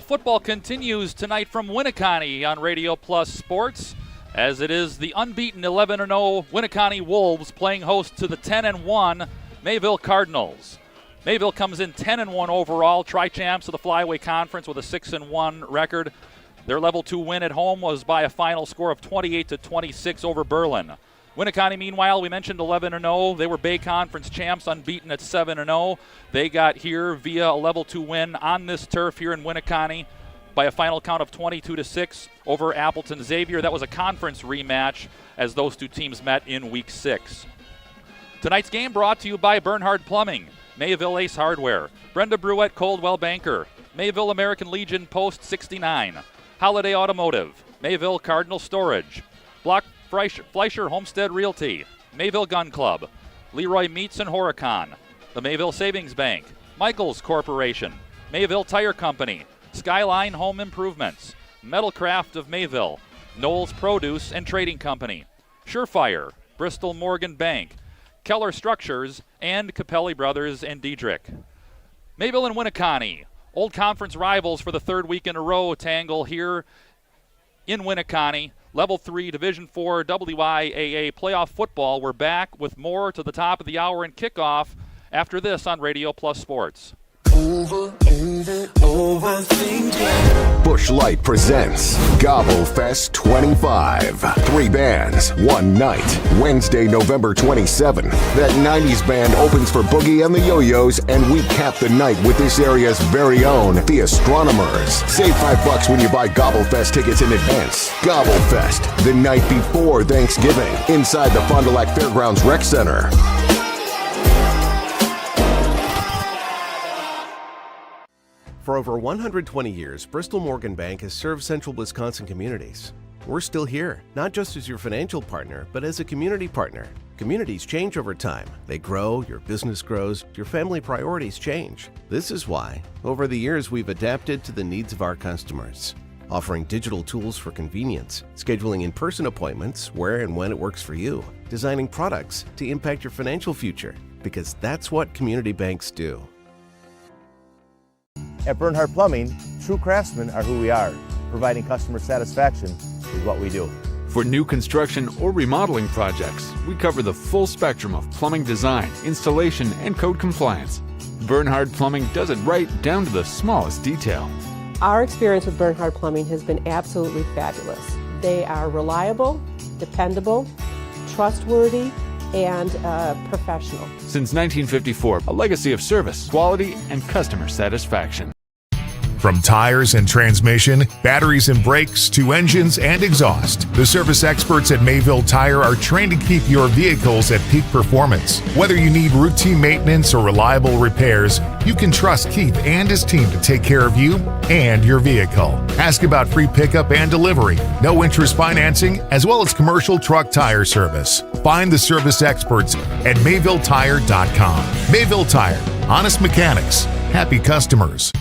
football continues tonight from Winneconne on Radio Plus Sports, as it is the unbeaten 11-0 Winneconne Wolves playing host to the 10-1 Mayville Cardinals. Mayville comes in 10-1 overall, tri-champs of the Flyway Conference with a 6-1 record. Their level 2 win at home was by a final score of 28-26 over Berlin. Winneconne, meanwhile, we mentioned 11-0. They were Bay Conference champs, unbeaten at 7-0. They got here via a level 2 win on this turf here in Winneconne by a final count of 22-6 over Appleton Xavier. That was a conference rematch as those two teams met in Week 6. Tonight's game brought to you by Bernhard Plumbing, Mayville Ace Hardware, Brenda Bruette Coldwell Banker, Mayville American Legion Post 69, Holiday Automotive, Mayville Cardinal Storage, Block Fleischer Homestead Realty, Mayville Gun Club, Leroy Meats and Horicon, the Mayville Savings Bank, Michaels Corporation, Mayville Tire Company, Skyline Home Improvements, Metalcraft of Mayville, Knowles Produce and Trading Company, Surefire, Bristol Morgan Bank, Keller Structures, and Capelli Brothers and Diedrich. Mayville and Winneconne, old conference rivals for the third week in a row, tangle here in Winneconne. Level 3, Division 4 WIAA playoff football. We're back with more to the top of the hour in kickoff after this on Radio Plus Sports. Busch Light presents Gobble Fest 25. 3 bands, 1 night. Wednesday, November 27th. That 90s band opens for Boogie and the Yo-Yos, and we cap the night with this area's very own, the Astronomers. Save $5 when you buy Gobble Fest tickets in advance. Gobble Fest, the night before Thanksgiving, inside the Fond du Lac Fairgrounds Rec Center. For over 120 years, Bristol Morgan Bank has served central Wisconsin communities. We're still here, not just as your financial partner, but as a community partner. Communities change over time. They grow, your business grows, your family priorities change. This is why, over the years, we've adapted to the needs of our customers, offering digital tools for convenience, scheduling in-person appointments where and when it works for you, designing products to impact your financial future, because that's what community banks do. At Bernhard Plumbing, true craftsmen are who we are. Providing customer satisfaction is what we do. For new construction or remodeling projects, we cover the full spectrum of plumbing design, installation, and code compliance. Bernhard Plumbing does it right down to the smallest detail. Our experience with Bernhard Plumbing has been absolutely fabulous. They are reliable, dependable, trustworthy, and professional. Since 1954, a legacy of service, quality, and customer satisfaction. From tires and transmission, batteries and brakes, to engines and exhaust, the service experts at Mayville Tire are trained to keep your vehicles at peak performance. Whether you need routine maintenance or reliable repairs, you can trust Keith and his team to take care of you and your vehicle. Ask about free pickup and delivery, no interest financing, as well as commercial truck tire service. Find the service experts at MayvilleTire.com. Mayville Tire, honest mechanics, happy customers.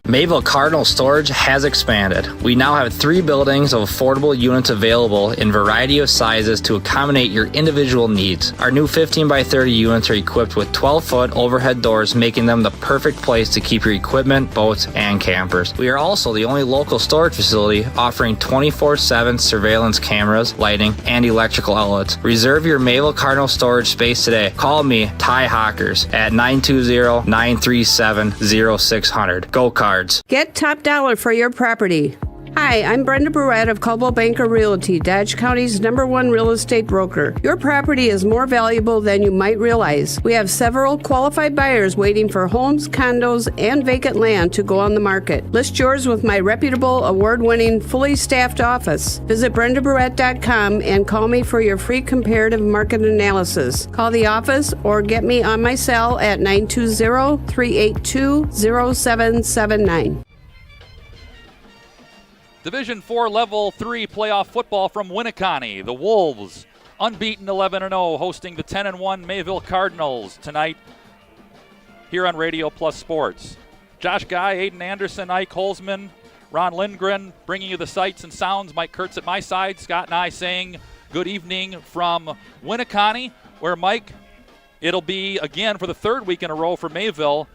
Mayville Cardinal Storage has expanded. We now have 3 buildings of affordable units available in variety of sizes to accommodate your individual needs. Our new 15 by 30 units are equipped with 12-foot overhead doors, making them the perfect place to keep your equipment, boats, and campers. We are also the only local storage facility offering 24/7 surveillance cameras, lighting, and electrical outlets. Reserve your Mayville Cardinal Storage space today. Call me, Ty Hawkers, at 920-937-0600. Go Cards. Get top dollar for your property. Hi, I'm Brenda Bruette of Coldwell Banker Realty, Dodge County's #1 real estate broker. Your property is more valuable than you might realize. We have several qualified buyers waiting for homes, condos, and vacant land to go on the market. List yours with my reputable, award-winning, fully staffed office. Visit BrendaBruette.com and call me for your free comparative market analysis. Call the office or get me on my cell at 920-382-0779. Division 4 Level 3 playoff football from Winneconne. The Wolves, unbeaten 11-0, hosting the 10-1 Mayville Cardinals tonight here on Radio Plus Sports. Josh Guy, Aiden Anderson, Ike Holzman, Ron Lindgren bringing you the sights and sounds. Mike Kurtz at my side. Scott and I saying good evening from Winneconne, where, Mike, it'll be, again, for the third week in a row for Mayville,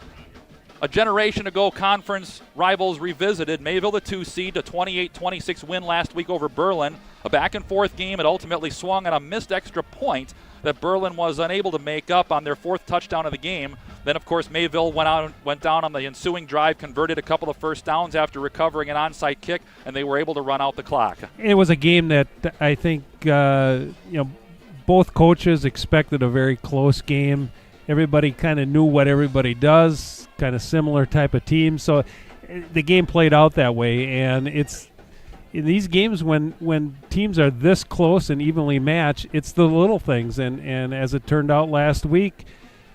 A generation ago, conference rivals revisited. Mayville, the 2 seed, a 28-26 win last week over Berlin. A back-and-forth game. It ultimately swung on a missed extra point that Berlin was unable to make up on their 4th touchdown of the game. Then, of course, Mayville went down on the ensuing drive, converted a couple of first downs after recovering an onside kick, and they were able to run out the clock. It was a game that I think both coaches expected a very close game. Everybody kind of knew what everybody does, kind of similar type of team. So the game played out that way, and it's in these games when teams are this close and evenly matched, it's the little things. And as it turned out last week,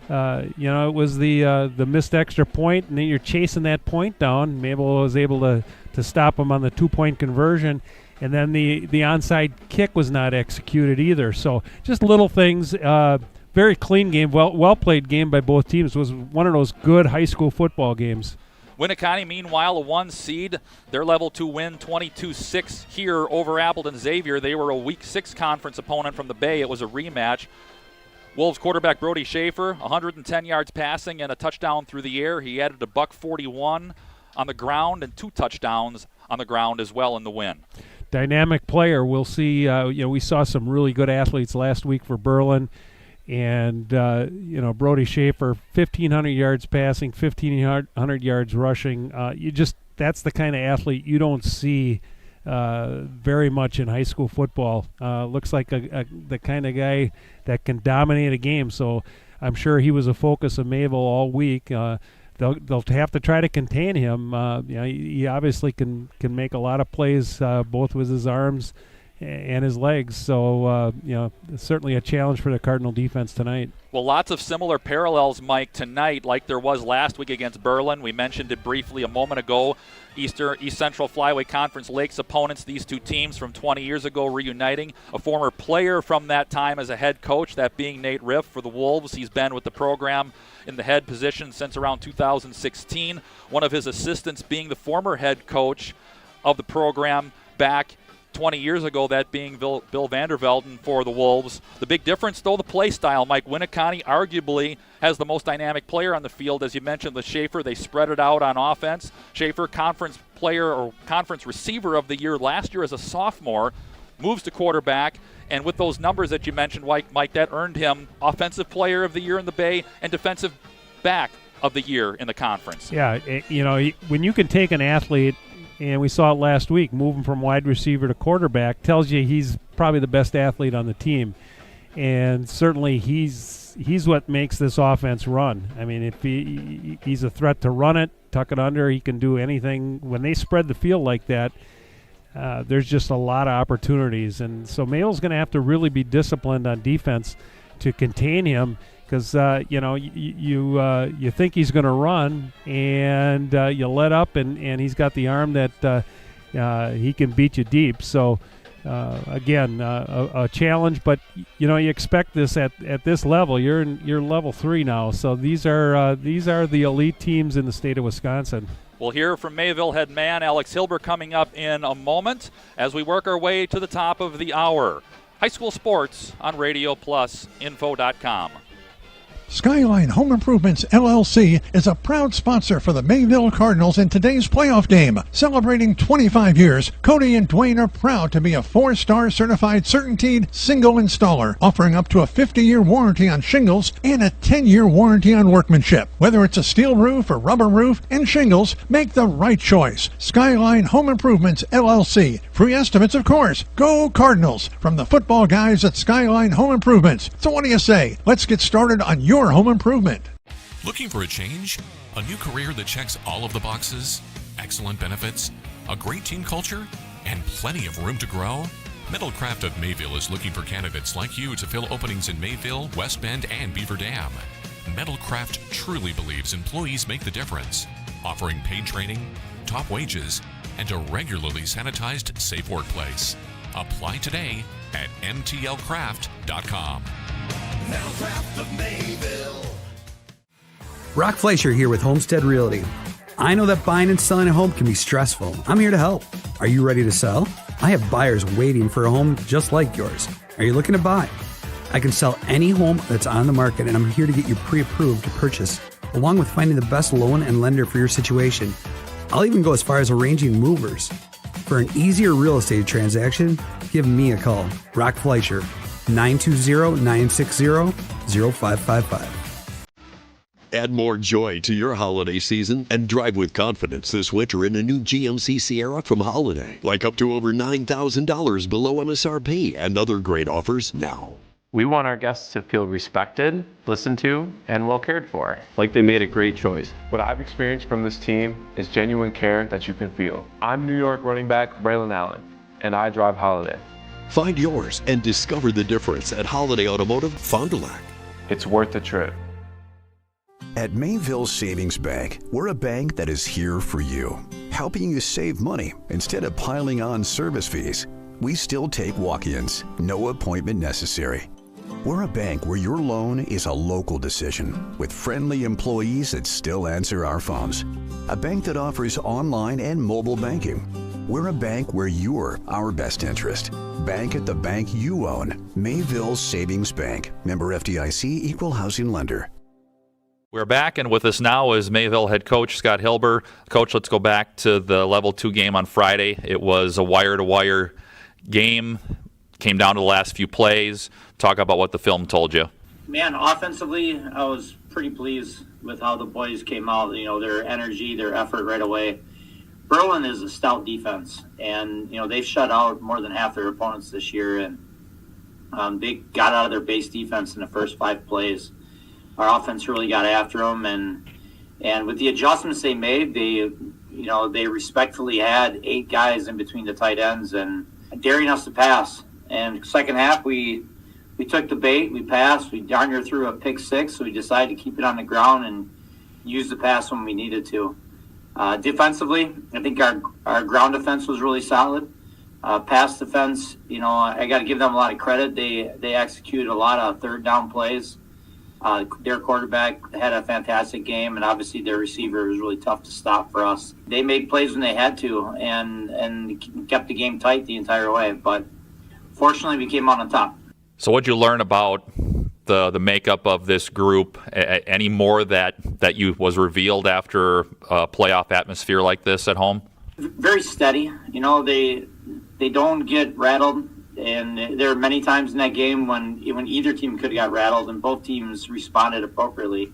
it was the missed extra point, and then you're chasing that point down. Mayville was able to stop them on the 2-point conversion, and then the onside kick was not executed either. So just little things. Very clean game, well played game by both teams. It was one of those good high school football games. Winneconne, meanwhile, a 1 seed. Their level 2 win, 22-6 here over Appleton Xavier. They were a week 6 conference opponent from the Bay. It was a rematch. Wolves quarterback Brody Schaefer, 110 yards passing and a touchdown through the air. He added a $141 on the ground and 2 touchdowns on the ground as well in the win. Dynamic player. We'll see. We saw some really good athletes last week for Berlin. And, Brody Schaefer, 1,500 yards passing, 1,500 yards rushing. That's the kind of athlete you don't see very much in high school football. Looks like the kind of guy that can dominate a game. So I'm sure he was a focus of Mayville all week. They'll have to try to contain him. He obviously can make a lot of plays, both with his arms and his legs. So, certainly a challenge for the Cardinal defense tonight. Well, lots of similar parallels, Mike, tonight, like there was last week against Berlin. We mentioned it briefly a moment ago. East Central Flyway Conference Lakes opponents, these two teams from 20 years ago reuniting. A former player from that time as a head coach, that being Nate Riff for the Wolves. He's been with the program in the head position since around 2016. One of his assistants being the former head coach of the program back 20 years ago, that being Bill Vandervelden for the Wolves. The big difference, though, the play style. Mike, Winneconne arguably has the most dynamic player on the field. As you mentioned, with Schaefer, they spread it out on offense. Schaefer, conference player or conference receiver of the year last year as a sophomore, moves to quarterback. And with those numbers that you mentioned, Mike, that earned him Offensive Player of the Year in the Bay and Defensive Back of the Year in the conference. Yeah, when you can take an athlete, and we saw it last week, moving from wide receiver to quarterback, tells you he's probably the best athlete on the team. And certainly he's what makes this offense run. I mean, if he's a threat to run it, tuck it under, he can do anything. When they spread the field like that, there's just a lot of opportunities. And so Mayville's going to have to really be disciplined on defense to contain him, because you think he's going to run, and you let up, and he's got the arm that he can beat you deep. So again, a challenge, but you expect this at this level. You're level 3 now, so these are the elite teams in the state of Wisconsin. We'll hear from Mayville head man Alex Hilber coming up in a moment as we work our way to the top of the hour. High school sports on Radio Plus Info.com. Skyline Home Improvements, LLC is a proud sponsor for the Mayville Cardinals in today's playoff game. Celebrating 25 years, Cody and Dwayne are proud to be a 4-star certified CertainTeed single installer, offering up to a 50-year warranty on shingles and a 10-year warranty on workmanship. Whether it's a steel roof or rubber roof and shingles, make the right choice. Skyline Home Improvements, LLC. Free estimates, of course. Go Cardinals! From the football guys at Skyline Home Improvements. So what do you say? Let's get started on your home improvement. Looking for a change? A new career that checks all of the boxes? Excellent benefits? A great team culture? And plenty of room to grow? Metalcraft of Mayville is looking for candidates like you to fill openings in Mayville, West Bend, and Beaver Dam. Metalcraft truly believes employees make the difference, offering paid training, top wages, and a regularly sanitized, safe workplace. Apply today at mtlcraft.com. Metalcraft of Mayville. Brock Fleischer here with Homestead Realty. I know that buying and selling a home can be stressful. I'm here to help. Are you ready to sell? I have buyers waiting for a home just like yours. Are you looking to buy? I can sell any home that's on the market, and I'm here to get you pre-approved to purchase along with finding the best loan and lender for your situation. I'll even go as far as arranging movers. For an easier real estate transaction, give me a call. Rock Fleischer, 920-960-0555. Add more joy to your holiday season and drive with confidence this winter in a new GMC Sierra from Holiday. Like up to over $9,000 below MSRP and other great offers now. We want our guests to feel respected, listened to, and well cared for. Like they made a great choice. What I've experienced from this team is genuine care that you can feel. I'm New York running back Braylon Allen, and I drive Holiday. Find yours and discover the difference at Holiday Automotive Fond du Lac. It's worth the trip. At Mayville Savings Bank, we're a bank that is here for you, helping you save money instead of piling on service fees. We still take walk-ins, no appointment necessary. We're a bank where your loan is a local decision with friendly employees that still answer our phones. A bank that offers online and mobile banking. We're a bank where you're our best interest. Bank at the bank you own. Mayville Savings Bank. Member FDIC, Equal Housing Lender. We're back, and with us now is Mayville head coach Scott Hilber. Coach, let's go back to the Level 2 game on Friday. It was a wire-to-wire game. Came down to the last few plays. Talk about what the film told you. Man, offensively, I was pretty pleased with how the boys came out. You know, their energy, their effort right away. Berlin is a stout defense, and you know they've shut out more than half their opponents this year, and they got out of their base defense in the first 5 plays. Our offense really got after them, and with the adjustments they made, they respectfully had 8 guys in between the tight ends and daring us to pass. And second half, we took the bait, we passed, we darn near threw a pick 6, so we decided to keep it on the ground and use the pass when we needed to. Defensively, I think our ground defense was really solid. Pass defense, I got to give them a lot of credit. They executed a lot of third down plays. Their quarterback had a fantastic game, and obviously their receiver was really tough to stop for us. They made plays when they had to and kept the game tight the entire way, but fortunately we came out on top. So what'd you learn about the makeup of this group? Any more that you was revealed after a playoff atmosphere like this at home? Very steady. They don't get rattled. And there are many times in that game when either team could have got rattled, and both teams responded appropriately.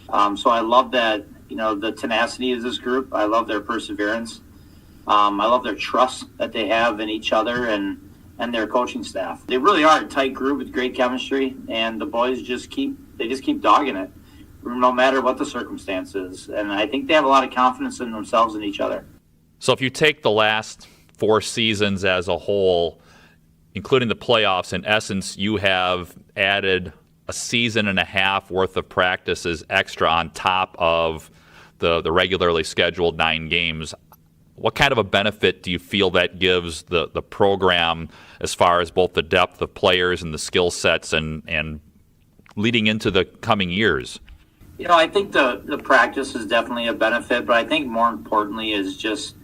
So I love that, the tenacity of this group. I love their perseverance. I love their trust that they have in each other and their coaching staff. They really are a tight group with great chemistry, and the boys just keep dogging it, no matter what the circumstances. And I think they have a lot of confidence in themselves and each other. So if you take the last 4 seasons as a whole, including the playoffs, in essence, you have added a season and a half worth of practices extra on top of the regularly scheduled 9 games. What kind of a benefit do you feel that gives the program as far as both the depth of players and the skill sets and leading into the coming years? I think the practice is definitely a benefit, but I think more importantly is just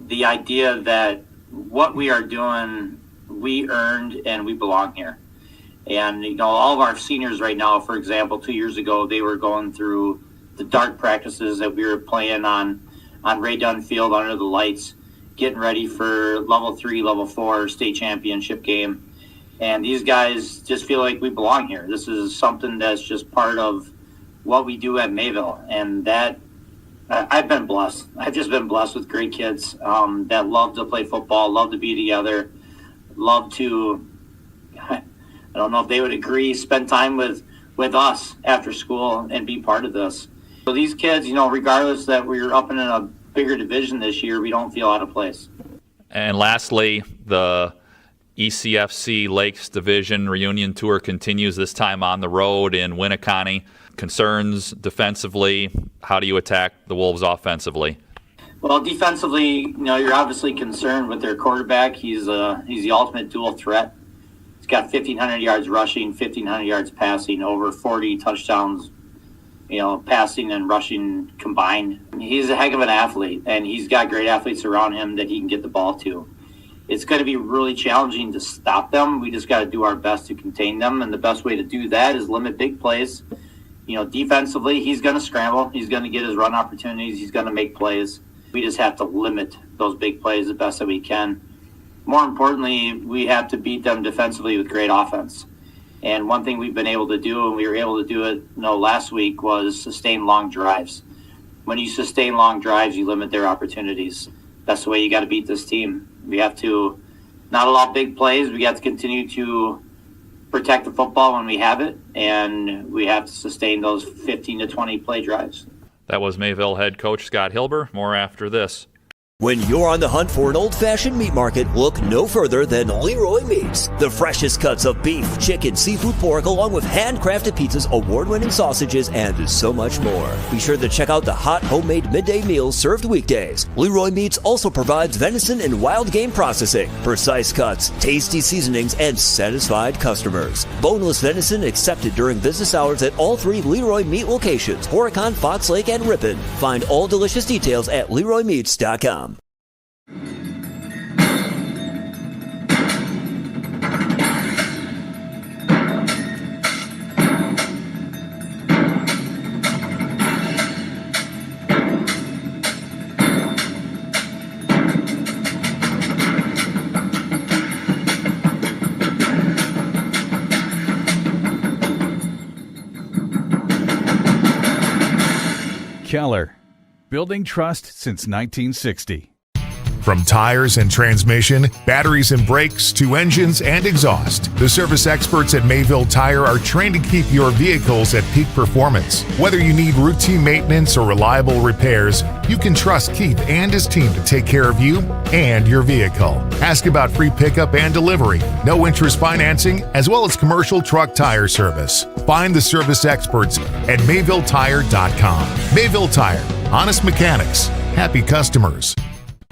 the idea that what we are doing, we earned and we belong here. And, all of our seniors right now, for example, 2 years ago, they were going through the dark practices that we were playing on Ray Dunn Field under the lights, getting ready for level 3, level 4 state championship game. And these guys just feel like we belong here. This is something that's just part of what we do at Mayville. And that I've been blessed. I've just been blessed with great kids that love to play football, love to be together, love to, I don't know if they would agree, spend time with us after school and be part of this. So these kids, regardless that we're up in a bigger division this year, we don't feel out of place. And lastly, the ECFC Lakes Division reunion tour continues, this time on the road in Winneconne. Concerns defensively, how do you attack the Wolves offensively? Well, defensively, you're obviously concerned with their quarterback. He's the ultimate dual threat. He's got 1,500 yards rushing, 1,500 yards passing, over 40 touchdowns, passing and rushing combined. He's a heck of an athlete, and he's got great athletes around him that he can get the ball to. It's going to be really challenging to stop them. We just got to do our best to contain them, and the best way to do that is limit big plays defensively, he's going to scramble. He's going to get his run opportunities. He's going to make plays. We just have to limit those big plays the best that we can. More importantly, we have to beat them defensively with great offense. And one thing we've been able to do, and we were able to do it last week, was sustain long drives. When you sustain long drives, you limit their opportunities. That's the way you got to beat this team. We have to not allow big plays. We have to continue to protect the football when we have it, and we have to sustain those 15 to 20 play drives. That was Mayville head coach Scott Hilber. More after this. When you're on the hunt for an old-fashioned meat market, look no further than Leroy Meats. The freshest cuts of beef, chicken, seafood, pork, along with handcrafted pizzas, award-winning sausages, and so much more. Be sure to check out the hot homemade midday meals served weekdays. Leroy Meats also provides venison and wild game processing, precise cuts, tasty seasonings, and satisfied customers. Boneless venison accepted during business hours at all 3 Leroy Meat locations, Horicon, Fox Lake, and Ripon. Find all delicious details at LeroyMeats.com. Keller, building trust since 1960. From tires and transmission, batteries and brakes, to engines and exhaust, the service experts at Mayville Tire are trained to keep your vehicles at peak performance. Whether you need routine maintenance or reliable repairs, you can trust Keith and his team to take care of you and your vehicle. Ask about free pickup and delivery, no interest financing, as well as commercial truck tire service. Find the service experts at MayvilleTire.com. Mayville Tire, honest mechanics, happy customers.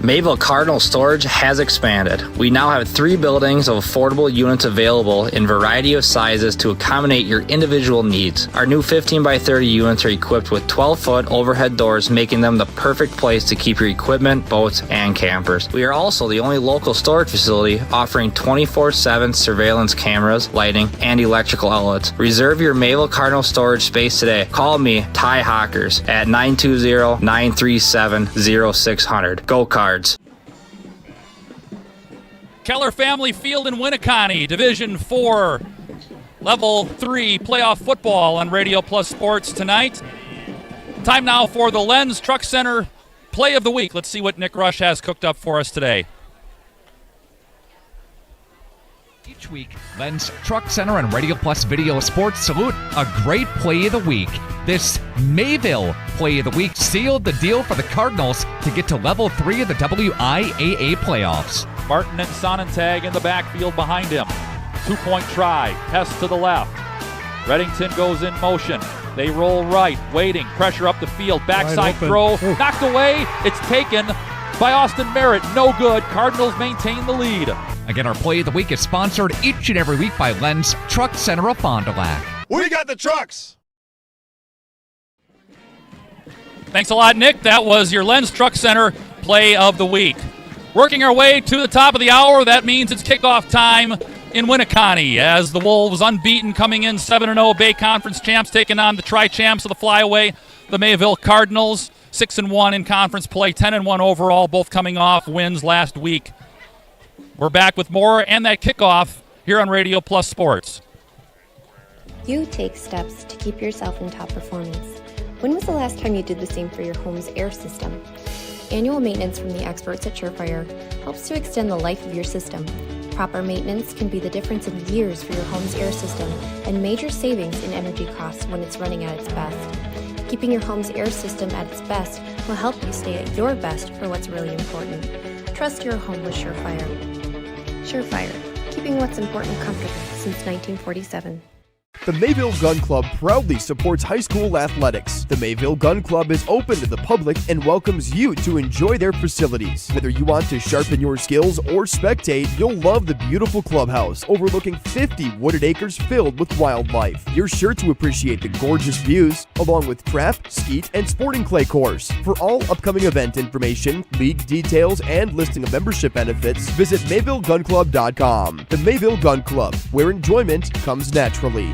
Mayville Cardinal Storage has expanded. We now have 3 buildings of affordable units available in variety of sizes to accommodate your individual needs. Our new 15 by 30 units are equipped with 12-foot overhead doors, making them the perfect place to keep your equipment, boats, and campers. We are also the only local storage facility offering 24/7 surveillance cameras, lighting, and electrical outlets. Reserve your Mayville Cardinal Storage space today. Call me, Ty Hawkers, at 920-937-0600. Go Cards. Keller Family Field in Winneconne, Division 4, Level 3 playoff football on Radio Plus Sports tonight. Time now for the Lenz Truck Center Play of the Week. Let's see what Nick Rush has cooked up for us today. Each week, Lenz Truck Center and Radio Plus Video Sports salute a great Play of the Week. This Mayville Play of the Week sealed the deal for the Cardinals to get to Level 3 of the WIAA playoffs. Martin and Sonnentag in the backfield behind him. 2-point try. Hess to the left. Reddington goes in motion. They roll right. Waiting. Pressure up the field. Backside throw. Knocked away. It's taken by Austin Merritt. No good. Cardinals maintain the lead. Again, our Play of the Week is sponsored each and every week by Lenz Truck Center of Fond du Lac. We got the trucks! Thanks a lot, Nick. That was your Lenz Truck Center Play of the Week. Working our way to the top of the hour, that means it's kickoff time in Winneconne as the Wolves, unbeaten, coming in 7-0, Bay Conference champs, taking on the tri-champs of the Flyaway, the Mayville Cardinals, 6-1 in conference play, 10-1 overall, both coming off wins last week. We're back with more and that kickoff here on Radio Plus Sports. You take steps to keep yourself in top performance. When was the last time you did the same for your home's air system? Annual maintenance from the experts at Surefire helps to extend the life of your system. Proper maintenance can be the difference in years for your home's air system and major savings in energy costs when it's running at its best. Keeping your home's air system at its best will help you stay at your best for what's really important. Trust your home with Surefire. Surefire, keeping what's important comfortable since 1947. The Mayville Gun Club proudly supports high school athletics. The Mayville Gun Club is open to the public and welcomes you to enjoy their facilities. Whether you want to sharpen your skills or spectate, you'll love the beautiful clubhouse overlooking 50 wooded acres filled with wildlife. You're sure to appreciate the gorgeous views, along with craft, skeet, and sporting clay course. For all upcoming event information, league details, and listing of membership benefits, visit MayvilleGunClub.com. The Mayville Gun Club, where enjoyment comes naturally.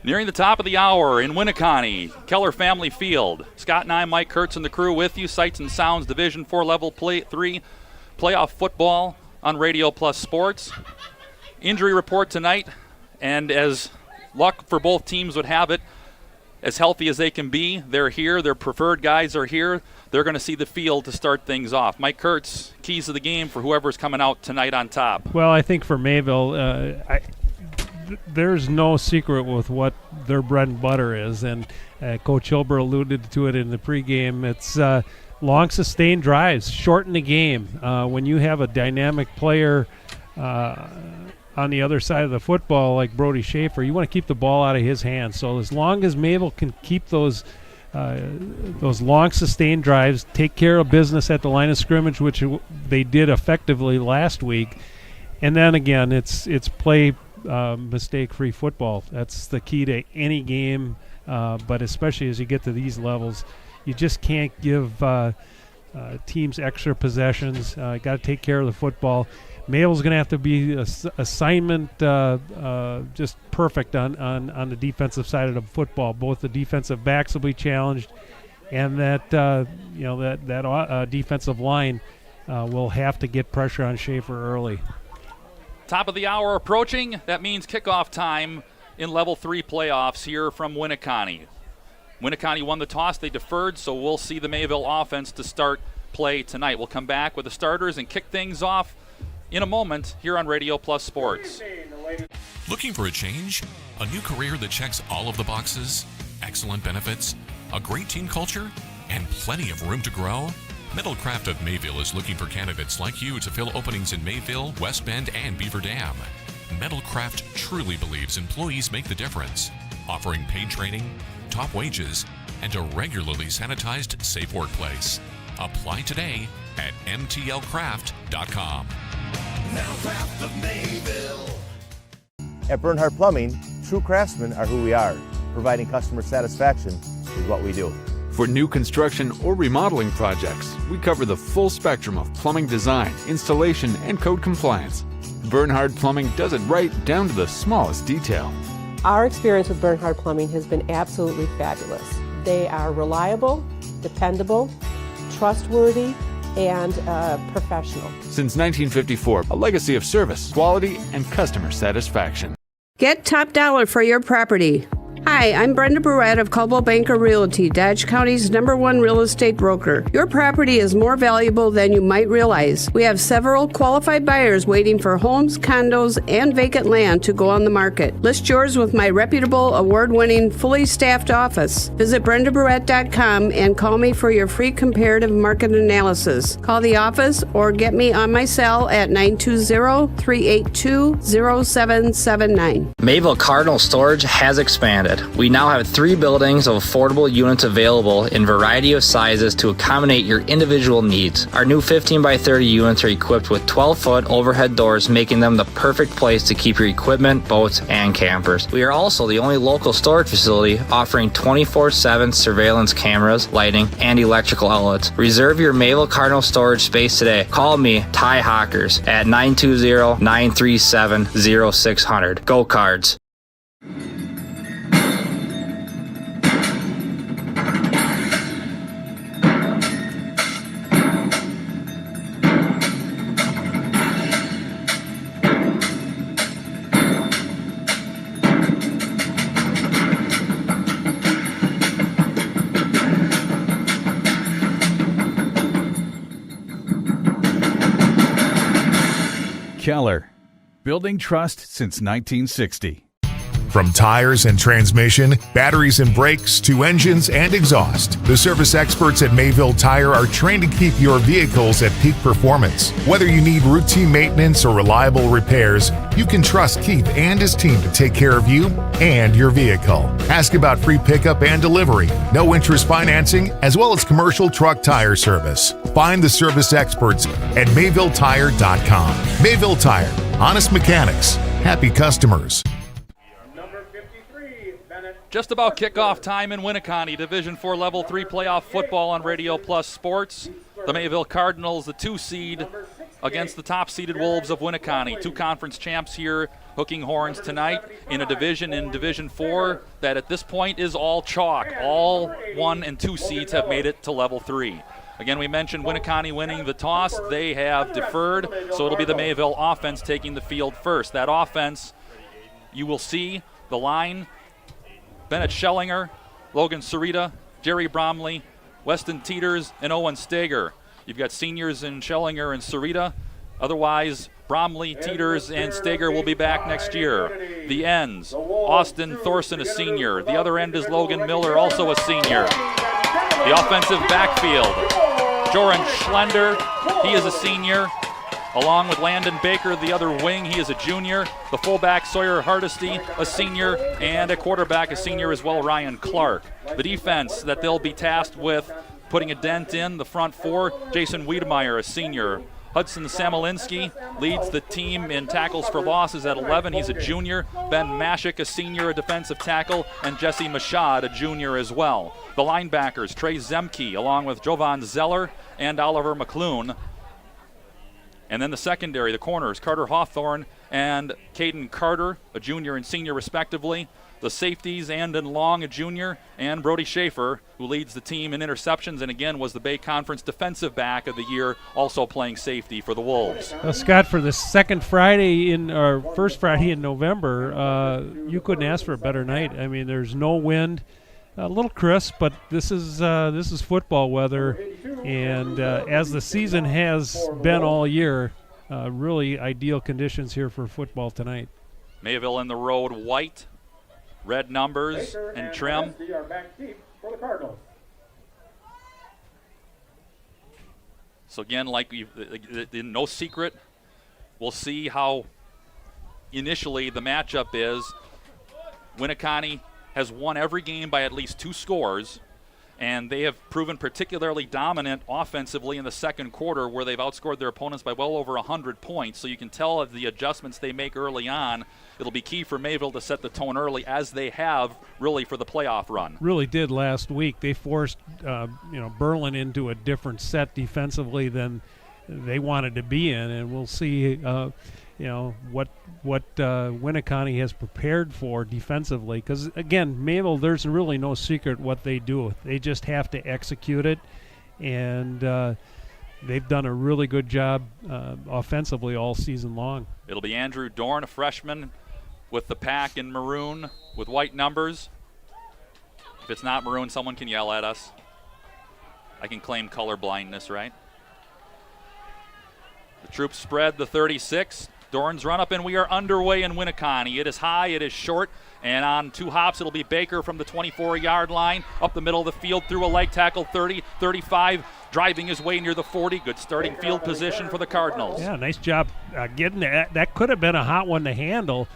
Nearing the top of the hour in Winneconne, Keller Family Field. Scott and I, Mike Kurtz and the crew with you. Sights and Sounds Division 4 Level 3 playoff football on Radio Plus Sports. Injury report tonight, and as luck for both teams would have it, as healthy as they can be, they're here. Their preferred guys are here. They're going to see the field to start things off. Mike Kurtz, keys to the game for whoever's coming out tonight on top. Well, I think for Mayville, there's no secret with what their bread and butter is, and Coach Hilber alluded to it in the pregame. It's long, sustained drives, shorten the game. When you have a dynamic player on the other side of the football like Brody Schaefer, you want to keep the ball out of his hands. So as long as Mayville can keep those long, sustained drives, take care of business at the line of scrimmage, which they did effectively last week, and then again, it's play mistake-free football. That's the key to any game, but especially as you get to these levels, you just can't give teams extra possessions. Got to take care of the football. Mayville's going to have to be assignment just perfect on the defensive side of the football. Both the defensive backs will be challenged, and that defensive line will have to get pressure on Schaefer early. Top of the hour approaching. That means kickoff time in Level 3 playoffs here from Winneconne. Winneconne won the toss. They deferred, so we'll see the Mayville offense to start play tonight. We'll come back with the starters and kick things off in a moment here on Radio Plus Sports. Looking for a change? A new career that checks all of the boxes? Excellent benefits? A great team culture? And plenty of room to grow? Metalcraft of Mayville is looking for candidates like you to fill openings in Mayville, West Bend, and Beaver Dam. Metalcraft truly believes employees make the difference, offering paid training, top wages, and a regularly sanitized, safe workplace. Apply today at mtlcraft.com. Metalcraft of Mayville. At Bernhardt Plumbing, true craftsmen are who we are. Providing customer satisfaction is what we do. For new construction or remodeling projects, we cover the full spectrum of plumbing design, installation, and code compliance. Bernhardt Plumbing does it right down to the smallest detail. Our experience with Bernhardt Plumbing has been absolutely fabulous. They are reliable, dependable, trustworthy, and professional. Since 1954, a legacy of service, quality, and customer satisfaction. Get top dollar for your property. Hi, I'm Brenda Barrett of Coldwell Banker Realty, Dodge County's #1 real estate broker. Your property is more valuable than you might realize. We have several qualified buyers waiting for homes, condos, and vacant land to go on the market. List yours with my reputable, award-winning, fully staffed office. Visit BrendaBarrett.com and call me for your free comparative market analysis. Call the office or get me on my cell at 920-382-0779. Mayville Cardinal Storage has expanded. We now have 3 buildings of affordable units available in variety of sizes to accommodate your individual needs. Our new 15 by 30 units are equipped with 12-foot overhead doors, making them the perfect place to keep your equipment, boats, and campers. We are also the only local storage facility offering 24/7 surveillance cameras, lighting, and electrical outlets. Reserve your Mayville Cardinal Storage space today. Call me, Ty Hawkers, at 920-937-0600. Go Cards! Keller, building trust since 1960. From tires and transmission, batteries and brakes, to engines and exhaust, the service experts at Mayville Tire are trained to keep your vehicles at peak performance. Whether you need routine maintenance or reliable repairs, you can trust Keith and his team to take care of you and your vehicle. Ask about free pickup and delivery, no interest financing, as well as commercial truck tire service. Find the service experts at MayvilleTire.com. Mayville Tire, honest mechanics, happy customers. Just about kickoff time in Winneconne, Division 4 Level 3 playoff football on Radio Plus Sports. The Mayville Cardinals, the 2 seed, against the top-seeded Wolves of Winneconne. 2 conference champs here hooking horns tonight in a division in Division 4 that at this point is all chalk. All 1 and 2 seeds have made it to level 3. Again, we mentioned Winneconne winning the toss. They have deferred, so it'll be the Mayville offense taking the field first. That offense, you will see the line: Bennett Schellinger, Logan Sarita, Jerry Bromley, Weston Teeters, and Owen Steger. You've got seniors in Schellinger and Sarita. Otherwise, Bromley, Teeters, and Steger will be back next year. The ends: Austin Thorson, a senior. The other end is Logan Miller, also a senior. The offensive backfield: Joran Schlender, he is a senior, along with Landon Baker, the other wing, he is a junior. The fullback, Sawyer Hardesty, a senior, and a quarterback, a senior as well, Ryan Clark. The defense that they'll be tasked with putting a dent in, the front four: Jason Wiedemeyer, a senior. Hudson Samolinski leads the team in tackles for losses at 11. He's a junior. Ben Mashik, a senior, a defensive tackle, and Jesse Mashad, a junior as well. The linebackers: Trey Zemke, along with Jovan Zeller and Oliver McClune. And then the secondary, the corners: Carter Hawthorne and Caden Carter, a junior and senior respectively. The safeties: Andon Long, a junior, and Brody Schaefer, who leads the team in interceptions and again was the Bay Conference Defensive Back of the Year, also playing safety for the Wolves. Well, Scott, for the first Friday in November, you couldn't ask for a better night. I mean, there's no wind, a little crisp, but this is football weather, and as the season has been all year, really ideal conditions here for football tonight. Mayville in the road, white, red numbers and trim. So again, no secret, we'll see how initially the matchup is. Winneconne has won every game by at least 2 scores, and they have proven particularly dominant offensively in the second quarter, where they've outscored their opponents by well over 100 points. So you can tell of the adjustments they make early on. It'll be key for Mayville to set the tone early, as they have really for the playoff run. Really did last week. They forced Berlin into a different set defensively than they wanted to be in, and we'll see what Winneconne has prepared for defensively. Because again, Mayville, there's really no secret what they do. They just have to execute it, and they've done a really good job offensively all season long. It'll be Andrew Dorn, a freshman, with the pack in maroon with white numbers. If it's not maroon, someone can yell at us. I can claim color blindness, right? The troops spread the 36. Dorn's run up, and we are underway in Winneconne. It is high, it is short, and on 2 hops it'll be Baker from the 24-yard line, up the middle of the field, through a leg tackle, 30, 35, driving his way near the 40. Good starting field position for the Cardinals. Yeah, nice job getting that. That could have been a hot one to handle.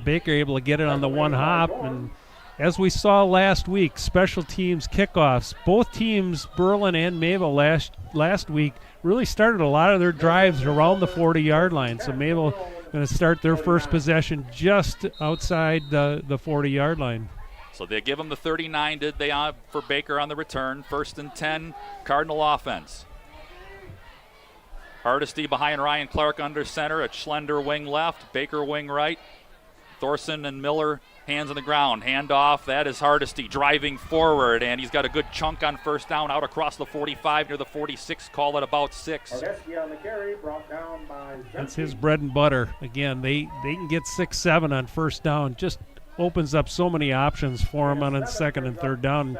Baker able to get it on the 1 hop, and as we saw last week, special teams kickoffs. Both teams, Berlin and Mayville, last week really started a lot of their drives around the 40-yard line. So Mayville going to start their first possession just outside the 40-yard line. So they give them the 39, did they, for Baker on the return. 1st and 10, Cardinal offense. Hardesty behind Ryan Clark under center, a Schlender wing left, Baker wing right. Thorson and Miller hands on the ground. Handoff, that is Hardesty driving forward, and he's got a good chunk on first down out across the 45 near the 46, call it about 6. That's his bread and butter. Again, they can get 6, 7 on first down. Just opens up so many options for him on second and third down.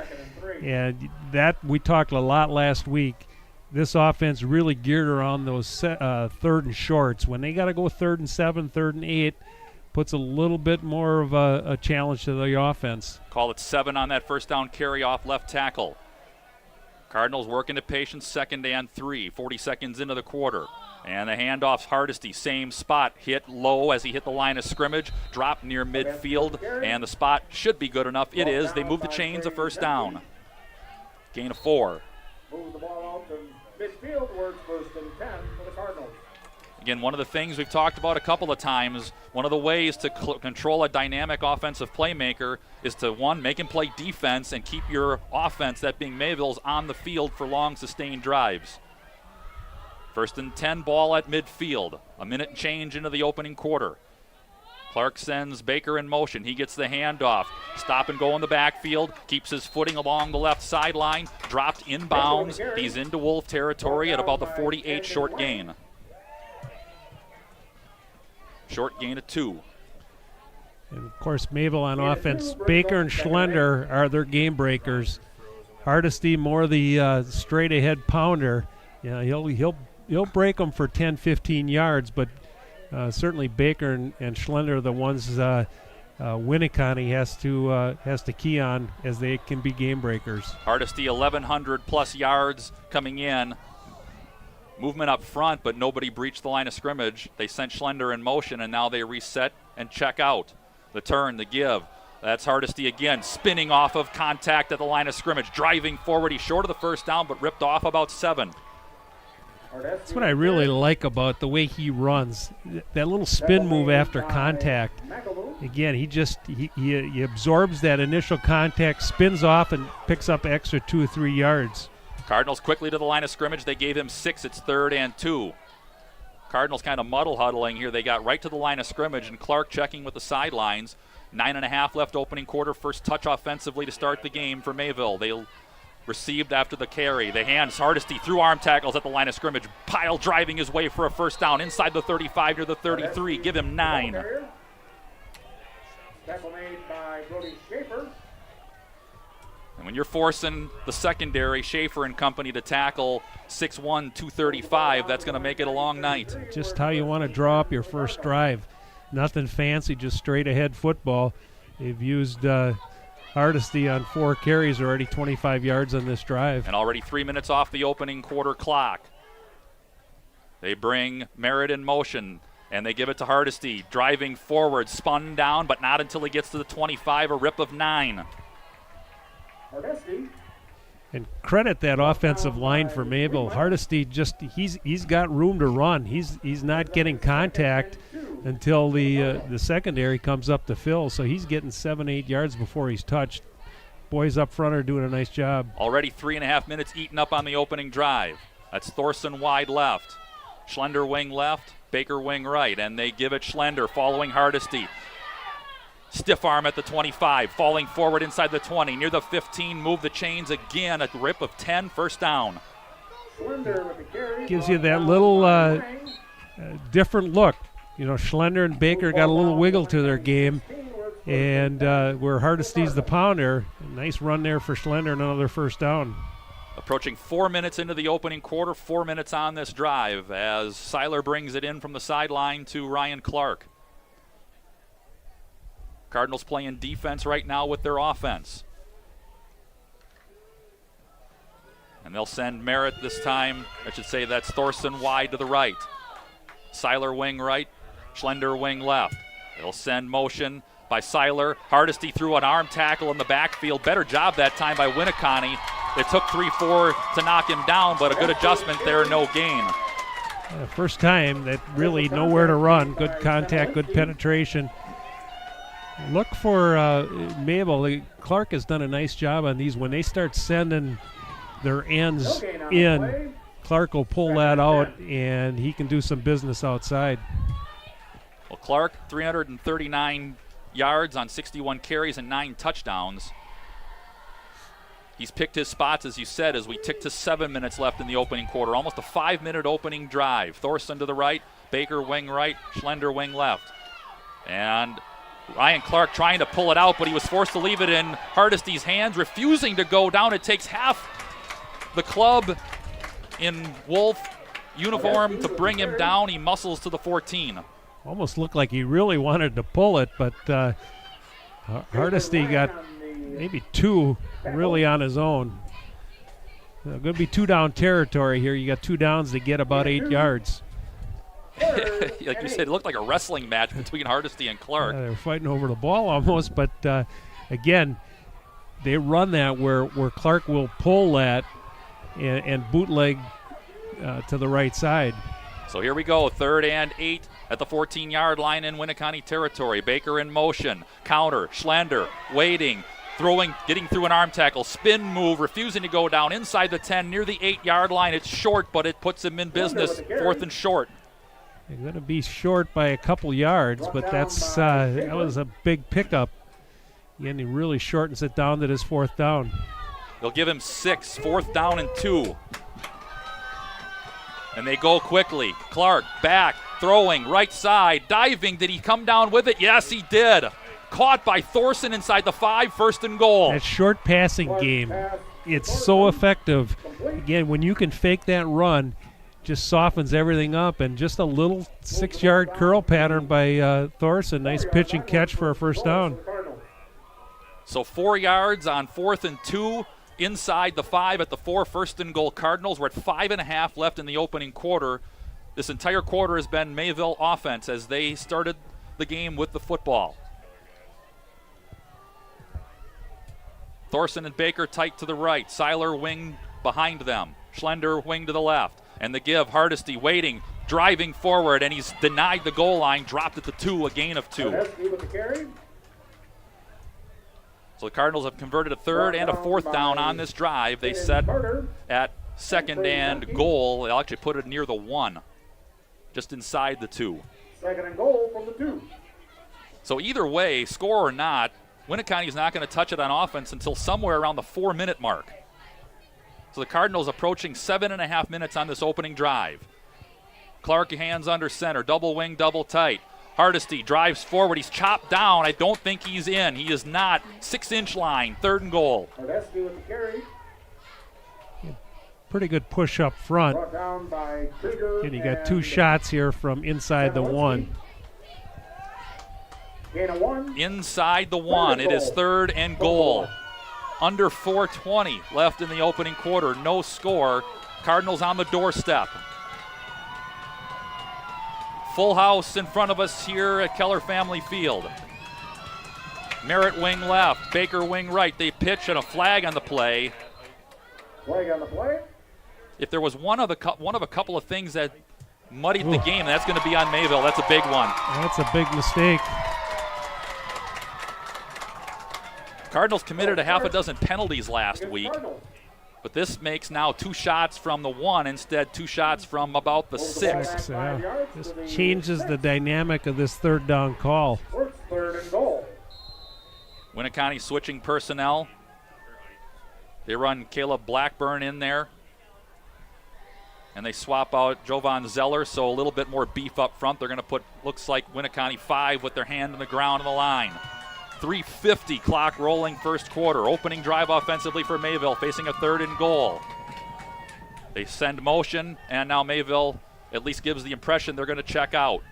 And that, we talked a lot last week. This offense really geared around those third and shorts. When they got to go 3rd and 7, 3rd and 8, puts a little bit more of a challenge to the offense. Call it 7 on that first down carry off left tackle. Cardinals working to patience, 2nd and 3, 40 seconds into the quarter. And the handoff's Hardesty, same spot, hit low as he hit the line of scrimmage, dropped near midfield, and the spot should be good enough. It is. They move the chains, a first down. Gain of 4. Move the ball out to midfield, where it's 1st and 10 for the Cardinals. Again, one of the things we've talked about a couple of times, one of the ways to control a dynamic offensive playmaker is to, 1, make him play defense and keep your offense, that being Mayville's, on the field for long, sustained drives. 1st and 10, ball at midfield. A minute and change into the opening quarter. Clark sends Baker in motion. He gets the handoff. Stop and go in the backfield. Keeps his footing along the left sideline. Dropped inbounds. He's into Wolf territory at about the 48 short gain. Short gain of 2. And, of course, Mayville on offense. Baker and Schlender are their game breakers. Hardesty more the straight-ahead pounder. Yeah, he'll break them for 10, 15 yards, but certainly Baker and Schlender are the ones Winneconne has to key on, as they can be game breakers. Hardesty 1,100-plus yards coming in. Movement up front, but nobody breached the line of scrimmage. They sent Schlender in motion, and now they reset and check out. The turn, the give. That's Hardesty again, spinning off of contact at the line of scrimmage, driving forward. He's short of the first down, but ripped off about 7. That's what I really like about the way he runs. That little spin move after contact. Again, he absorbs that initial contact, spins off, and picks up extra 2 or 3 yards. Cardinals quickly to the line of scrimmage. They gave him 6. It's 3rd and 2. Cardinals kind of muddle huddling here. They got right to the line of scrimmage, and Clark checking with the sidelines. 9.5 left opening quarter. First touch offensively to start the game for Mayville. They received after the carry. They hands Hardesty through arm tackles at the line of scrimmage. Pyle driving his way for a first down inside the 35 near the 33. Give him 9. Tackle made by Brody Schaefer. And when you're forcing the secondary, Schaefer and company, to tackle 6'1", 235, that's going to make it a long night. Just how you want to draw up your first drive. Nothing fancy, just straight ahead football. They've used Hardesty on 4 carries, already 25 yards on this drive. And already 3 minutes off the opening quarter clock. They bring Merritt in motion, and they give it to Hardesty. Driving forward, spun down, but not until he gets to the 25, a rip of 9. Hardesty. And credit that offensive line for Mayville. Hardesty he's got room to run. He's not getting contact until the secondary comes up to fill. So he's getting 7-8 yards before he's touched. Boys up front are doing a nice job. Already 3.5 minutes eaten up on the opening drive. That's Thorson wide left. Schlender wing left, Baker wing right, and they give it Schlender following Hardesty. Stiff arm at the 25, falling forward inside the 20, near the 15, move the chains again, a rip of 10, first down. Gives you that little different look. You know, Schlender and Baker got a little wiggle to their game, and where Hardesty's the pounder, a nice run there for Schlender, and another first down. Approaching 4 minutes into the opening quarter, 4 minutes on this drive as Seiler brings it in from the sideline to Ryan Clark. Cardinals playing defense right now with their offense. And they'll send Merritt this time. I should say that's Thorson wide to the right. Seiler wing right, Schlender wing left. They'll send motion by Seiler. Hardesty threw an arm tackle in the backfield. Better job that time by Winneconne. It took 3-4 to knock him down, but a good adjustment there, no gain. First time that really nowhere to run. Good contact, good penetration. Look for Mayville. Clark has done a nice job on these. When they start sending their ends in, Clark will pull that out, and he can do some business outside. Well, Clark, 339 yards on 61 carries and 9 touchdowns. He's picked his spots, as you said, as we tick to 7 minutes left in the opening quarter. Almost a 5-minute opening drive. Thorson to the right, Baker wing right, Schlender wing left. And Ryan Clark trying to pull it out, but he was forced to leave it in Hardesty's hands, refusing to go down. It takes half the club in Wolf uniform to bring him down. He muscles to the 14. Almost looked like he really wanted to pull it, but Hardesty got maybe 2 really on his own. Going to be 2-down territory here. You got 2 downs to get about 8 yards. Like you said, it looked like a wrestling match between Hardesty and Clark. They were fighting over the ball almost, but again, they run that where Clark will pull that and bootleg to the right side. So here we go, 3rd and 8 at the 14-yard line in Winneconne territory. Baker in motion, counter, Schlender waiting, throwing, getting through an arm tackle, spin move, refusing to go down inside the 10 near the 8-yard line. It's short, but it puts him in business, 4th and short. They're going to be short by a couple yards, but that was a big pickup. Again, he really shortens it down to this 4th down. They'll give him 6, 4th down and 2. And they go quickly. Clark back, throwing, right side, diving. Did he come down with it? Yes, he did. Caught by Thorson inside the 5, 1st and goal. That short passing game, it's so effective. Again, when you can fake that run, just softens everything up, and just a little 6-yard curl pattern by Thorson. Nice pitch and catch for a 1st down. So 4 yards on 4th and 2 inside the 5 at the 4, 1st and goal Cardinals. We're at 5.5 left in the opening quarter. This entire quarter has been Mayville offense as they started the game with the football. Thorson and Baker tight to the right. Seiler wing behind them. Schlender wing to the left. And the give, Hardesty waiting, driving forward, and he's denied the goal line, dropped at the 2, a gain of 2. So the Cardinals have converted a 3rd and a 4th down on this drive. They set at 2nd and goal. They'll actually put it near the 1, just inside the 2. 2nd and goal from the 2. So either way, score or not, Winneconne is not going to touch it on offense until somewhere around the 4-minute mark. So the Cardinals approaching 7.5 minutes on this opening drive. Clark hands under center, double wing, double tight. Hardesty drives forward. He's chopped down. I don't think he's in. He is not. 6-inch line, 3rd and goal. Hardesty with the carry. Pretty good push up front. Brought down by Krieger. And you got 2 shots here from inside the 1. Gain of 1. Inside the 1. It is 3rd and goal. Under 4:20 left in the opening quarter. No score. Cardinals on the doorstep. Full house in front of us here at Keller Family Field. Merritt wing left, Baker wing right. They pitch and a flag on the play. Flag on the play. If there was one of a couple of things that muddied the game, that's going to be on Mayville. That's a big one. That's a big mistake. Cardinals committed a half a dozen penalties last week, but this makes now 2 shots from the 1 instead 2 shots from about the 6. Yeah. This changes the dynamic of this 3rd down call. 3rd and goal. Winneconne switching personnel. They run Caleb Blackburn in there, and they swap out Jovan Zeller, so a little bit more beef up front. They're going to put, looks like Winneconne 5 with their hand on the ground on the line. 3:50 clock rolling 1st quarter. Opening drive offensively for Mayville, facing a 3rd and goal. They send motion, and now Mayville at least gives the impression they're going to check out.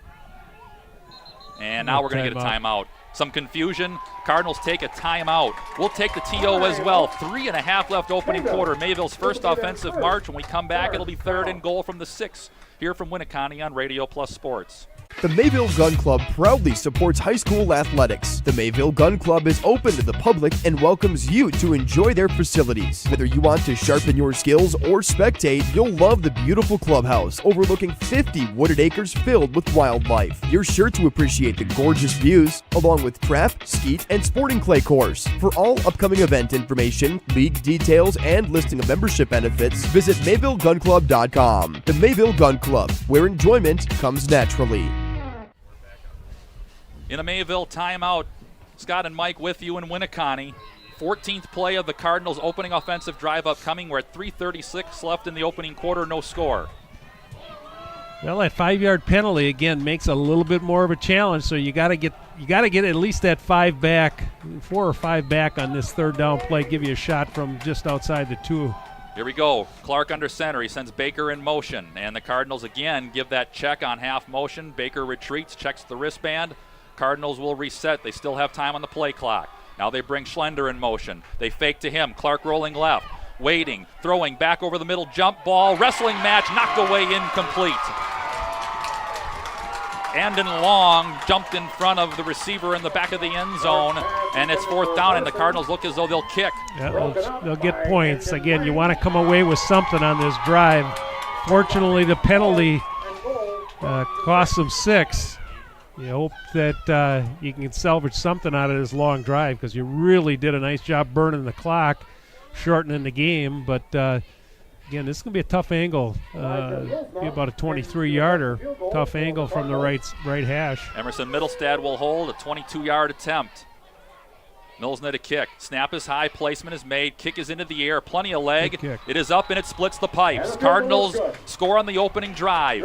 And now we're going to get a timeout. Some confusion. Cardinals take a timeout. We'll take the TO as well. 3.5 left opening quarter. Mayville's first offensive march. When we come back, it'll be 3rd and goal from the 6 here from Winneconne on Radio Plus Sports. The Mayville Gun Club proudly supports high school athletics. The Mayville Gun Club is open to the public and welcomes you to enjoy their facilities. Whether you want to sharpen your skills or spectate, you'll love the beautiful clubhouse overlooking 50 wooded acres filled with wildlife. You're sure to appreciate the gorgeous views, along with trap, skeet, and sporting clay course. For all upcoming event information, league details, and listing of membership benefits, visit MayvilleGunClub.com. The Mayville Gun Club, where enjoyment comes naturally. In a Mayville timeout, Scott and Mike with you in Winneconne. 14th play of the Cardinals' opening offensive drive upcoming. We're at 3:36 left in the opening quarter, no score. Well, that 5-yard penalty again makes a little bit more of a challenge. So you got to get at least that 5 back, 4 or 5 back on this 3rd down play. Give you a shot from just outside the 2. Here we go. Clark under center. He sends Baker in motion, and the Cardinals again give that check on half motion. Baker retreats, checks the wristband. Cardinals will reset. They still have time on the play clock. Now they bring Schlender in motion. They fake to him. Clark rolling left, waiting, throwing back over the middle, jump ball, wrestling match, knocked away, incomplete. Andon Long jumped in front of the receiver in the back of the end zone, and it's 4th down, and the Cardinals look as though they'll kick. Yeah, they'll get points. Again, you want to come away with something on this drive. Fortunately, the penalty cost them 6. You hope that you can salvage something out of this long drive, because you really did a nice job burning the clock, shortening the game. But Again, this is going to be a tough angle. Be about a 23-yarder. Tough angle from the right hash. Emerson Middlestad will hold a 22-yard attempt. Mills net a kick. Snap is high. Placement is made. Kick is into the air. Plenty of leg. It is up and it splits the pipes. Cardinals score on the opening drive.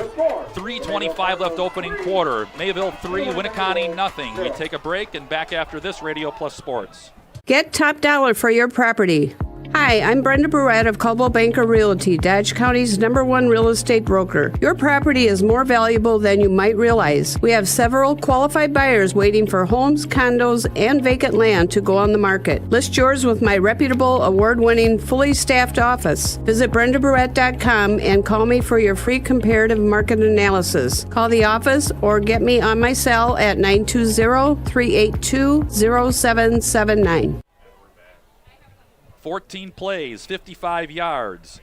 3:25 left opening quarter. Mayville 3, Winneconne nothing. We take a break and back after this Radio Plus Sports. Get top dollar for your property. Hi, I'm Brenda Barrett of Coldwell Banker Realty, Dodge County's #1 real estate broker. Your property is more valuable than you might realize. We have several qualified buyers waiting for homes, condos, and vacant land to go on the market. List yours with my reputable, award-winning, fully staffed office. Visit BrendaBarrett.com and call me for your free comparative market analysis. Call the office or get me on my cell at 920-382-0779. 14 plays, 55 yards,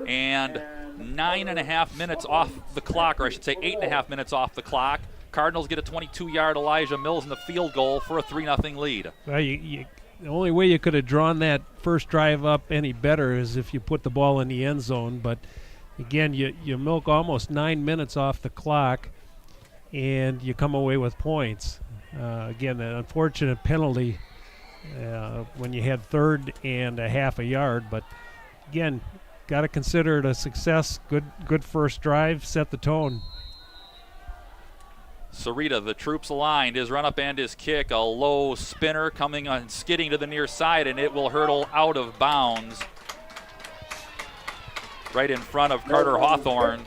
and 9.5 minutes off the clock, or I should say 8.5 minutes off the clock. Cardinals get a 22-yard Elijah Mills in the field goal for a 3-0 lead. Well, the only way you could have drawn that first drive up any better is if you put the ball in the end zone. But, again, you milk almost 9 minutes off the clock, and you come away with points. Again, an unfortunate penalty when you had 3rd and a half a yard, but again, got to consider it a success. Good first drive, set the tone. Sarita, the troops aligned, his run up and his kick, a low spinner coming on, skidding to the near side, and it will hurtle out of bounds right in front of Carter Hawthorne.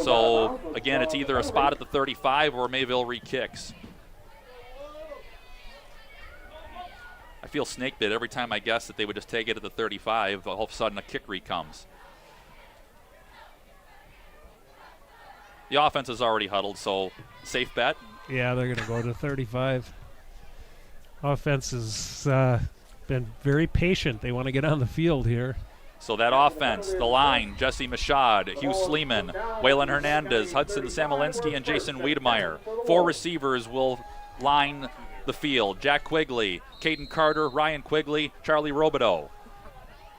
So again, it's either a spot at the 35 or Mayville re-kicks. I feel snake bit every time I guess that they would just take it at the 35. All of a sudden, a kick comes. The offense is already huddled, so safe bet. Yeah, they're going to go to 35. Offense has been very patient. They want to get on the field here. So that offense, the line, Jesse Machad, Hugh Sleeman, Waylon Hernandez, Hudson Samolinski, and Jason Wiedemeyer. 4 receivers will line the field. Jack Quigley, Caden Carter, Ryan Quigley, Charlie Robideau.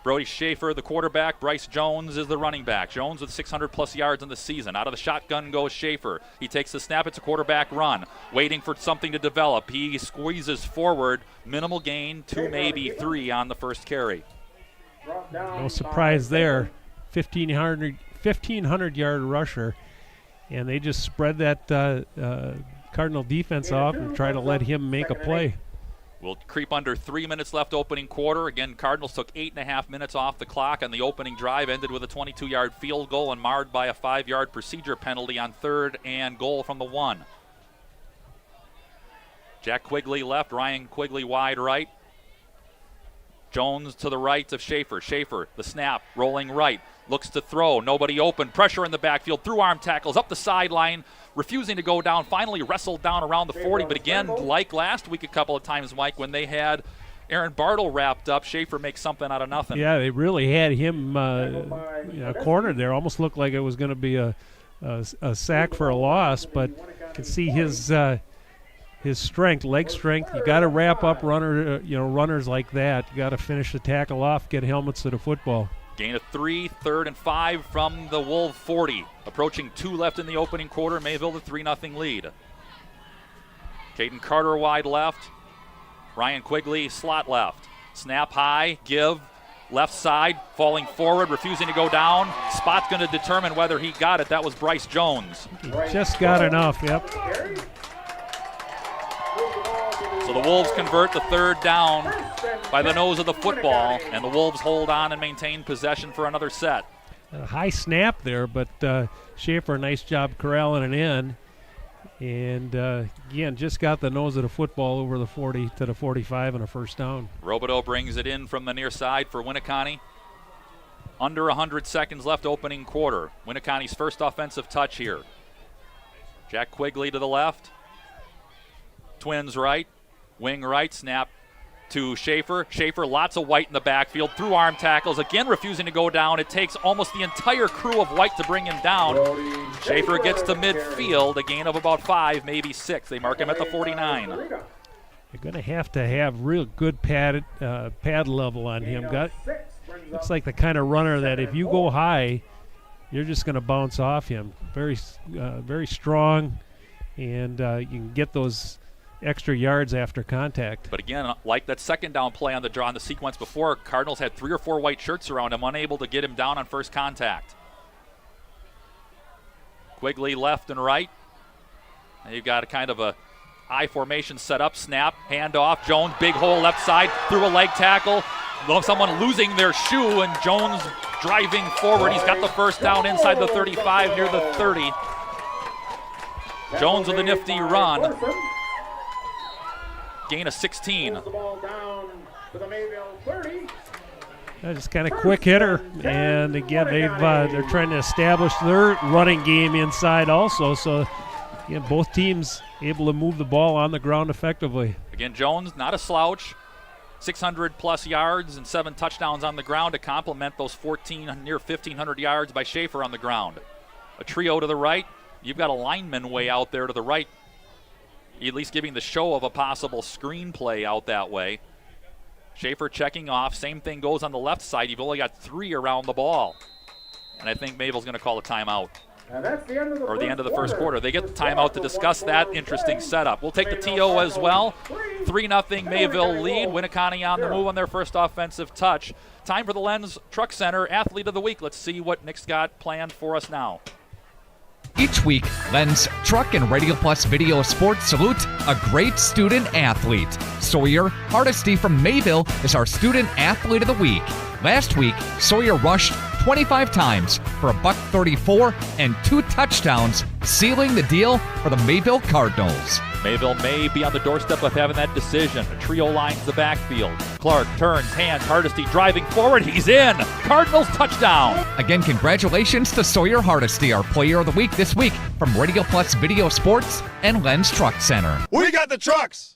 Brody Schaefer, the quarterback. Bryce Jones is the running back. Jones with 600-plus yards in the season. Out of the shotgun goes Schaefer. He takes the snap. It's a quarterback run. Waiting for something to develop. He squeezes forward. Minimal gain, 2, maybe 3 on the first carry. No surprise there. 1,500-yard rusher. And they just spread that Cardinal defense off and try to let him make a play. We'll creep under 3 minutes left opening quarter. Again, Cardinals took 8.5 minutes off the clock, and the opening drive ended with a 22-yard field goal and marred by a 5-yard procedure penalty on 3rd and goal from the 1. Jack Quigley left, Ryan Quigley wide right. Jones to the right of Schaefer. Schaefer, the snap, rolling right, looks to throw, nobody open, pressure in the backfield, through arm tackles, up the sideline, refusing to go down, finally wrestled down around the 40, but again, like last week a couple of times, Mike, when they had Aaron Bartle wrapped up, Schaefer makes something out of nothing. Yeah, they really had him cornered there. Almost looked like it was going to be a sack for a loss, but you can see his strength, leg strength. You got to wrap up runners like that. You got to finish the tackle off, get helmets to the football. Gain of 3, 3rd and 5 from the Wolf 40. Approaching 2 left in the opening quarter. Mayville the 3-0 lead. Caden Carter wide left. Ryan Quigley slot left. Snap high, give, left side, falling forward, refusing to go down. Spot's going to determine whether he got it. That was Bryce Jones. He just got enough, yep. So the Wolves convert the 3rd down by the nose of the football, and the Wolves hold on and maintain possession for another set. A high snap there, but Schaefer, nice job corralling it in. And, again, just got the nose of the football over the 40 to the 45 and a first down. Robideau brings it in from the near side for Winneconne. Under 100 seconds left opening quarter. Winneconne's first offensive touch here. Jack Quigley to the left. Twins right. Wing right, snap to Schaefer. Schaefer, lots of white in the backfield, through arm tackles, again refusing to go down. It takes almost the entire crew of white to bring him down. Schaefer gets to midfield, a gain of about 5, maybe 6. They mark him at the 49. You're going to have real good pad level on him. It's like the kind of runner that if you go high, you're just going to bounce off him. Very strong, and you can get those extra yards after contact. But again, like that second down play on the sequence before, Cardinals had 3 or 4 white shirts around him, unable to get him down on first contact. Quigley left and right. And you've got a kind of a I formation set up, snap, handoff. Jones, big hole left side, through a leg tackle. Someone losing their shoe, and Jones driving forward. He's got the first down inside the 35, near the 30. Jones with a nifty run. Gain of 16. Just kind of quick hitter, and again they're trying to establish their running game inside also. So again, both teams able to move the ball on the ground effectively. Again, Jones not a slouch, 600 plus yards and 7 touchdowns on the ground to complement those near 1,500 yards by Schaefer on the ground. A trio to the right. You've got a lineman way out there to the right, at least giving the show of a possible screen play out that way. Schaefer checking off. Same thing goes on the left side. You've only got 3 around the ball. And I think Mayville's going to call a timeout. And that's the end of the first quarter. They get the timeout to discuss that interesting setup. We'll take the TO as well. 3-0 Mayville lead. Winneconne on the move on their first offensive touch. Time for the Lens Truck Center Athlete of the Week. Let's see what Nick's got planned for us now. Each week, Lens Truck and Radio Plus Video Sports salute a great student athlete. Sawyer Hardesty from Mayville is our Student Athlete of the Week. Last week, Sawyer rushed 25 times for a $134 and 2 touchdowns, sealing the deal for the Mayville Cardinals. Mayville may be on the doorstep of having that decision. A trio lines the backfield. Clark turns, hands, Hardesty driving forward. He's in. Cardinals touchdown. Again, congratulations to Sawyer Hardesty, our Player of the Week this week from Radio Plus Video Sports and Lens Truck Center. We got the trucks.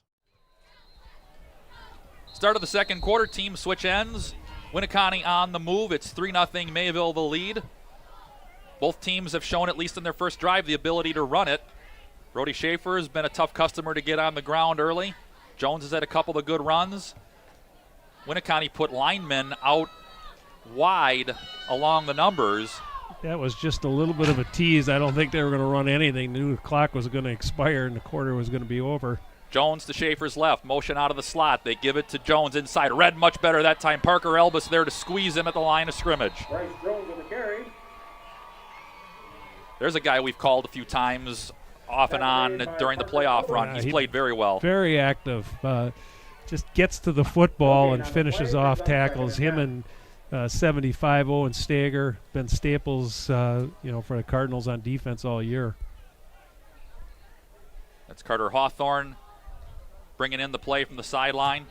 Start of the second quarter, team switch ends. Winneconne on the move. It's 3-0 Mayville the lead. Both teams have shown, at least in their first drive, the ability to run it. Brody Schaefer has been a tough customer to get on the ground early. Jones has had a couple of good runs. Winneconne put linemen out wide along the numbers. That was just a little bit of a tease. I don't think they were going to run anything. They knew the clock was going to expire and the quarter was going to be over. Jones to Schaefer's left, motion out of the slot. They give it to Jones inside. Red much better that time. Parker Elbis there to squeeze him at the line of scrimmage. Bryce Jones on the carry. There's a guy we've called a few times off and on during the playoff run. He's played very well. Very active. Just gets to the football and finishes off tackles. Him and 75 Owen Stager, been staples for the Cardinals on defense all year. That's Carter Hawthorne bringing in the play from the sideline.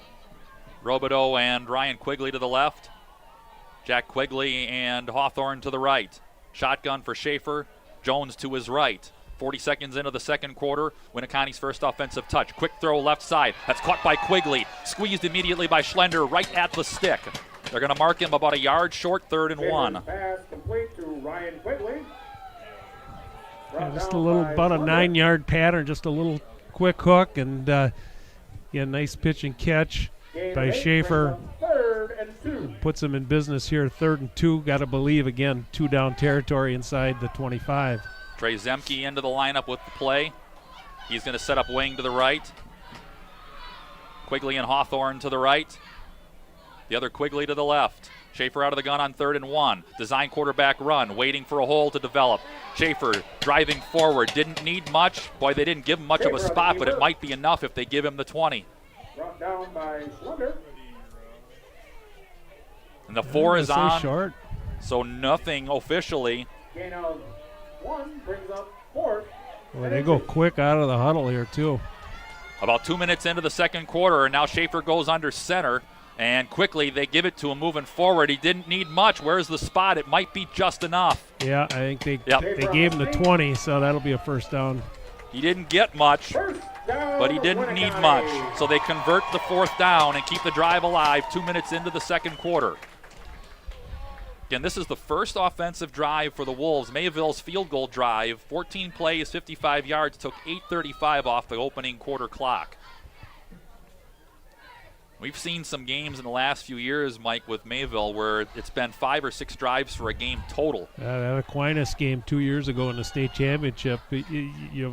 Robideau and Ryan Quigley to the left. Jack Quigley and Hawthorne to the right. Shotgun for Schaefer. Jones to his right. 40 seconds into the second quarter. Winneconne's first offensive touch. Quick throw left side. That's caught by Quigley. Squeezed immediately by Schlender right at the stick. They're going to mark him about a yard short, 3rd and 1. Pass complete to Ryan Quigley. Just a little, about a 9-yard pattern, just a little quick hook, and nice pitch and catch by Schaefer. 3rd and 2. Puts him in business here, 3rd and 2. Got to believe, again, 2-down territory inside the 25. Trey Zemke into the lineup with the play. He's going to set up wing to the right. Quigley and Hawthorne to the right. The other Quigley to the left. Schaefer out of the gun on 3rd and 1. Design quarterback run, waiting for a hole to develop. Schaefer driving forward, didn't need much. Boy, they didn't give him much of a spot, but it might be enough if they give him the 20. Brought down by Schlender. And the 4 is on. Short. So nothing officially. Gain of 1 brings up 4th. Well, they go quick out of the huddle here, too. About 2 minutes into the second quarter, and now Schaefer goes under center. And quickly, they give it to him moving forward. He didn't need much. Where's the spot? It might be just enough. Yeah, I think they gave him the 20, so that'll be a first down. He didn't get much, but he didn't need much. So they convert the 4th down and keep the drive alive 2 minutes into the second quarter. Again, this is the first offensive drive for the Wolves. Mayville's field goal drive, 14 plays, 55 yards, took 8:35 off the opening quarter clock. We've seen some games in the last few years, Mike, with Mayville where it's been 5 or 6 drives for a game total. That Aquinas game 2 years ago in the state championship, you're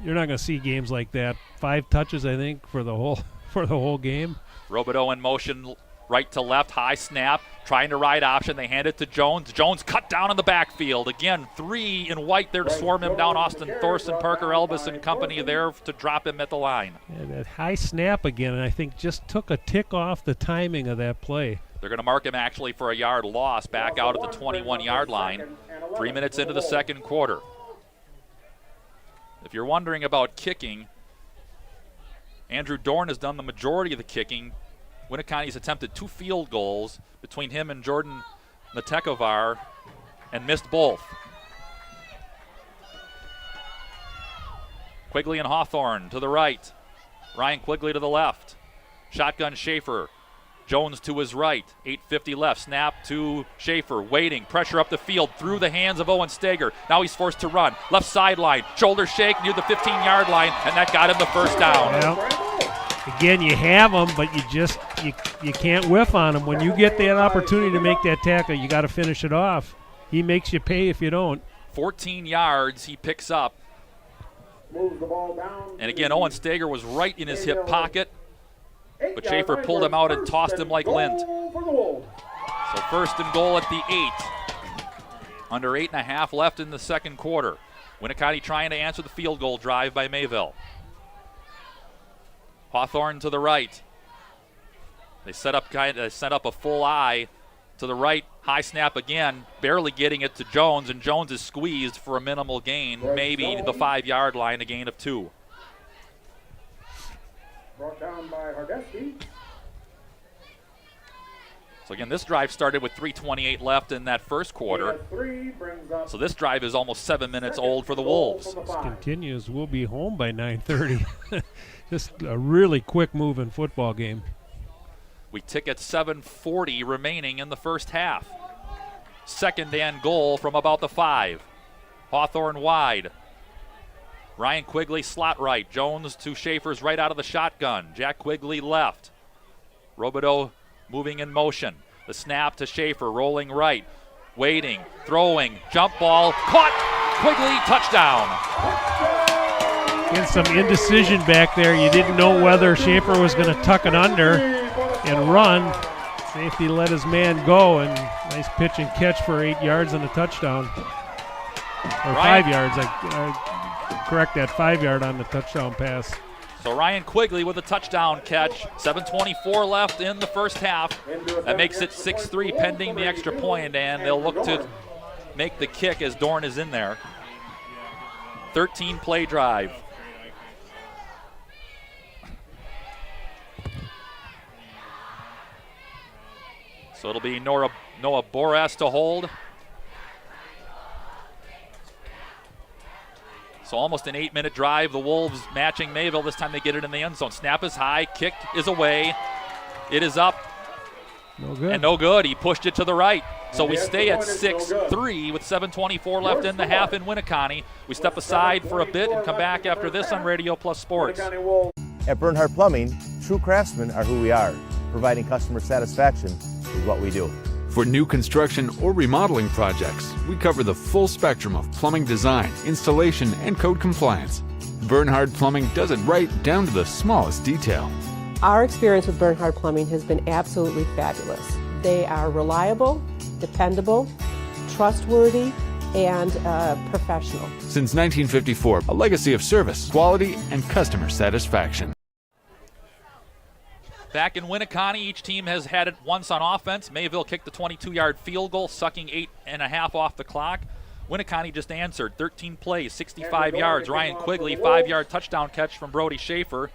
not going to see games like that. 5 touches, I think, for the whole game. Robideau in motion, right to left, high snap, trying to ride option. They hand it to Jones. Jones cut down in the backfield. Again, 3 in white there to swarm him down. Austin Thorson, Parker Elvis and company there to drop him at the line. Yeah, that high snap again, and I think just took a tick off the timing of that play. They're going to mark him actually for a yard loss back out at the 21-yard line. 3 minutes into the second quarter. If you're wondering about kicking, Andrew Dorn has done the majority of the kicking. Winneconne's attempted 2 field goals between him and Jordan Natekovar and missed both. Quigley and Hawthorne to the right. Ryan Quigley to the left. Shotgun Schaefer. Jones to his right. 8:50 left. Snap to Schaefer. Waiting. Pressure up the field through the hands of Owen Steger. Now he's forced to run. Left sideline. Shoulder shake near the 15-yard line, and that got him the first down. Well, again, you have them, but you can't whiff on them. When you get that opportunity to make that tackle, you got to finish it off. He makes you pay if you don't. 14 yards he picks up. Moves the ball down. And again, Owen Steger was right in his hip pocket, but Schaefer pulled him out and tossed him like lint. So first and goal at the 8. Under 8.5 left in the second quarter. Winneconne trying to answer the field goal drive by Mayville. Hawthorne to the right. They set up a full eye to the right. High snap again, barely getting it to Jones, and Jones is squeezed for a minimal gain, maybe the 5-yard line, a gain of 2. Brought down by Hardesky. So again, this drive started with 3:28 left in that first quarter. So this drive is almost 7 minutes old for the Wolves. This continues. We'll be home by 9:30. Just a really quick moving football game. We tick at 7:40 remaining in the first half. Second and goal from about the 5. Hawthorne wide. Ryan Quigley slot right. Jones to Schaefer's right out of the shotgun. Jack Quigley left. Robideau moving in motion. The snap to Schaefer, rolling right. Waiting, throwing, jump ball, caught. Quigley, touchdown. And some indecision back there. You didn't know whether Schaefer was going to tuck it under and run. Safety let his man go, and nice pitch and catch for 8 yards and a touchdown. Or 5 yards. I correct that, 5 yard on the touchdown pass. So Ryan Quigley with a touchdown catch. 7:24 left in the first half. That makes it 6-3 pending the extra point, and they'll look to make the kick as Dorn is in there. 13-play drive. So it'll be Noah Boras to hold. So almost an 8-minute drive. The Wolves matching Mayville. This time they get it in the end zone. Snap is high. Kick is away. It is up. No good. And no good. He pushed it to the right. So we stay at 6-3 with 7:24 left in the half in Winneconne. We step aside for a bit and come back after this on Radio Plus Sports. At Bernhardt Plumbing, true craftsmen are who we are. Providing customer satisfaction is what we do. For new construction or remodeling projects, we cover the full spectrum of plumbing design, installation, and code compliance. Bernhardt Plumbing does it right down to the smallest detail. Our experience with Bernhardt Plumbing has been absolutely fabulous. They are reliable, dependable, trustworthy, and professional. Since 1954, a legacy of service, quality, and customer satisfaction. Back in Winneconne, each team has had it once on offense. Mayville kicked the 22-yard field goal, sucking 8.5 off the clock. Winneconne just answered. 13 plays, 65 yards. Ryan Quigley, 5-yard touchdown catch from Brody Schaefer.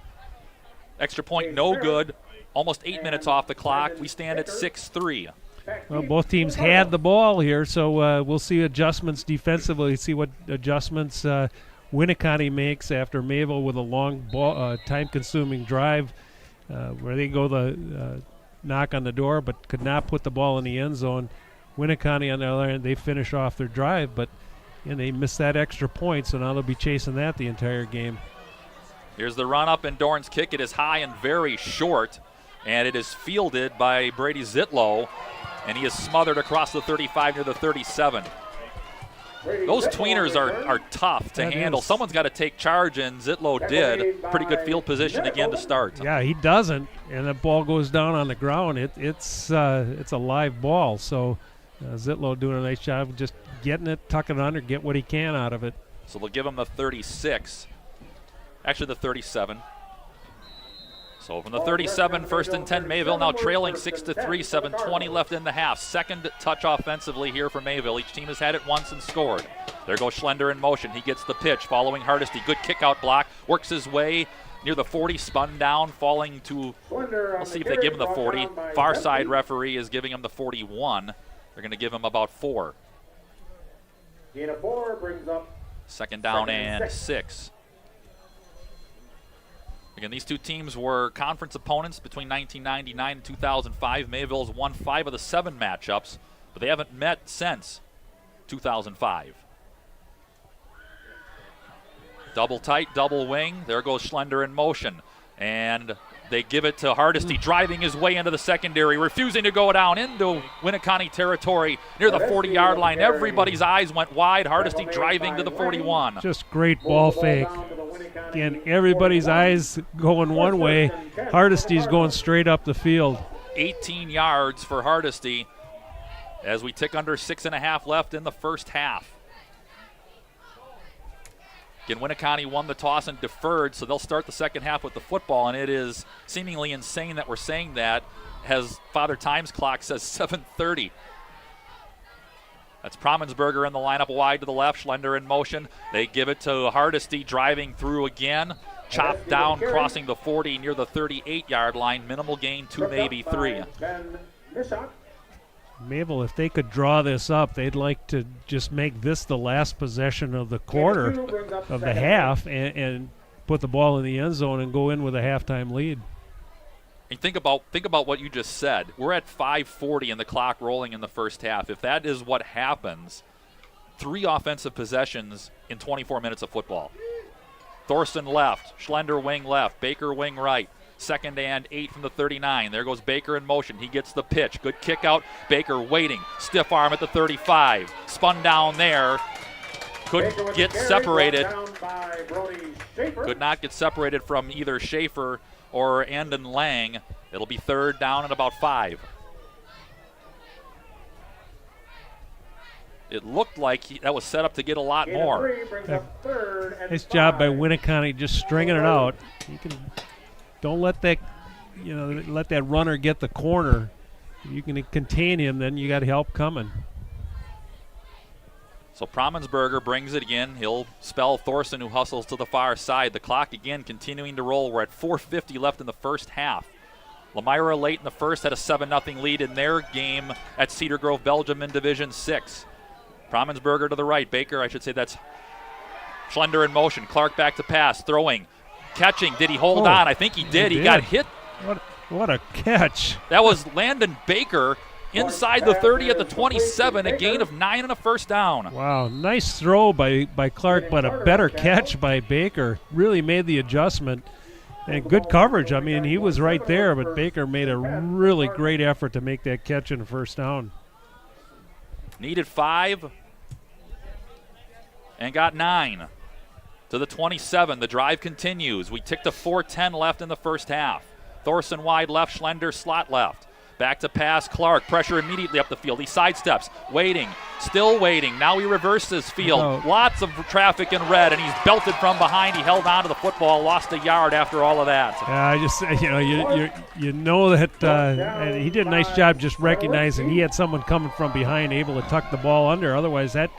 Extra point, no good. Almost 8 minutes off the clock. We stand at 6-3. Well, both teams had the ball here, so we'll see adjustments defensively, see what adjustments Winneconne makes after Mayville with a long ball, time-consuming drive where they go the knock on the door but could not put the ball in the end zone. Winneconne, on the other end, they finish off their drive, but they missed that extra point, so now they'll be chasing that the entire game. Here's the run-up and Dorn's kick. It is high and very short. and it is fielded by Brady Zitlow, and he is smothered across the 35 near the 37. Those tweeners are tough to handle. Someone's got to take charge, and Zitlow did. Pretty good field position again to start. Yeah, he doesn't, and the ball goes down on the ground. It's a live ball, so Zitlow doing a nice job of just getting it, tucking it under, get what he can out of it. So they'll give him the 36. Actually, the 37. So from the 37, 1st and 10, Mayville now trailing 6-3, 7:20 left in the half. Second touch offensively here for Mayville. Each team has had it once and scored. There goes Schlender in motion. He gets the pitch, following Hardesty. Good kick-out block, works his way near the 40, spun down, falling to, we'll see if they give him the 40. Far side referee is giving him the 41. They're going to give him about 4. Gain of 4 brings up second down and 6. Again, these two teams were conference opponents between 1999 and 2005. Mayville's won 5 of the 7 matchups, but they haven't met since 2005. Double tight, double wing. There goes Schlender in motion. And they give it to Hardesty, driving his way into the secondary, refusing to go down into Winneconne territory near the 40-yard line. Everybody's eyes went wide. Hardesty driving to the 41. Just great ball fake. Again, everybody's eyes going one way. Hardesty's going straight up the field. 18 yards for Hardesty as we tick under 6.5 left in the first half. Again, Winneconne won the toss and deferred, so they'll start the second half with the football, and it is seemingly insane that we're saying that, as Father Time's clock says 7:30. That's Promensberger in the lineup wide to the left, Schlender in motion. They give it to Hardesty, driving through again. Chopped down, crossing the 40 near the 38-yard line. Minimal gain, 2, maybe 3. Mayville, if they could draw this up, they'd like to just make this the last possession of the quarter, of the half, and put the ball in the end zone and go in with a halftime lead. And think about what you just said. We're at 5:40 and the clock rolling in the first half. If that is what happens, 3 offensive possessions in 24 minutes of football. Thorson left, Schlender wing left, Baker wing right. 2nd and 8 from the 39. There goes Baker in motion. He gets the pitch. Good kick out. Baker waiting. Stiff arm at the 35. Spun down there. Couldn't get separated. Could not get separated from either Schaefer or Andon Lang. It'll be 3rd down and about 5. It looked like that was set up to get a lot more. Nice job by Winneconne just stringing it out. You can don't let that, let that runner get the corner. You can contain him, then you got help coming. So Promensberger brings it again. He'll spell Thorson, who hustles to the far side. The clock again continuing to roll. We're at 4:50 left in the first half. Lamira late in the first had a 7-0 lead in their game at Cedar Grove, Belgium in Division 6. Promensberger to the right. Baker, I should say that's Schlender in motion. Clark back to pass, throwing. Catching, did he hold on? I think he did. He got hit. What a catch. That was Landon Baker inside the 30 at the 27, a gain of 9 and a first down. Wow, nice throw by Clark, but a better catch by Baker. Really made the adjustment. And good coverage. I mean, he was right there, but Baker made a really great effort to make that catch in the first down. Needed 5 and got 9. To the 27, the drive continues. We tick to 4:10 left in the first half. Thorson wide left, Schlender slot left. Back to pass, Clark, pressure immediately up the field. He sidesteps, waiting, still waiting. Now he reverses field. Lots of traffic in red, and he's belted from behind. He held on to the football, lost a yard after all of that. Yeah, I just, you know that and he did a nice job just recognizing he had someone coming from behind, able to tuck the ball under. Otherwise, that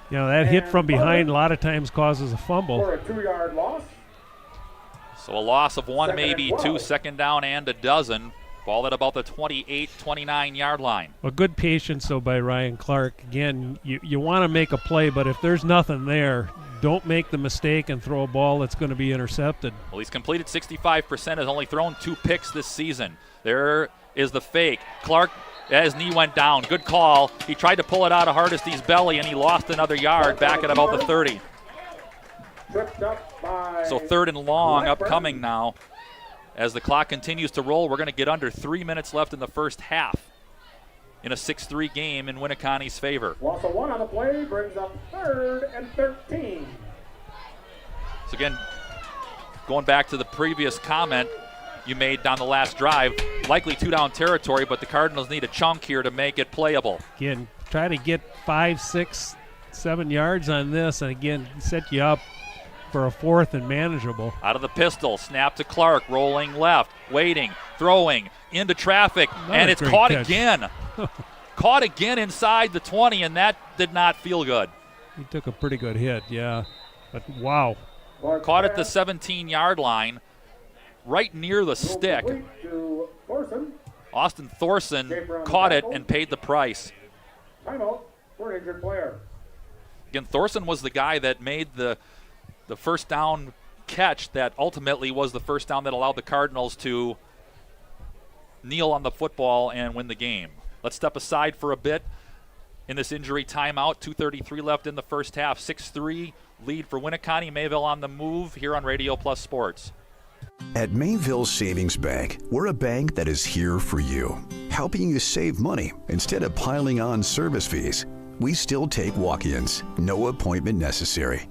hit from behind a lot of times causes a fumble. For a 2-yard loss. So a loss of 1, maybe 2, 2nd down and a dozen. Ball at about the 28, 29-yard line. Well, good patience, though, by Ryan Clark. Again, you want to make a play, but if there's nothing there, don't make the mistake and throw a ball that's going to be intercepted. Well, he's completed 65%, has only thrown 2 picks this season. There is the fake. Clark, his knee went down. Good call. He tried to pull it out of Hardesty's belly, and he lost another yard back at about the 30. So 3rd and long upcoming now As the clock continues to roll, we're going to get under 3 minutes left in the first half in a 6-3 game in Winneconne's favor. Loss of 1 on the play brings up 3rd and 13. So again, going back to the previous comment you made down the last drive, likely 2-down territory, but the Cardinals need a chunk here to make it playable. Again, try to get 5, 6, 7 yards on this, and again, set you up for a 4th and manageable. Out of the pistol, snap to Clark, rolling left, waiting, throwing, into traffic, and it's caught again. Caught again inside the 20, and that did not feel good. He took a pretty good hit, yeah. But wow. Caught at the 17-yard line, right near the stick. Austin Thorson caught it and paid the price. Timeout for an injured player. Again, Thorson was the guy that made the first down catch that ultimately was the first down that allowed the Cardinals to kneel on the football and win the game. Let's step aside for a bit in this injury timeout. 2:33 left in the first half. 6-3 lead for Winneconne. Mayville on the move here on Radio Plus Sports. At Mayville Savings Bank, we're a bank that is here for you, helping you save money instead of piling on service fees. We still take walk-ins, no appointment necessary.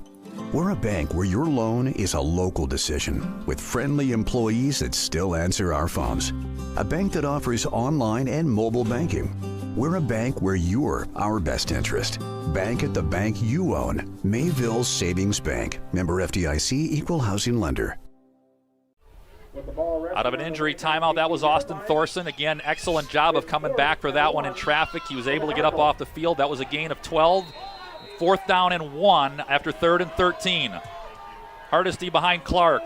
We're a bank where your loan is a local decision with friendly employees that still answer our phones. A bank that offers online and mobile banking. We're a bank where you're our best interest. Bank at the bank you own. Mayville Savings Bank. Member FDIC, Equal Housing Lender. Out of an injury timeout, that was Austin Thorson. Again, excellent job of coming back for that one in traffic. He was able to get up off the field. That was a gain of 12. 4th down and 1 after 3rd and 13. Hardesty behind Clark.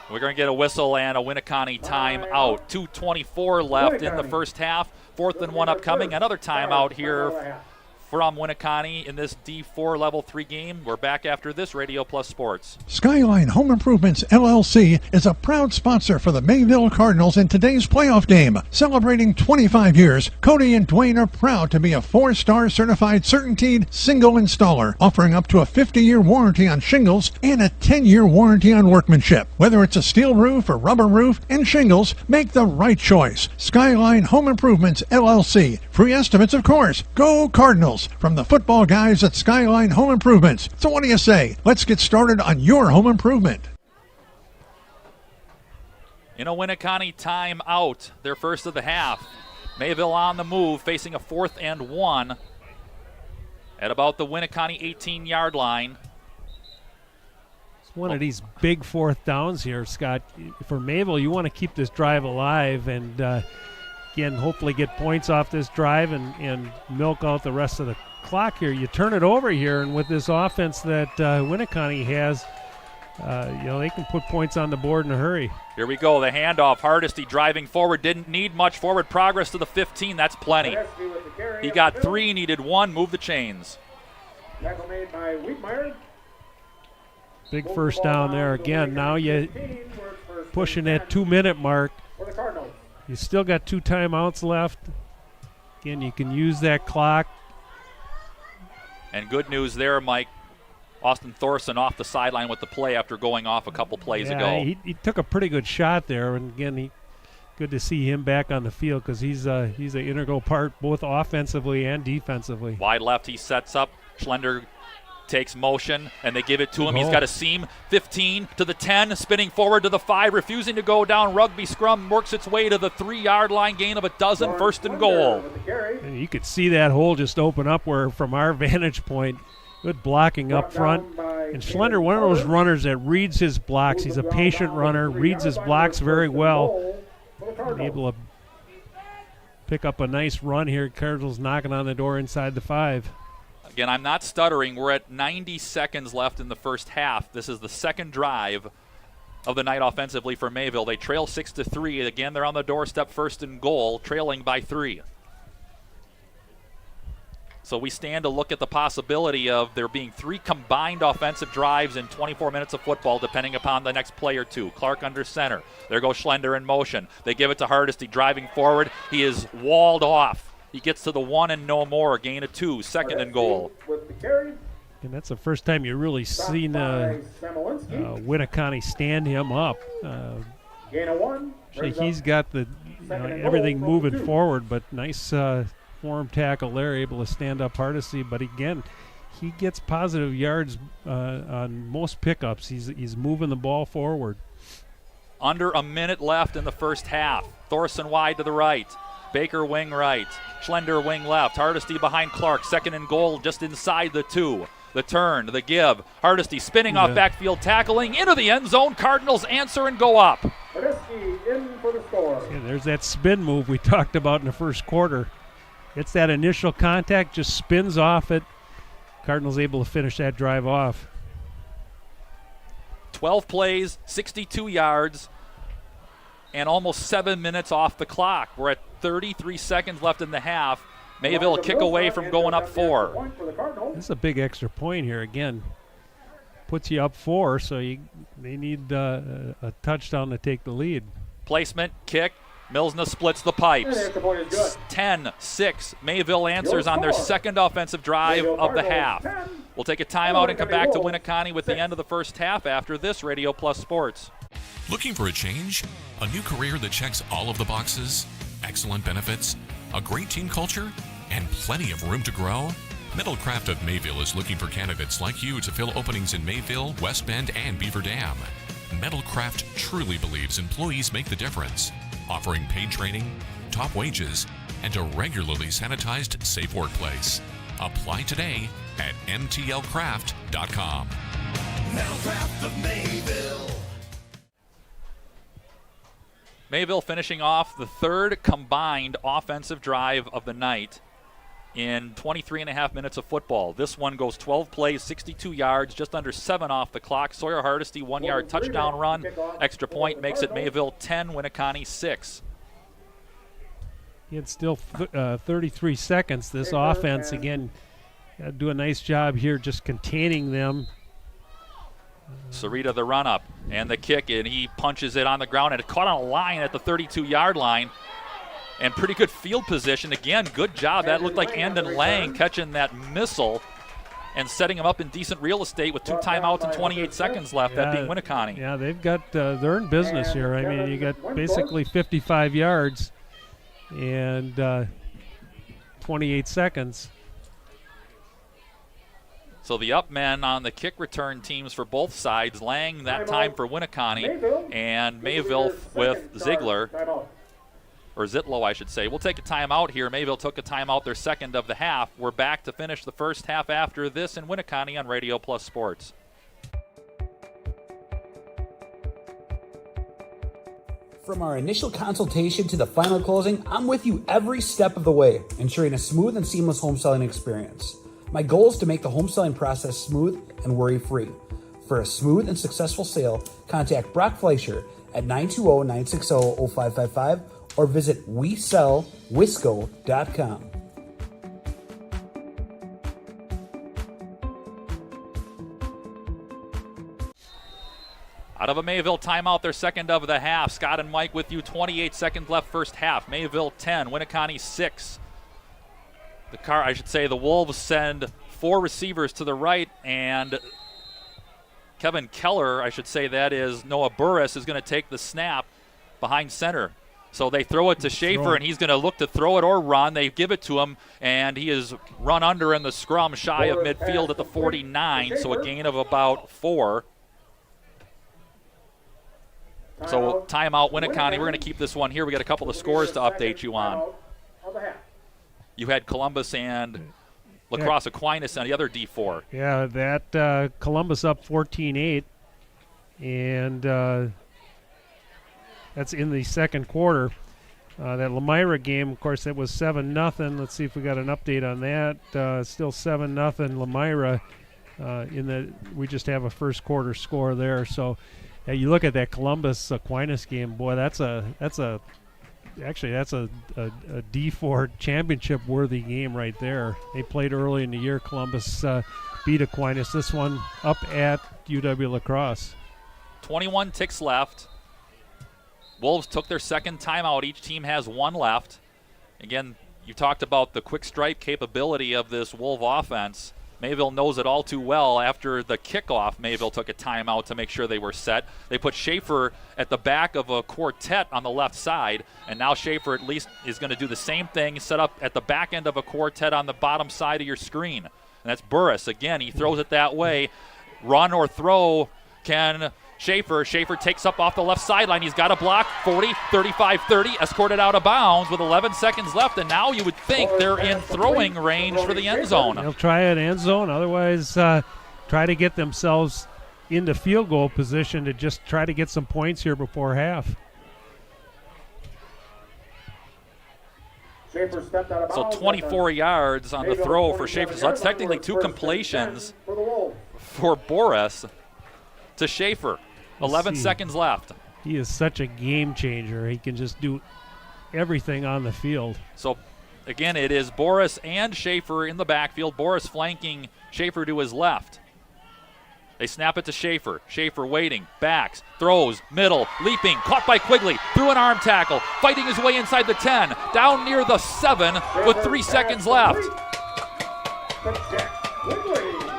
We're going to get a whistle and a Winneconne timeout. 2:24 left in the first half. 4th and 1 upcoming. Another timeout here from Winneconne in this D4 Level 3 game. We're back after this. Radio Plus Sports. Skyline Home Improvements LLC is a proud sponsor for the Mayville Cardinals in today's playoff game. Celebrating 25 years, Cody and Dwayne are proud to be a 4-star certified CertainTeed single installer, offering up to a 50-year warranty on shingles and a 10-year warranty on workmanship. Whether it's a steel roof or rubber roof and shingles, make the right choice. Skyline Home Improvements LLC. Free estimates, of course. Go Cardinals! From the football guys at Skyline Home Improvements. So what do you say? Let's get started on your home improvement. In a Winneconne timeout, their first of the half. Mayville on the move, facing a 4th and 1 at about the Winneconne 18-yard line. It's one of these big 4th downs here, Scott. For Mayville, you want to keep this drive alive and again, hopefully get points off this drive and milk out the rest of the clock here. You turn it over here, and with this offense that Winneconne has, they can put points on the board in a hurry. Here we go, the handoff. Hardesty driving forward. Didn't need much forward progress to the 15. That's plenty. He got 3, needed 1. Move the chains. Tackle made by Wiedmeyer. Big first down there again. Now you pushing that 2-minute mark. For the Cardinals. You still got 2 timeouts left. Again, you can use that clock. And good news there, Mike. Austin Thorson off the sideline with the play after going off a couple plays ago. He took a pretty good shot there, and again, good to see him back on the field because he's an integral part both offensively and defensively. Wide left, he sets up. Schlender takes motion, and they give it to him. He's got a seam. 15 to the 10, spinning forward to the 5, refusing to go down. Rugby scrum works its way to the 3-yard line, gain of a dozen, 1st and goal. And you could see that hole just open up where, from our vantage point, good blocking up front. And Schlender, one of those runners that reads his blocks. He's a patient runner, reads his blocks very well. And able to pick up a nice run here. Cardinals knocking on the door inside the 5. Again, I'm not stuttering. We're at 90 seconds left in the first half. This is the second drive of the night offensively for Mayville. They trail 6-3. Again, they're on the doorstep, 1st and goal, trailing by 3. So we stand to look at the possibility of there being 3 combined offensive drives in 24 minutes of football, depending upon the next play or 2. Clark under center. There goes Schlender in motion. They give it to Hardesty driving forward. He is walled off. He gets to the 1 and no more. Gain of 2, 2nd and goal. And that's the first time you've really seen Winneconne stand him up. Gain of 1. Actually, he's got the everything moving forward, but nice form tackle there, able to stand up Hardesty. But again, he gets positive yards on most pickups. He's moving the ball forward. Under a minute left in the first half. Thorson wide to the right. Baker wing right. Schlender wing left. Hardesty behind Clark. Second and goal just inside the 2. The turn, the give. Hardesty spinning off backfield tackling into the end zone. Cardinals answer and go up. Hardesty in for the score. Yeah, there's that spin move we talked about in the first quarter. It's that initial contact, just spins off it. Cardinals able to finish that drive off. 12 plays, 62 yards, and almost 7 minutes off the clock. We're at 33 seconds left in the half. Mayville a kick away from going up 4. This is a big extra point here. Again, puts you up 4, so they need a touchdown to take the lead. Placement, kick. Milsna splits the pipes. 10-6. Mayville answers on their second offensive drive of the half. We'll take a timeout and come back to Winneconne with the end of the first half after this Radio Plus Sports. Looking for a change? A new career that checks all of the boxes? Excellent benefits? A great team culture? And plenty of room to grow? Metalcraft of Mayville is looking for candidates like you to fill openings in Mayville, West Bend, and Beaver Dam. Metalcraft truly believes employees make the difference, offering paid training, top wages, and a regularly sanitized, safe workplace. Apply today at mtlcraft.com. Metalcraft of Mayville. Mayville finishing off the third combined offensive drive of the night in 23 and a half minutes of football. This one goes 12 plays, 62 yards, just under 7 off the clock. Sawyer Hardesty, 1-yard touchdown run. Extra point makes it Mayville 10, Winneconne 6. It's still 33 seconds. This offense, again, do a nice job here just containing them. Sarita the run-up and the kick, and he punches it on the ground, and it caught on a line at the 32-yard line. And pretty good field position. Again, good job. That looked like Andon Lang catching that missile and setting him up in decent real estate with 2 timeouts and 28 seconds left, that being Winneconne. Yeah, they've got they're in business here. I mean, you got basically 55 yards and 28 seconds. So the up men on the kick return teams for both sides. Lang that time for Winneconne, and Mayville with Ziegler. Or Zitlow, I should say. We'll take a timeout here. Mayville took a timeout, their second of the half. We're back to finish the first half after this in Winneconne on Radio Plus Sports. From our initial consultation to the final closing, I'm with you every step of the way, ensuring a smooth and seamless home selling experience. My goal is to make the home selling process smooth and worry-free. For a smooth and successful sale, contact Brock Fleischer at 920-960-0555 or visit WeSellWisco.com. Out of a Mayville timeout, their second of the half. Scott and Mike with you. 28 seconds left first half. Mayville 10, Winneconne 6. The Wolves send 4 receivers to the right, and Kevin Keller, that is Noah Burris, is going to take the snap behind center. So they throw it to Schaefer, and he's going to look to throw it or run. They give it to him, and he is run under in the scrum shy of midfield at the 49, so a gain of about 4. So timeout, Winneconne. We're going to keep this one here. We got a couple of scores to update you on. You had Columbus and La Crosse Aquinas on the other D4. Yeah, that Columbus up 14-8, and that's in the second quarter. That Lemira game, of course, that was 7-0. Let's see if we got an update on that. Still 7-0 Lemira. We just have a first quarter score there. So you look at that Columbus Aquinas game, boy, that's a D4 championship worthy game right there. They played early in the year. Columbus beat Aquinas. This one up at UW La Crosse. 21 ticks left. Wolves took their second timeout. Each team has 1 left. Again, you talked about the quick strike capability of this Wolf offense. Mayville knows it all too well. After the kickoff, Mayville took a timeout to make sure they were set. They put Schaefer at the back of a quartet on the left side, and now Schaefer at least is going to do the same thing, set up at the back end of a quartet on the bottom side of your screen. And that's Burris. Again, he throws it that way. Run or throw can Schaefer. Schaefer takes up off the left sideline. He's got a block, 40, 35, 30, escorted out of bounds with 11 seconds left, and now you would think they're in throwing range for the end zone. They'll try an end zone. Otherwise, try to get themselves into field goal position to just try to get some points here before half. So 24 yards on the throw for Schaefer. So that's technically 2 completions for Boris to Schaefer. 11 seconds left. He is such a game changer. He can just do everything on the field. So, again, it is Boris and Schaefer in the backfield. Boris flanking Schaefer to his left. They snap it to Schaefer. Schaefer waiting, backs, throws, middle, leaping, caught by Quigley, through an arm tackle, fighting his way inside the 10, down near the 7 with 3 seconds left.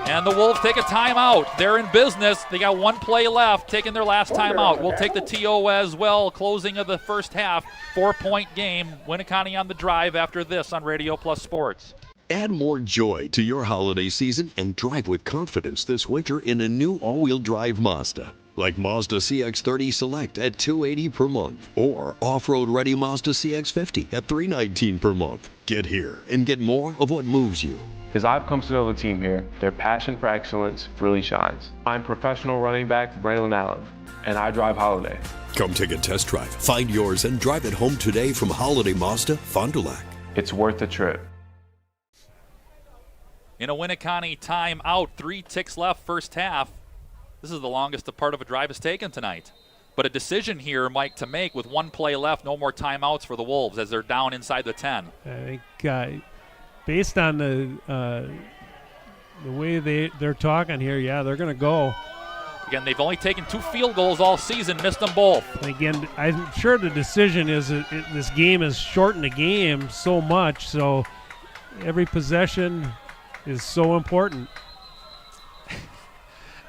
And the Wolves take a timeout. They're in business. They got 1 play left, taking their last timeout. We'll take the TO as well. Closing of the first half. 4-point game. Winneconne on the drive after this on Radio Plus Sports. Add more joy to your holiday season and drive with confidence this winter in a new all-wheel drive Mazda. Like Mazda CX-30 Select at $280 per month, or off-road ready Mazda CX-50 at $319 per month. Get here and get more of what moves you. As I've come to know the team here, their passion for excellence really shines. I'm professional running back Braylon Allen, and I drive Holiday. Come take a test drive, find yours, and drive it home today from Holiday Mazda, Fond du Lac. It's worth the trip. In a Winneconne timeout, 3 ticks left first half. This is the longest a part of a drive is taken tonight. But a decision here, Mike, to make with 1 play left, no more timeouts for the Wolves as they're down inside the 10. I think based on the way they're talking here, yeah, they're going to go. Again, they've only taken 2 field goals all season, missed them both. And again, I'm sure the decision is this game has shortened the game so much, so every possession is so important.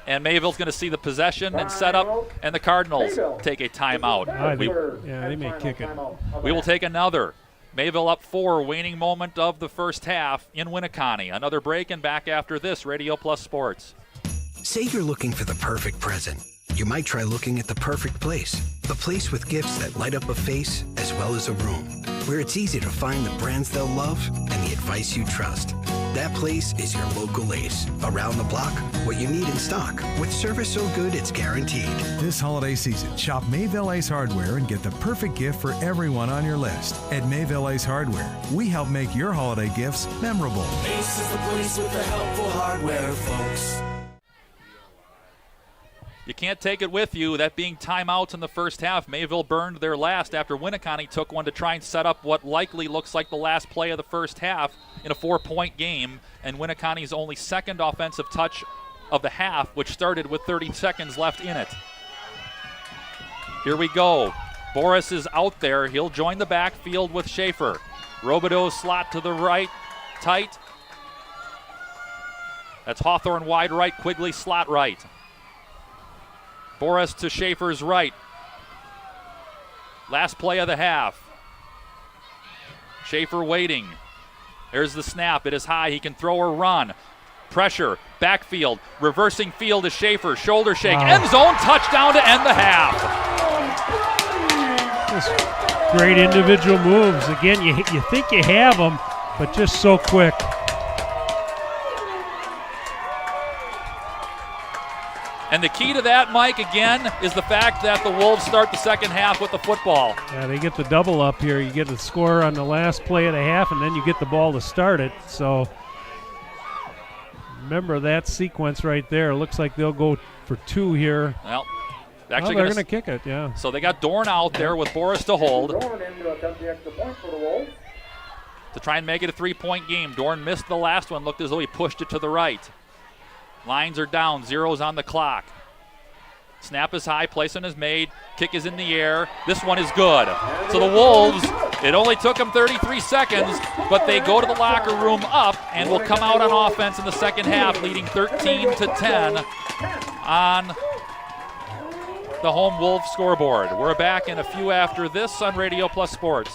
And Mayville's going to see the possession and set up, and the Cardinals take a timeout. They may kick it. We will take another. Mayville up 4, waning moment of the first half in Winneconne. Another break and back after this, Radio Plus Sports. Say you're looking for the perfect present. You might try looking at the perfect place. A place with gifts that light up a face as well as a room. Where it's easy to find the brands they'll love and the advice you trust. That place is your local Ace. Around the block, what you need in stock. With service so good, it's guaranteed. This holiday season, shop Mayville Ace Hardware and get the perfect gift for everyone on your list. At Mayville Ace Hardware, we help make your holiday gifts memorable. Ace is the place with the helpful hardware, folks. You can't take it with you. That being timeouts in the first half. Mayville burned their last after Winneconne took one to try and set up what likely looks like the last play of the first half in a 4-point game. And Winneconne's only second offensive touch of the half, which started with 30 seconds left in it. Here we go. Boris is out there. He'll join the backfield with Schaefer. Robideau slot to the right, tight. That's Hawthorne wide right, Quigley slot right. Boris to Schaefer's right. Last play of the half. Schaefer waiting. There's the snap. It is high. He can throw or run. Pressure. Backfield. Reversing field is Schaefer. Shoulder shake. Wow. End zone. Touchdown to end the half. Just great individual moves. Again, you think you have them, but just so quick. And the key to that, Mike, again, is the fact that the Wolves start the second half with the football. Yeah, they get the double up here. You get the score on the last play of the half, and then you get the ball to start it. So remember that sequence right there. Looks like they'll go for 2 here. Well, they're going to kick it, yeah. So they got Dorn out there with Boris to hold. Dorn in to attempt the extra point for the Wolves. To try and make it a 3-point game. Dorn missed the last one. Looked as though he pushed it to the right. Lines are down, 0's on the clock. Snap is high, placement is made, kick is in the air. This one is good. So the Wolves It only took them 33 seconds, but they go to the locker room up and will come out on offense in the second half, leading 13-10 on the home Wolves scoreboard. We're back in a few after this on Radio Plus Sports.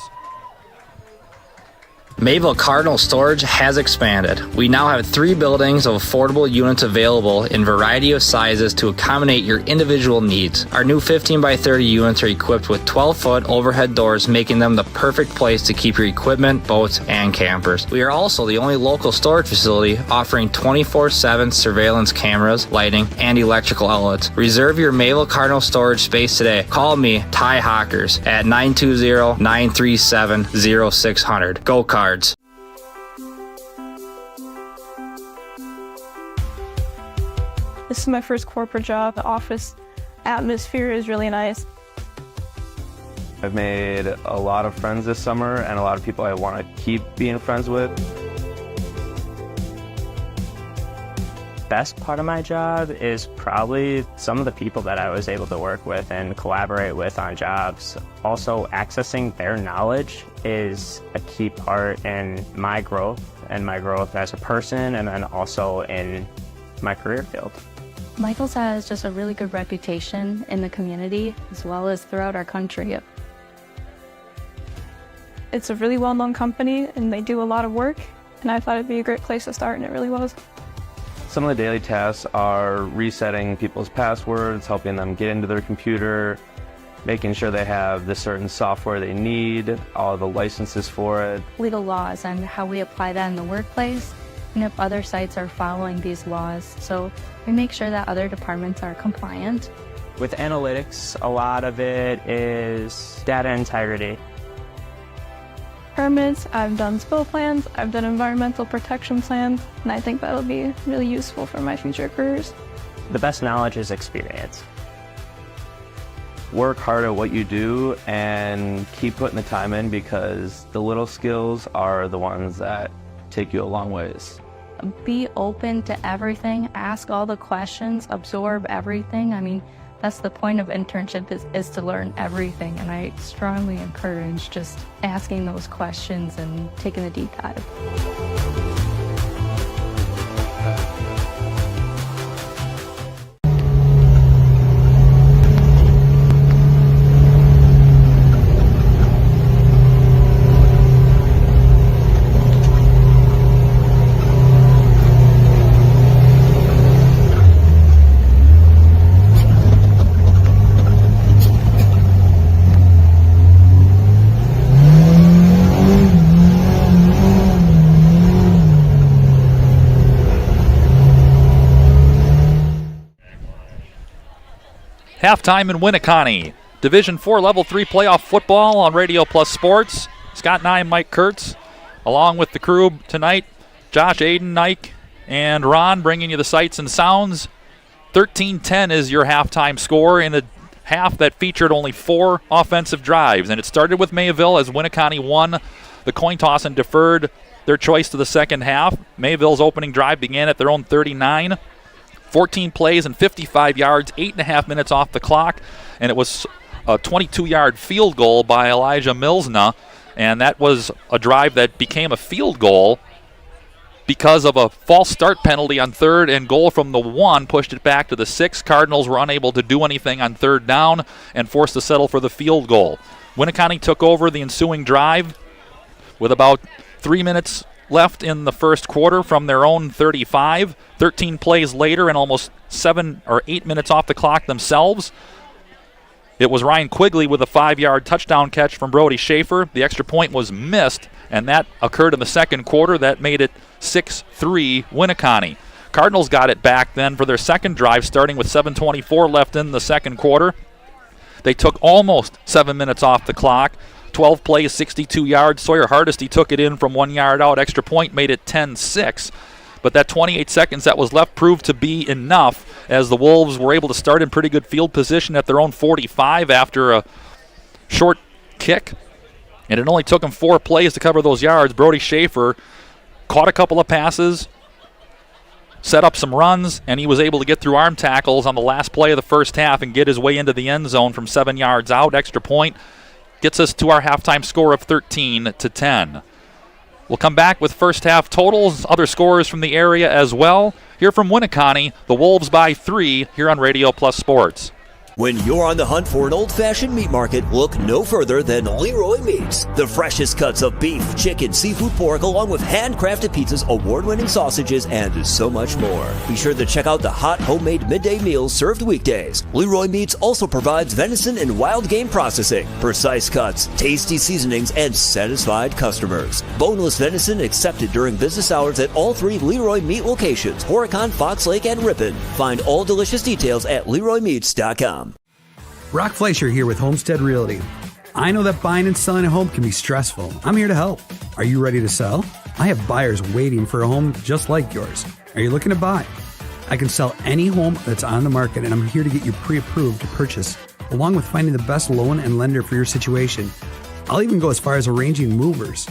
Mayville Cardinal Storage has expanded. We now have 3 buildings of affordable units available in variety of sizes to accommodate your individual needs. Our new 15 by 30 units are equipped with 12-foot overhead doors, making them the perfect place to keep your equipment, boats, and campers. We are also the only local storage facility offering 24/7 surveillance cameras, lighting, and electrical outlets. Reserve your Mayville Cardinal Storage space today. Call me, Ty Hawkers, at 920-937-0600. Go Cards. This is my first corporate job. The office atmosphere is really nice. I've made a lot of friends this summer and a lot of people I want to keep being friends with. Best part of my job is probably some of the people that I was able to work with and collaborate with on jobs. Also, accessing their knowledge is a key part in my growth and my growth as a person, and then also in my career field. Michael's has just a really good reputation in the community as well as throughout our country. It's a really well-known company and they do a lot of work, and I thought it'd be a great place to start, and it really was. Some of the daily tasks are resetting people's passwords, helping them get into their computer, making sure they have the certain software they need, all the licenses for it. Legal laws and how we apply that in the workplace, and if other sites are following these laws. So we make sure that other departments are compliant. With analytics, a lot of it is data integrity. Permits, I've done spill plans, I've done environmental protection plans, and I think that'll be really useful for my future careers. The best knowledge is experience. Work hard at what you do and keep putting the time in, because the little skills are the ones that take you a long ways. Be open to everything, ask all the questions, absorb everything. I mean, that's the point of internship is to learn everything, and I strongly encourage just asking those questions and taking a deep dive. Halftime in Winneconne. Division 4 Level 3 playoff football on Radio Plus Sports. Scott Nye, Mike Kurtz, along with the crew tonight. Josh, Aiden, Nike, and Ron bringing you the sights and sounds. 13-10 is your halftime score in a half that featured only 4 offensive drives. And it started with Mayville as Winneconne won the coin toss and deferred their choice to the second half. Mayville's opening drive began at their own 39. 14 plays and 55 yards, 8.5 minutes off the clock, and it was a 22-yard field goal by Elijah Milsna, and that was a drive that became a field goal because of a false start penalty on 3rd and goal from the 1, pushed it back to the 6. Cardinals were unable to do anything on 3rd down and forced to settle for the field goal. Winneconne took over the ensuing drive with about 3 minutes left in the first quarter from their own 35. 13 plays later and almost 7 or 8 minutes off the clock themselves. It was Ryan Quigley with a 5-yard touchdown catch from Brody Schaefer. The extra point was missed, and that occurred in the second quarter. That made it 6-3 Winneconne. Cardinals got it back then for their second drive, starting with 7:24 left in the second quarter. They took almost 7 minutes off the clock. 12 plays, 62 yards. Sawyer Hardesty took it in from 1 yard out. Extra point made it 10-6. But that 28 seconds that was left proved to be enough, as the Wolves were able to start in pretty good field position at their own 45 after a short kick. And it only took them 4 plays to cover those yards. Brody Schaefer caught a couple of passes, set up some runs, and he was able to get through arm tackles on the last play of the first half and get his way into the end zone from 7 yards out. Extra point. gets us to our halftime score of 13-10. We'll come back with first half totals, other scores from the area as well. Here from Winneconne, the Wolves by 3 here on Radio Plus Sports. When you're on the hunt for an old-fashioned meat market, look no further than Leroy Meats. The freshest cuts of beef, chicken, seafood, pork, along with handcrafted pizzas, award-winning sausages, and so much more. Be sure to check out the hot homemade midday meals served weekdays. Leroy Meats also provides venison and wild game processing, precise cuts, tasty seasonings, and satisfied customers. Boneless venison accepted during business hours at all 3 Leroy Meat locations, Winneconne, Fox Lake, and Ripon. Find all delicious details at LeroyMeats.com. Rock Fleischer here with Homestead Realty. I know that buying and selling a home can be stressful. I'm here to help. Are you ready to sell? I have buyers waiting for a home just like yours. Are you looking to buy? I can sell any home that's on the market, and I'm here to get you pre-approved to purchase, along with finding the best loan and lender for your situation. I'll even go as far as arranging movers.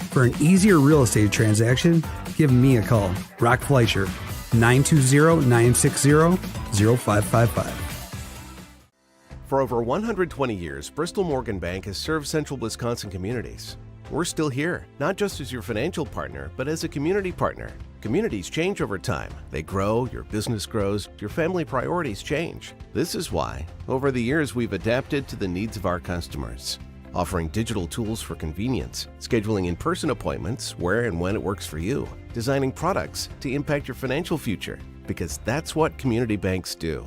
For an easier real estate transaction, give me a call. Rock Fleischer, 920-960-0555. For over 120 years, Bristol Morgan Bank has served central Wisconsin communities. We're still here, not just as your financial partner, but as a community partner. Communities change over time. They grow, your business grows, your family priorities change. This is why, over the years, we've adapted to the needs of our customers, offering digital tools for convenience, scheduling in-person appointments where and when it works for you, designing products to impact your financial future, because that's what community banks do.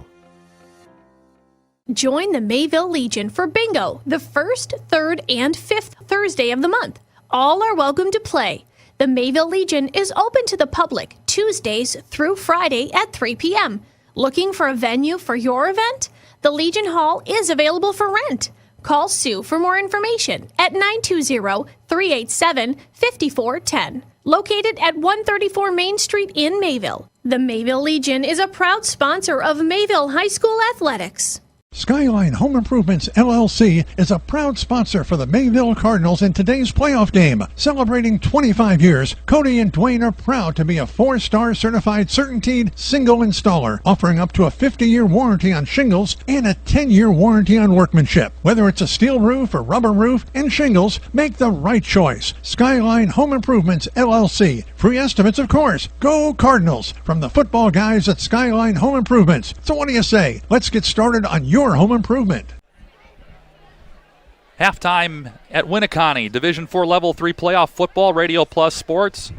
Join the Mayville Legion for bingo the 1st, 3rd, and 5th Thursday of the month. All are welcome to play. The Mayville Legion is open to the public Tuesdays through Friday at 3 p.m. Looking for a venue for your event? The Legion Hall is available for rent. Call Sue for more information at 920-387-5410. Located at 134 Main Street in Mayville. The Mayville Legion is a proud sponsor of Mayville High School Athletics. Skyline Home Improvements LLC is a proud sponsor for the Mayville Cardinals in today's playoff game. Celebrating 25 years, Cody and Dwayne are proud to be a 4-star certified CertainTeed single installer, offering up to a 50-year warranty on shingles and a 10-year warranty on workmanship. Whether it's a steel roof or rubber roof and shingles, make the right choice. Skyline Home Improvements LLC. Free estimates, of course. Go Cardinals! From the football guys at Skyline Home Improvements. So what do you say? Let's get started on your home improvement. Halftime at Winneconne, Division IV Level 3 playoff football, Radio Plus Sports.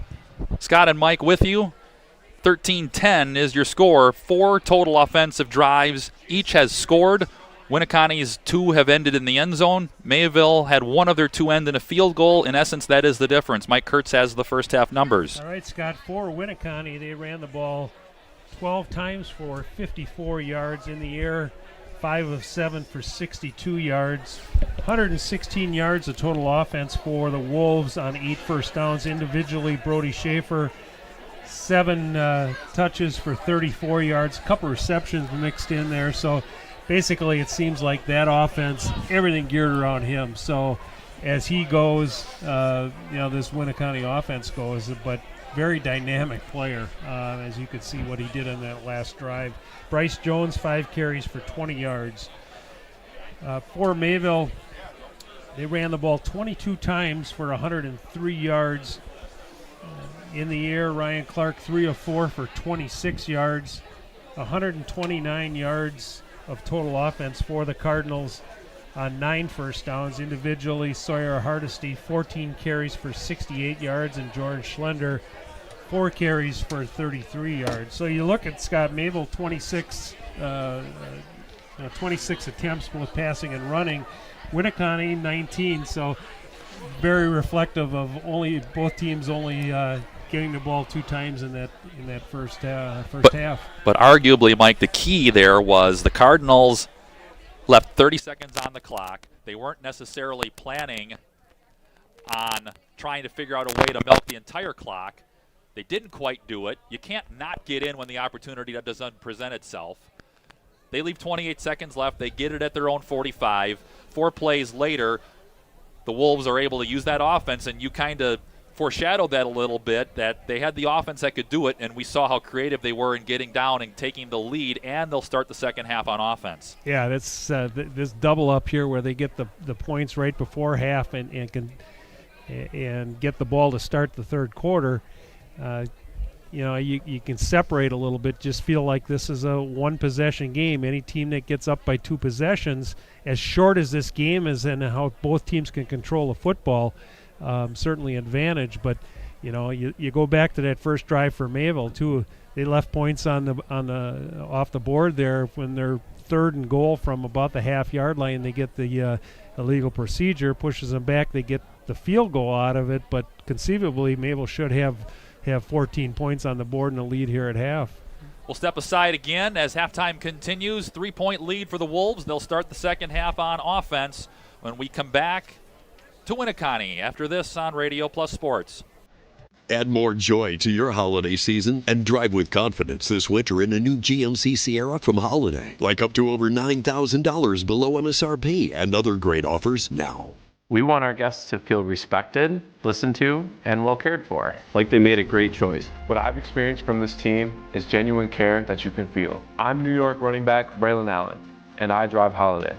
Scott and Mike with you. 13-10 is your score. 4 total offensive drives. Each has scored. Winneconne's 2 have ended in the end zone. Mayville had 1 of their 2 end in a field goal. In essence, that is the difference. Mike Kurtz has the first half numbers. All right, Scott, for Winneconne, they ran the ball 12 times for 54 yards in the air. 5 of 7 for 62 yards. 116 yards of total offense for the Wolves on 8 first downs. Individually, Brody Schaefer, 7 touches for 34 yards. A couple receptions mixed in there. So basically it seems like that offense, everything geared around him. So as he goes, this Winneconne offense goes, but very dynamic player, as you could see what he did on that last drive. Bryce Jones, 5 carries for 20 yards. For Mayville, they ran the ball 22 times for 103 yards. In the air, Ryan Clark, 3 of 4 for 26 yards. 129 yards of total offense for the Cardinals on 9 first downs. Individually, Sawyer Hardesty, 14 carries for 68 yards, and George Schlender, 4 carries for 33 yards. So you look at Scott Mayville, 26 attempts, both passing and running. Winneconne, 19. So very reflective of both teams only getting the ball 2 times in that first half. But arguably, Mike, the key there was the Cardinals left 30 seconds on the clock. They weren't necessarily planning on trying to figure out a way to milk the entire clock. They didn't quite do it. You can't not get in when the opportunity doesn't present itself. They leave 28 seconds left. They get it at their own 45. 4 plays later, the Wolves are able to use that offense, and you kind of foreshadowed that a little bit, that they had the offense that could do it, and we saw how creative they were in getting down and taking the lead, and they'll start the second half on offense. Yeah, that's this double up here where they get the points right before half and get the ball to start the third quarter. You can separate a little bit, just feel like this is a one-possession game. Any team that gets up by 2 possessions, as short as this game is and how both teams can control the football, certainly advantage. But you go back to that first drive for Mayville too. They left points on the off the board there when they're 3rd and goal from about the half-yard line. They get the illegal procedure, pushes them back. They get the field goal out of it, but conceivably Mayville should have 14 points on the board and a lead here at half. We'll step aside again as halftime continues. 3-point lead for the Wolves. They'll start the second half on offense when we come back to Winneconne after this on Radio Plus Sports. Add more joy to your holiday season and drive with confidence this winter in a new GMC Sierra from Holiday. Like up to over $9,000 below MSRP and other great offers now. We want our guests to feel respected, listened to, and well cared for. Like they made a great choice. What I've experienced from this team is genuine care that you can feel. I'm New York running back Braylon Allen, and I drive Holiday.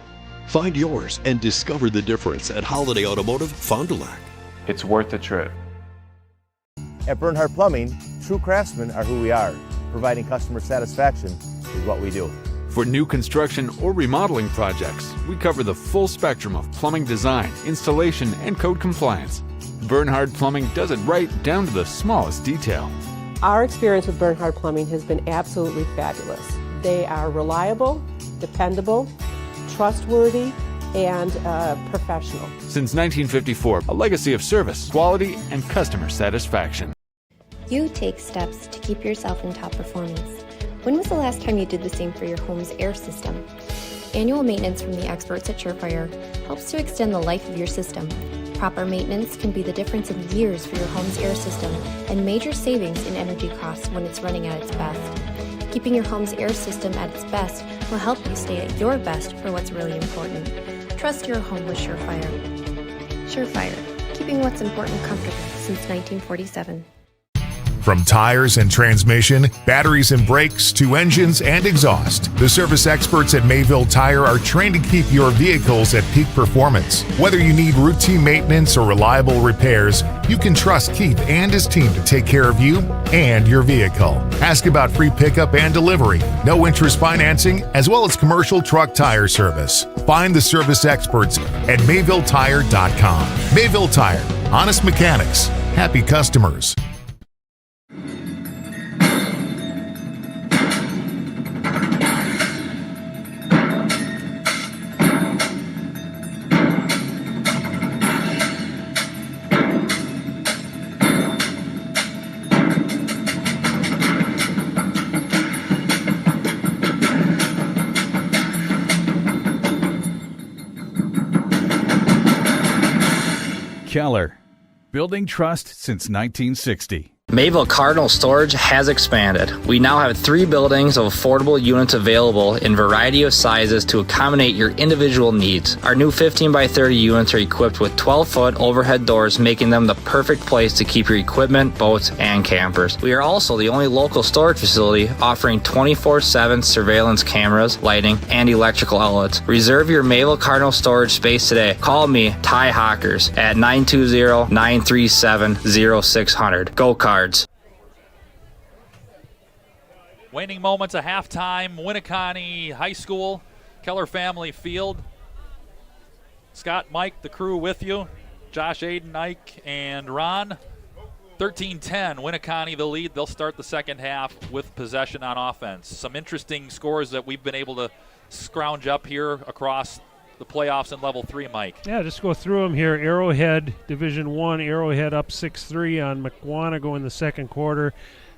Find yours and discover the difference at Holiday Automotive, Fond du Lac. It's worth the trip. At Bernhardt Plumbing, true craftsmen are who we are. Providing customer satisfaction is what we do. For new construction or remodeling projects, we cover the full spectrum of plumbing design, installation, and code compliance. Bernhardt Plumbing does it right down to the smallest detail. Our experience with Bernhardt Plumbing has been absolutely fabulous. They are reliable, dependable, trustworthy, and professional. Since 1954, a legacy of service, quality, and customer satisfaction. You take steps to keep yourself in top performance. When was the last time you did the same for your home's air system? Annual maintenance from the experts at Surefire helps to extend the life of your system. Proper maintenance can be the difference in years for your home's air system and major savings in energy costs when it's running at its best. Keeping your home's air system at its best will help you stay at your best for what's really important. Trust your home with Surefire. Surefire, keeping what's important comfortable since 1947. From tires and transmission, batteries and brakes, to engines and exhaust, the service experts at Mayville Tire are trained to keep your vehicles at peak performance. Whether you need routine maintenance or reliable repairs, you can trust Keith and his team to take care of you and your vehicle. Ask about free pickup and delivery, no interest financing, as well as commercial truck tire service. Find the service experts at MayvilleTire.com. Mayville Tire, honest mechanics, happy customers. Keller, building trust since 1960. Mayville Cardinal Storage has expanded. We now have 3 buildings of affordable units available in variety of sizes to accommodate your individual needs. Our new 15 by 30 units are equipped with 12-foot overhead doors, making them the perfect place to keep your equipment, boats, and campers. We are also the only local storage facility offering 24/7 surveillance cameras, lighting, and electrical outlets. Reserve your Mayville Cardinal Storage space today. Call me, Ty Hawkers, at 920-937-0600. Go Cards. Waning moments of halftime, Winneconne High School, Keller Family Field. Scott, Mike, the crew with you. Josh, Aiden, Ike, and Ron. 13-10, Winneconne the lead. They'll start the second half with possession on offense. Some interesting scores that we've been able to scrounge up here across the playoffs in Level 3, Mike. Yeah, just go through them here. Arrowhead, Division 1, Arrowhead up 6-3 on Mukwonago in the second quarter.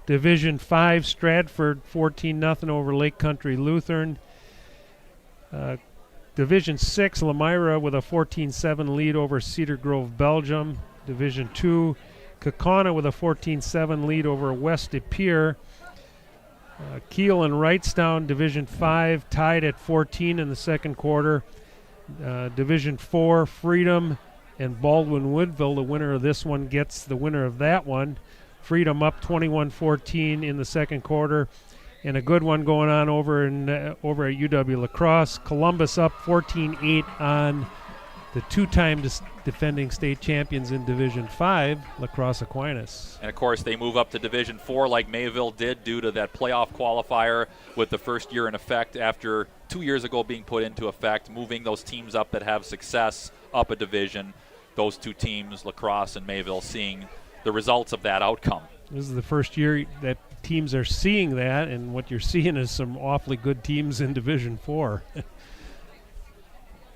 Division 5, Stratford 14-0 over Lake Country Lutheran. Division 6, Lamira with a 14-7 lead over Cedar Grove, Belgium. Division 2, Kaukauna with a 14-7 lead over West De Pere. Kiel and Wrightstown, Division 5, tied at 14 in the second quarter. Division 4, Freedom and Baldwin-Woodville, the winner of this one, gets the winner of that one. Freedom up 21-14 in the second quarter. And a good one going on over at UW La Crosse. Columbus up 14-8 on the two-time defending state champions in Division 5, La Crosse Aquinas. And, of course, they move up to Division 4 like Mayville did due to that playoff qualifier with the first year in effect after 2 years ago being put into effect, moving those teams up that have success up a division. Those two teams, La Crosse and Mayville, seeing the results of that outcome. This is the first year that teams are seeing that, and what you're seeing is some awfully good teams in Division 4.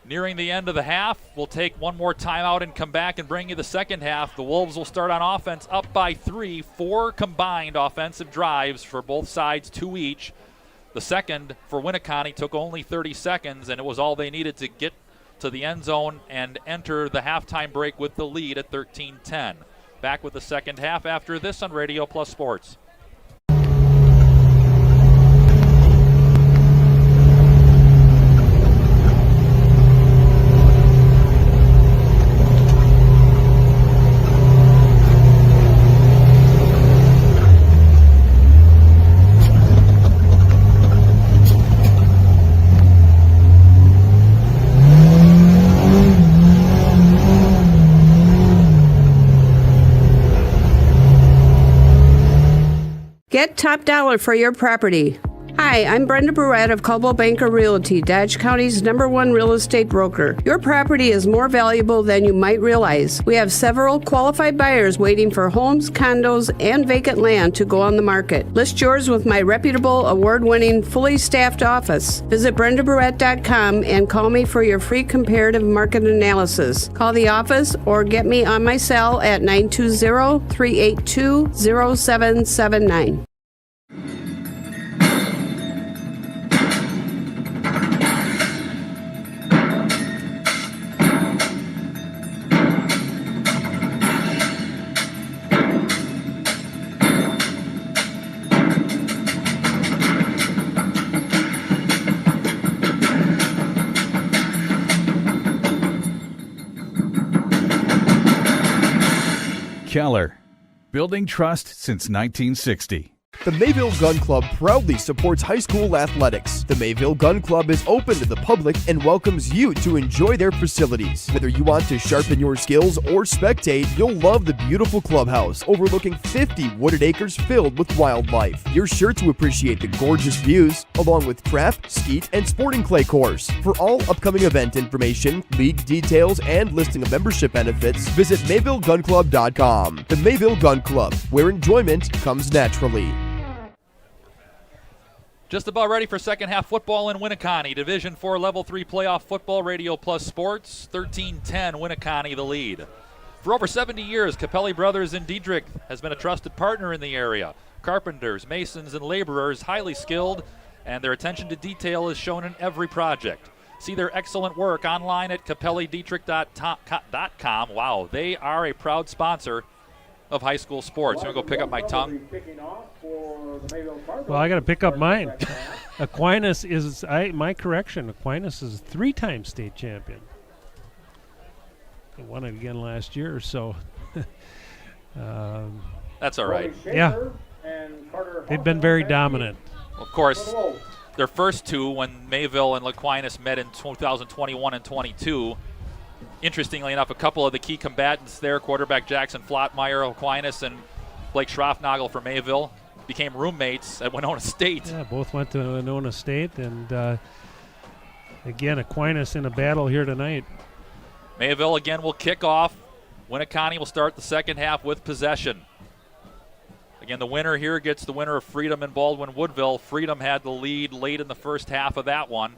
Nearing the end of the half, we'll take one more timeout and come back and bring you the second half. The Wolves will start on offense up by 3, 4 combined offensive drives for both sides, 2 each. The second for Winneconne took only 30 seconds, and it was all they needed to get to the end zone and enter the halftime break with the lead at 13-10. Back with the second half after this on Radio Plus Sports. Get top dollar for your property. Hi, I'm Brenda Barrett of Coldwell Banker Realty, Dodge County's #1 real estate broker. Your property is more valuable than you might realize. We have several qualified buyers waiting for homes, condos, and vacant land to go on the market. List yours with my reputable, award-winning, fully staffed office. Visit BrendaBarrett.com and call me for your free comparative market analysis. Call the office or get me on my cell at 920-382-0779. Keller, building trust since 1960. The Mayville Gun Club proudly supports high school athletics. The Mayville Gun Club is open to the public and welcomes you to enjoy their facilities. Whether you want to sharpen your skills or spectate, you'll love the beautiful clubhouse overlooking 50 wooded acres filled with wildlife. You're sure to appreciate the gorgeous views, along with craft, skeet, and sporting clay course. For all upcoming event information, league details, and listing of membership benefits, visit MayvilleGunClub.com. The Mayville Gun Club, where enjoyment comes naturally. Just about ready for second half football in Winneconne. Division 4 Level 3 playoff football, Radio Plus Sports. 13-10, Winneconne the lead. For over 70 years, Capelli Brothers in Diedrich has been a trusted partner in the area. Carpenters, masons, and laborers, highly skilled, and their attention to detail is shown in every project. See their excellent work online at CapelliDietrich.com. Wow, they are a proud sponsor of high school sports. I'm going to go pick up my tongue. Well, I got to pick up mine. Aquinas is, Aquinas is a 3-time state champion. They won it again last year, so. That's all right. Yeah. They've been very dominant. Of course, their first two, when Mayville and Aquinas met in 2021 and 22, interestingly enough, a couple of the key combatants there, quarterback Jackson Flottmeyer, Aquinas, and Blake Schroffnagel for Mayville, became roommates at Winona State. Yeah, both went to Winona State, and again, Aquinas in a battle here tonight. Mayville again will kick off. Winneconne will start the second half with possession. Again, the winner here gets the winner of Freedom and Baldwin-Woodville. Freedom had the lead late in the first half of that one.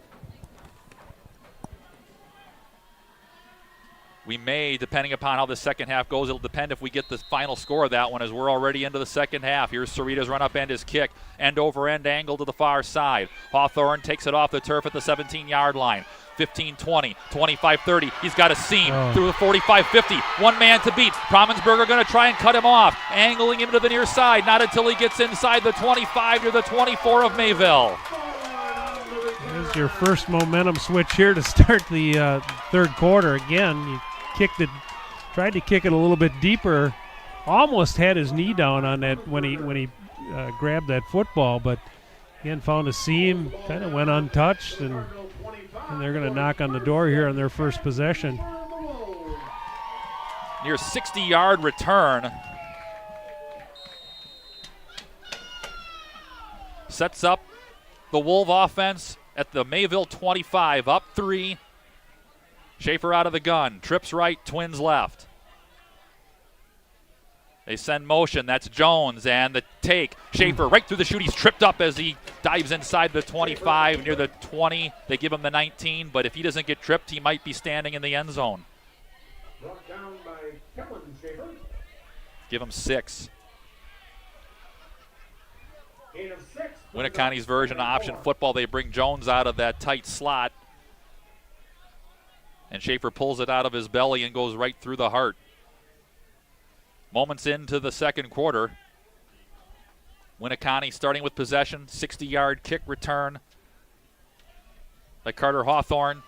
We may, depending upon how the second half goes, it'll depend if we get the final score of that one, as we're already into the second half. Here's Sarita's run up and his kick. End over end angle to the far side. Hawthorne takes it off the turf at the 17-yard line. 15-20, 25-30. He's got a seam through the 45-50. One man to beat. Promensberger going to try and cut him off. Angling him to the near side. Not until he gets inside the 25 to the 24 of Mayville. There's your first momentum switch here to start the third quarter. Again, you kicked it tried to kick it a little bit deeper. Almost had his knee down on that when he grabbed that football, but again found a seam, kind of went untouched, and they're going to knock on the door here on their first possession. Near 60-yard return. Sets up the Wolf offense at the Mayville 25, up 3. Schaefer out of the gun, trips right, Twins left. They send motion, that's Jones, and the take. Schaefer right through the chute. He's tripped up as he dives inside the 25, near the 20. They give him the 19, but if he doesn't get tripped, he might be standing in the end zone. Brought down by Kellen Schaefer. Give him 6. Gain of 6. Winneconne's version of option football, they bring Jones out of that tight slot, and Schaefer pulls it out of his belly and goes right through the heart. Moments into the second quarter. Winneconne starting with possession, 60-yard kick return by Carter Hawthorne.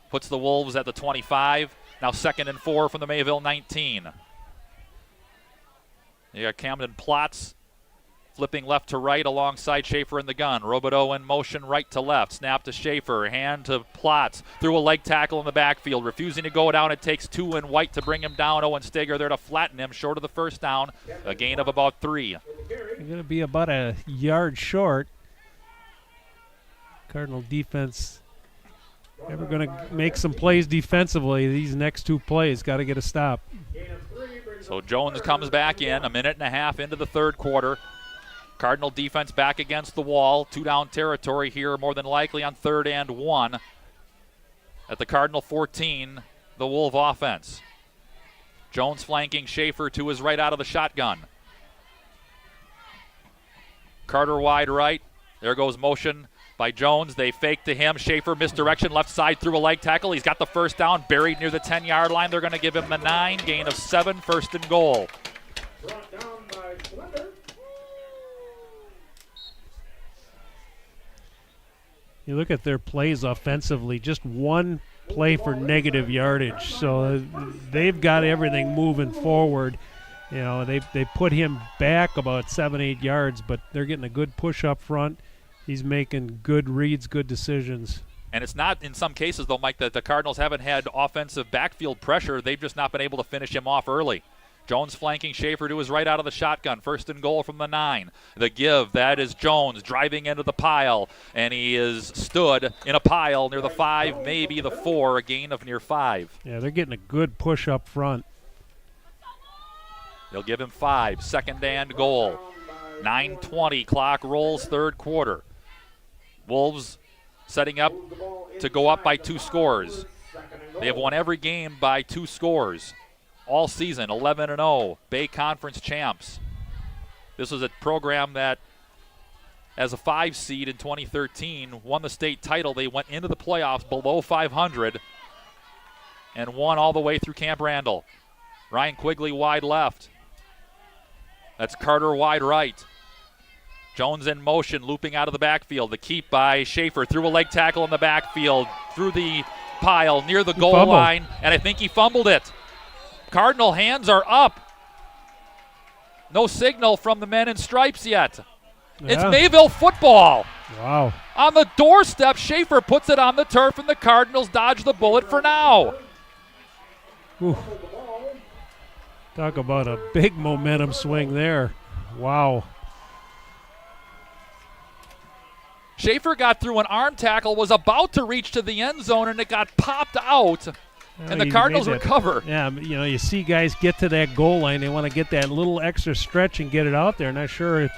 Puts the Wolves at the 25. Now 2nd and 4 from the Mayville 19. You got Camden Plotz flipping left to right alongside Schaefer in the gun. Robideau in motion right to left. Snap to Schaefer. Hand to Plotz. Through a leg tackle in the backfield. Refusing to go down. It takes 2 in white to bring him down. Owen Steger there to flatten him. Short of the first down. A gain of about 3. They're going to be about a yard short. Cardinal defense ever going to make some plays defensively. These next 2 plays got to get a stop. So Jones comes back in. A minute and a half into the third quarter. Cardinal defense back against the wall. 2-down territory here, more than likely on 3rd and 1. At the Cardinal 14, the Wolf offense. Jones flanking Schaefer to his right out of the shotgun. Carter wide right. There goes motion by Jones. They fake to him. Schaefer misdirection left side through a leg tackle. He's got the first down buried near the 10-yard line. They're going to give him the 9. Gain of 7, 1st and goal. Brought down by Slender. You look at their plays offensively, just 1 play for negative yardage. So they've got everything moving forward. You know, they put him back about 7-8 yards, but they're getting a good push up front. He's making good reads, good decisions. And it's not, in some cases, though, Mike, that the Cardinals haven't had offensive backfield pressure. They've just not been able to finish him off early. Jones flanking Schaefer to his right out of the shotgun. 1st and goal from the 9. The give, that is Jones driving into the pile, and he is stood in a pile near the 5, maybe the 4, a gain of near 5. Yeah, they're getting a good push up front. They'll give him 5, 2nd and goal. 9:20, clock rolls, third quarter. Wolves setting up to go up by 2 scores. They have won every game by 2 scores. All season, 11-0, Bay Conference champs. This was a program that, as a 5 seed in 2013, won the state title. They went into the playoffs below 500 and won all the way through Camp Randall. Ryan Quigley wide left. That's Carter wide right. Jones in motion, looping out of the backfield. The keep by Schaefer through a leg tackle in the backfield, through the pile near the goal line, and I think he fumbled it. Cardinal hands are up. No signal from the men in stripes yet. Yeah. It's Mayville football. Wow. On the doorstep, Schaefer puts it on the turf, and the Cardinals dodge the bullet for now. Ooh. Talk about a big momentum swing there. Wow. Schaefer got through an arm tackle, was about to reach to the end zone, and it got popped out. And the Cardinals recover. Yeah, you know, you see guys get to that goal line. They want to get that little extra stretch and get it out there. Not sure,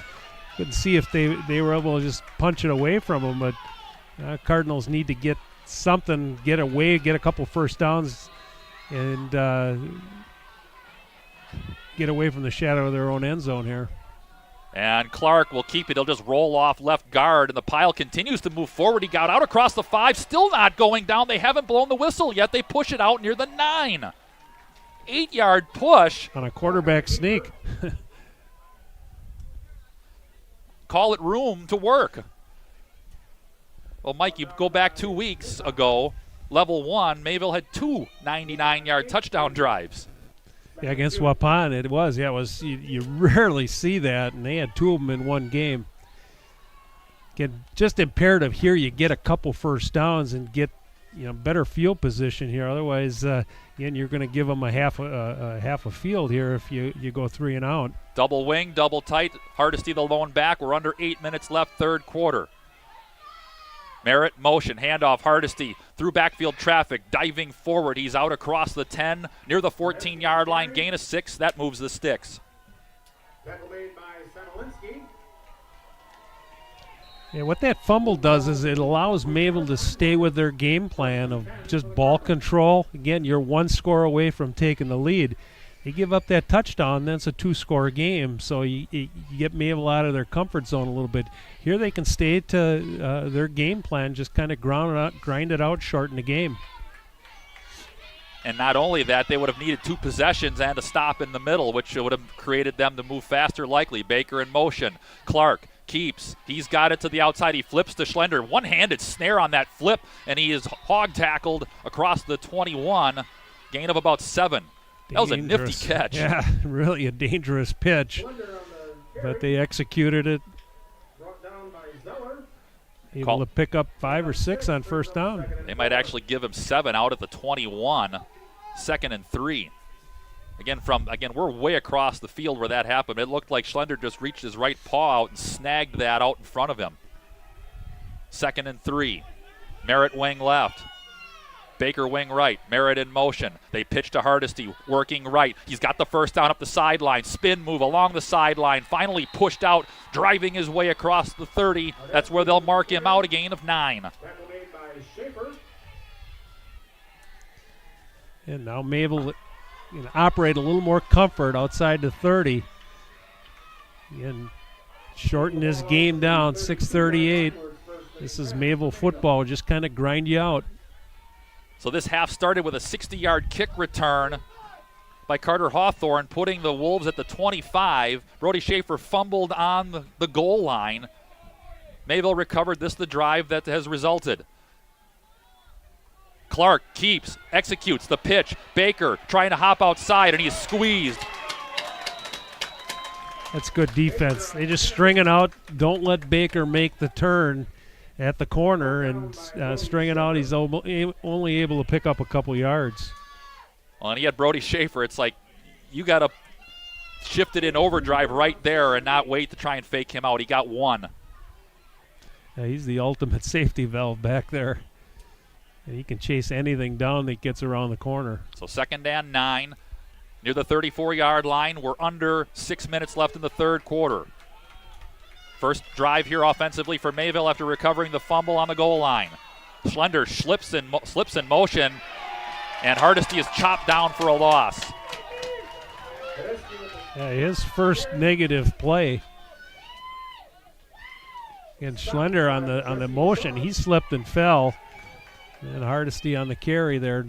couldn't see if they were able to just punch it away from them. But Cardinals need to get something, get away, get a couple first downs, and get away from the shadow of their own end zone here. And Clark will keep it. He'll just roll off left guard, and the pile continues to move forward. He got out across the 5, still not going down. They haven't blown the whistle yet. They push it out near the 9. 8-yard push. On a quarterback sneak. Call it room to work. Well, Mike, you go back 2 weeks ago, level 1, Mayville had 2 99-yard touchdown drives. Yeah, against Waupun it was. Yeah, it was. You rarely see that, and they had 2 of them in one game. Again, just imperative here you get a couple first downs and get better field position here. Otherwise, again, you're going to give them a half a field here if you go 3 and out. Double wing, double tight. Hardesty the lone back. We're under 8 minutes left, third quarter. Merritt motion, handoff, Hardesty through backfield traffic, diving forward. He's out across the 10, near the 14-yard line, gain of 6. That moves the sticks. Tackle made by Samolinski. Yeah, what that fumble does is it allows Mayville to stay with their game plan of just ball control. Again, you're 1 score away from taking the lead. You give up that touchdown, then it's a 2-score game, so you get Mayville out of their comfort zone a little bit. Here they can stay to their game plan, just kind of grind it out, shorten the game. And not only that, they would have needed 2 possessions and a stop in the middle, which would have created them to move faster likely. Baker in motion. Clark keeps. He's got it to the outside. He flips to Schlender. One-handed snare on that flip, and he is hog-tackled across the 21. Gain of about 7. That was a nifty catch. Yeah, really a dangerous pitch. But they executed it. Able to pick up 5 or 6 on first down. They might actually give him 7 out at the 21. 2nd and 3. Again, we're way across the field where that happened. It looked like Schlender just reached his right paw out and snagged that out in front of him. 2nd and 3. Merritt wing left. Baker wing right. Merritt in motion. They pitch to Hardesty, working right. He's got the first down up the sideline. Spin move along the sideline. Finally pushed out, driving his way across the 30. That's where they'll mark him out, a gain of 9. And now Mayville operate a little more comfort outside the 30. And shorten this game down, 6:38. This is Mayville football, just kind of grind you out. So this half started with a 60-yard kick return by Carter Hawthorne, putting the Wolves at the 25. Brody Schaefer fumbled on the goal line. Mayville recovered. This the drive that has resulted. Clark keeps, executes the pitch. Baker trying to hop outside, and he's squeezed. That's good defense. They just string it out. Don't let Baker make the turn at the corner, and string it out. He's only able to pick up a couple yards. Well, and he had Brody Schaefer. It's like you got to shift it in overdrive right there and not wait to try and fake him out. He got 1. Yeah, he's the ultimate safety valve back there. And he can chase anything down that gets around the corner. So 2nd and 9. Near the 34-yard line. We're under 6 minutes left in the third quarter. First drive here offensively for Mayville after recovering the fumble on the goal line. Schlender slips in motion, and Hardesty is chopped down for a loss. Yeah, his first negative play. And Schlender on the motion, he slipped and fell. And Hardesty on the carry there.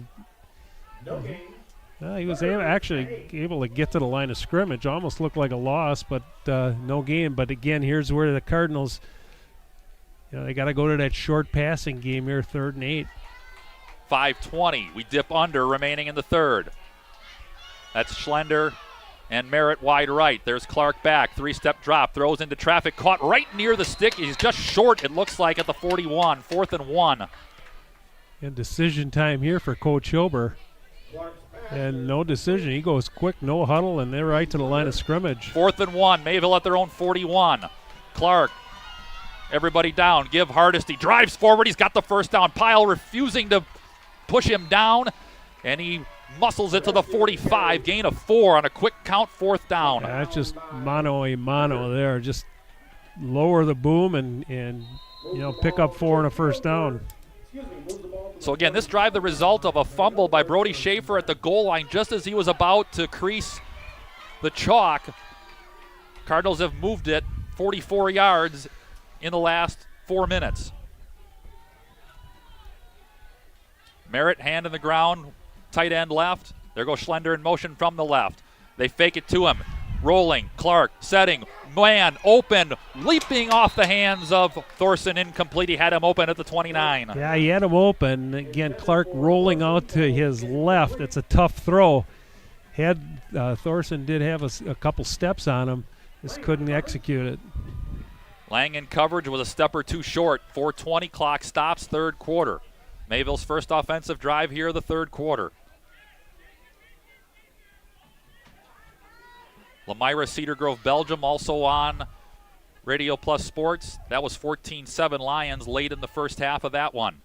He was actually able to get to the line of scrimmage. Almost looked like a loss, but no gain. But again, here's where the Cardinals, they got to go to that short passing game here, 3rd and 8. 5:20. We dip under remaining in the third. That's Schlender and Merritt wide right. There's Clark back. 3-step drop. Throws into traffic. Caught right near the stick. He's just short, it looks like, at the 41. 4th and 1. And decision time here for Coach Hilber. And no decision. He goes quick, no huddle, and they're right to the line of scrimmage. 4th and 1. Mayville at their own 41. Clark, everybody down. Give Hardesty. Drives forward. He's got the first down. Pyle refusing to push him down, and he muscles it to the 45. Gain of 4 on a quick count, 4th down. Yeah, that's just mano there. Just lower the boom and pick up 4 on a first down. So again, this drive the result of a fumble by Brody Schaefer at the goal line just as he was about to crease the chalk. Cardinals have moved it 44 yards in the last 4 minutes. Merritt, hand in the ground, tight end left. There goes Schlender in motion from the left. They fake it to him. Rolling, Clark, setting, man, open, leaping off the hands of Thorson, incomplete. He had him open at the 29. Yeah, he had him open. Again, Clark rolling out to his left. It's a tough throw. Thorson did have a couple steps on him, just couldn't execute it. Lang in coverage was a step or two short. 4:20 clock stops, third quarter. Mayville's first offensive drive here, the third quarter. Lamira Cedar Grove, Belgium, also on Radio Plus Sports. That was 14-7 Lions late in the first half of that one.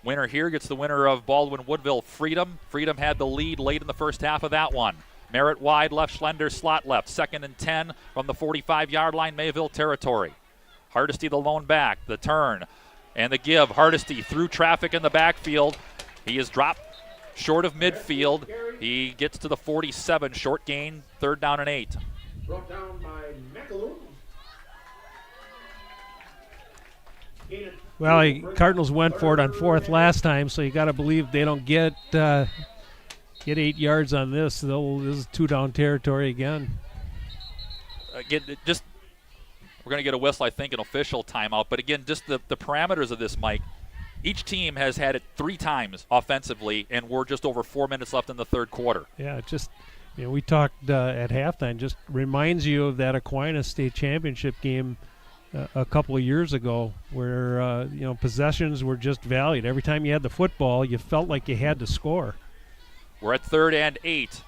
Winner here gets the winner of Baldwin Woodville, Freedom. Freedom had the lead late in the first half of that one. Merritt wide left, Schlender slot left. 2nd and 10 from the 45-yard line, Mayville territory. Hardesty the lone back, the turn, and the give. Hardesty through traffic in the backfield. He is dropped short of midfield. He gets to the 47, short gain, 3rd down and 8. Brought down by McAloon. Well, Cardinals went for it on 4th last time, so you got to believe they don't get 8 yards on this. This is 2-down territory again. Again, we're going to get a whistle, I think, an official timeout. But again, just the parameters of this, Mike. Each team has had it 3 times offensively, and we're just over 4 minutes left in the third quarter. Yeah, we talked at halftime. Just reminds you of that Aquinas State Championship game a couple of years ago, where possessions were just valued. Every time you had the football, you felt like you had to score. We're at 3rd and 8.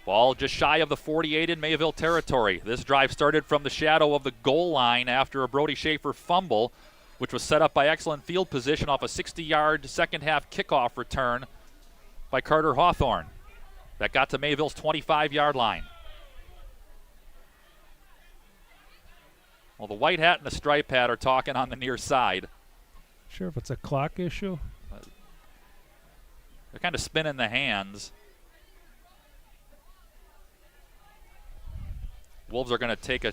Ball just shy of the 48 in Mayville territory. This drive started from the shadow of the goal line after a Brody Schaefer fumble, which was set up by excellent field position off a 60-yard second-half kickoff return by Carter Hawthorne. That got to Mayville's 25-yard line. Well, the white hat and the stripe hat are talking on the near side. Sure if it's a clock issue? They're kind of spinning the hands. Wolves are going to take an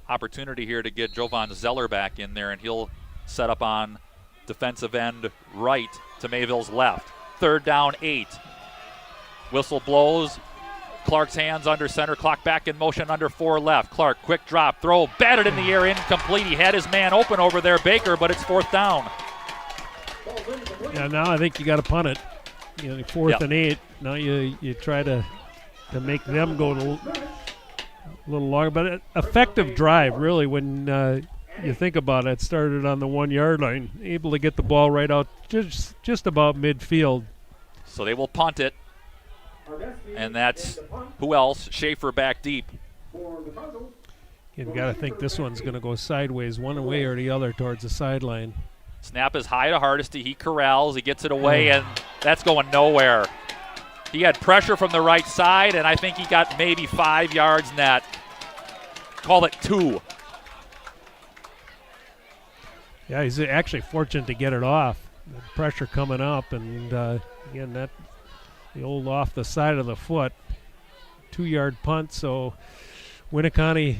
opportunity here to get Jovan Zeller back in there, and he'll set up on defensive end right to Mayville's left. 3rd down, 8. Whistle blows. Clark's hands under center. Clock back in motion under 4 left. Clark, quick drop, throw, batted in the air, incomplete. He had his man open over there, Baker, but it's 4th down. Yeah, now I think you got to punt it. 4th and 8. Now you try to make them go a little longer. But effective drive, really, when you think about it. Started on the 1-yard line, able to get the ball right out just about midfield. So they will punt it. And that's who else? Schaefer back deep. You got to think this one's going to go sideways, one way or the other towards the sideline. Snap is high to Hardesty. He corrals. He gets it away, and that's going nowhere. He had pressure from the right side, and I think he got maybe 5 yards net. Call it 2. Yeah, he's actually fortunate to get it off. The pressure coming up, and again, the old off the side of the foot. 2-yard punt, so Winneconne.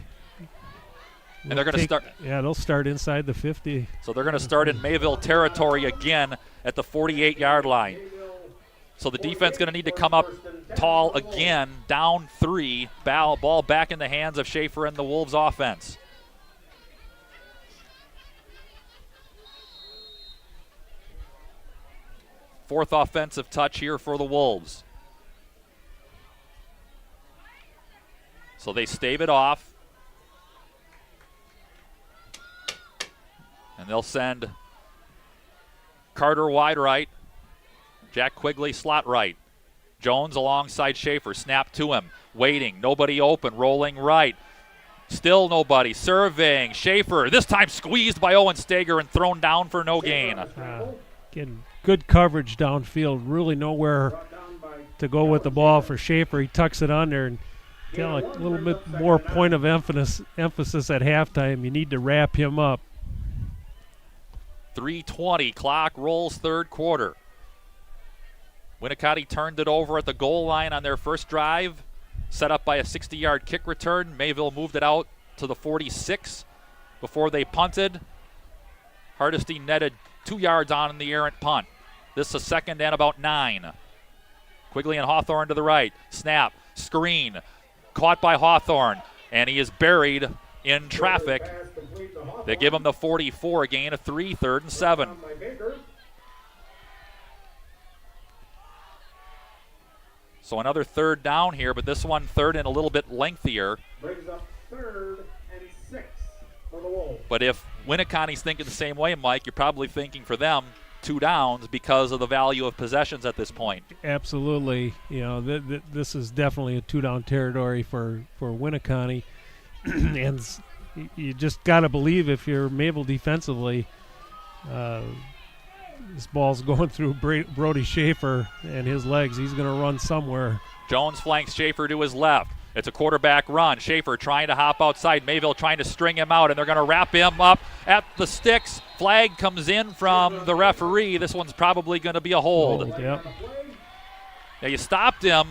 And they're going to start. Yeah, they'll start inside the 50. So they're going to start in Mayville territory again at the 48-yard line. So the defense going to need to come up tall again, down 3. Ball back in the hands of Schaefer and the Wolves offense. Fourth offensive touch here for the Wolves. So they stave it off. And they'll send Carter wide right. Jack Quigley slot right. Jones alongside Schaefer. Snap to him. Waiting. Nobody open. Rolling right. Still nobody. Surveying. Schaefer. This time squeezed by Owen Stager and thrown down for no gain. Again, good coverage downfield. Really nowhere to go with the ball for Schaefer. He tucks it under and a little bit more point of emphasis at halftime. You need to wrap him up. 3:20. Clock rolls third quarter. Winneconne turned it over at the goal line on their first drive, set up by a 60-yard kick return. Mayville moved it out to the 46 before they punted. Hardesty netted 2 yards on the errant punt. This is 2nd and about 9. Quigley and Hawthorne to the right. Snap, screen, caught by Hawthorne, and he is buried in traffic. They give him the 44, a gain of 3, 3rd and 7. So another third down here, but this one third and a little bit lengthier. Brings up 3rd and 6 for the Wolves. But if Winneconne's thinking the same way, Mike, you're probably thinking for them 2 downs because of the value of possessions at this point. Absolutely. This is definitely a 2-down territory for Winneconne. And you just got to believe if you're Mayville defensively, this ball's going through Brody Schaefer and his legs. He's going to run somewhere. Jones flanks Schaefer to his left. It's a quarterback run. Schaefer trying to hop outside. Mayville trying to string him out, and they're going to wrap him up at the sticks. Flag comes in from the referee. This one's probably going to be a hold. Yep. Now you stopped him,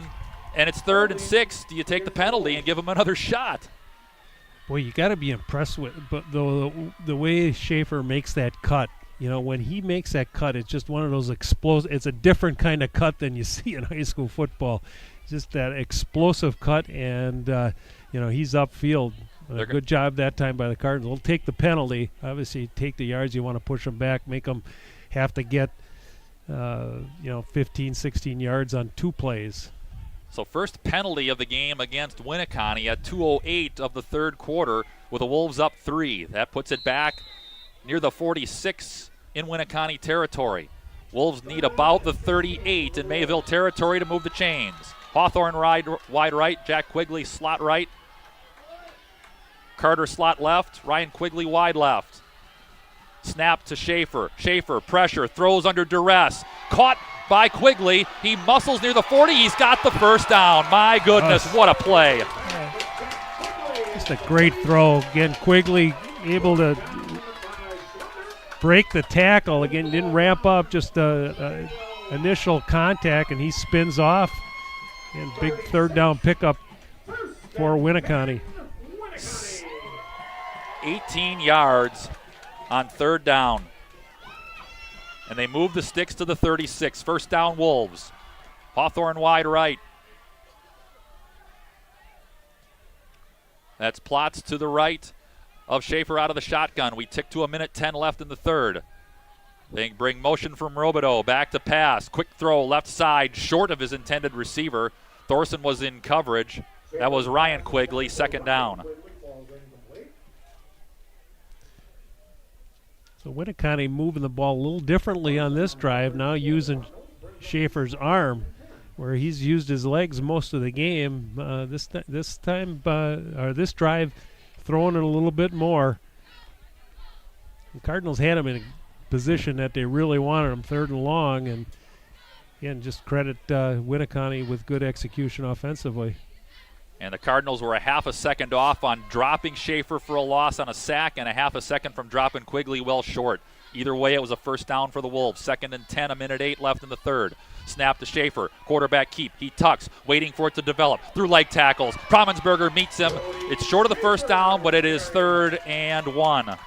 and it's 3rd and 6. Do you take the penalty and give him another shot? Boy, you got to be impressed with the way Schaefer makes that cut. When he makes that cut, it's just one of those explosive. It's a different kind of cut than you see in high school football. Just that explosive cut, and he's upfield. Good job that time by the Cardinals. We'll take the penalty. Obviously, take the yards. You want to push them back, make them have to get 15, 16 yards on 2 plays. So first penalty of the game against Winneconne at 2:08 of the third quarter with the Wolves up 3. That puts it back near the 46 in Winneconne territory. Wolves need about the 38 in Mayville territory to move the chains. Hawthorne wide right, Jack Quigley slot right. Carter slot left, Ryan Quigley wide left. Snap to Schaefer. Schaefer, pressure, throws under duress. Caught by Quigley. He muscles near the 40. He's got the first down. My goodness, what a play. Just a great throw. Again, Quigley able to break the tackle. Again, didn't ramp up, just initial contact, and he spins off. And big 3rd down pickup for Winneconne. 18 yards on 3rd down. And they move the sticks to the 36. First down, Wolves. Hawthorne wide right. That's Plotz to the right of Schaefer out of the shotgun. We tick to 1:10 left in the third. They bring motion from Robideau. Back to pass. Quick throw left side, short of his intended receiver. Thorson was in coverage. That was Ryan Quigley, 2nd down. So Winneconne moving the ball a little differently on this drive, now using Schaefer's arm, where he's used his legs most of the game. This drive, throwing it a little bit more. The Cardinals had him in a position that they really wanted him, 3rd and long, and again, just credit Winneconne with good execution offensively. And the Cardinals were a half a second off on dropping Schaefer for a loss on a sack, and a half a second from dropping Quigley well short. Either way, it was a first down for the Wolves. 2nd and 10, 1:08 left in the third. Snap to Schaefer. Quarterback keep. He tucks, waiting for it to develop. Through leg tackles. Promensberger meets him. It's short of the first down, but it is 3rd and 1.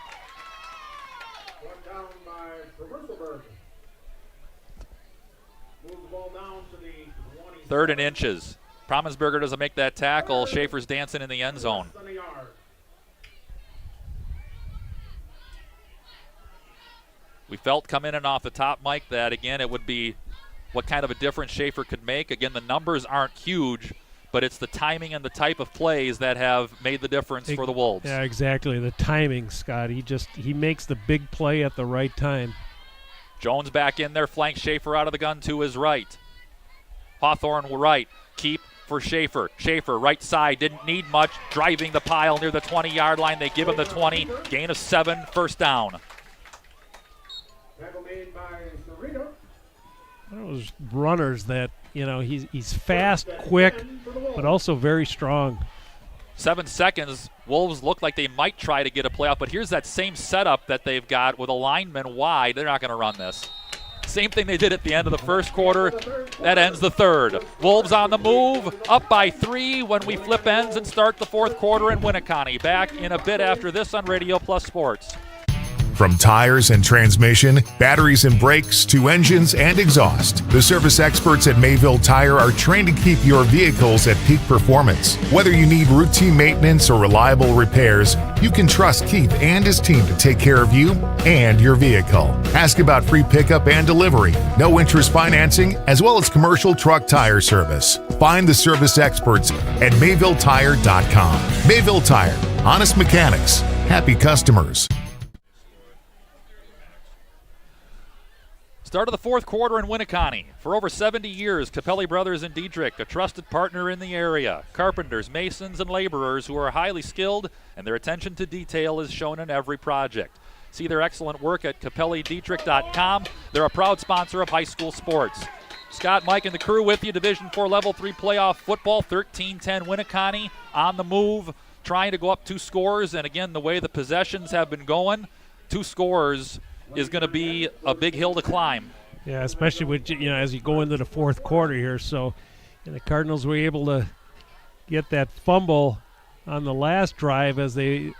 3rd and inches. Promensberger doesn't make that tackle. Schaefer's dancing in the end zone. We felt coming in off the top, Mike, that, again, it would be what kind of a difference Schaefer could make. Again, the numbers aren't huge, but it's the timing and the type of plays that have made the difference for the Wolves. Yeah, exactly. The timing, Scott. He makes the big play at the right time. Jones back in there, flanks Schaefer out of the gun to his right. Hawthorne right. Keep for Schaefer. Schaefer, right side, didn't need much. Driving the pile near the 20-yard line. They give him the 20. Gain of 7, first down. One of those runners that, he's fast, quick, but also very strong. 7 seconds. Wolves look like they might try to get a playoff, but here's that same setup that they've got with a lineman wide. They're not going to run this. Same thing they did at the end of the first quarter. That ends the third. Wolves on the move, up by 3 when we flip ends and start the fourth quarter in Winneconne. Back in a bit after this on Radio Plus Sports. From tires and transmission, batteries and brakes, to engines and exhaust, the service experts at Mayville Tire are trained to keep your vehicles at peak performance. Whether you need routine maintenance or reliable repairs, you can trust Keith and his team to take care of you and your vehicle. Ask about free pickup and delivery, no interest financing, as well as commercial truck tire service. Find the service experts at MayvilleTire.com. Mayville Tire, honest mechanics, happy customers. Start of the fourth quarter in Winneconne. For over 70 years, Capelli Brothers in Diedrich, a trusted partner in the area. Carpenters, masons, and laborers who are highly skilled, and their attention to detail is shown in every project. See their excellent work at CapelliDietrich.com. They're a proud sponsor of high school sports. Scott, Mike, and the crew with you. Division IV Level 3 playoff football, 13-10 Winneconne on the move, trying to go up 2 scores. And again, the way the possessions have been going, 2 scores is going to be a big hill to climb. Yeah, especially with, as you go into the fourth quarter here. So the Cardinals were able to get that fumble on the last drive as they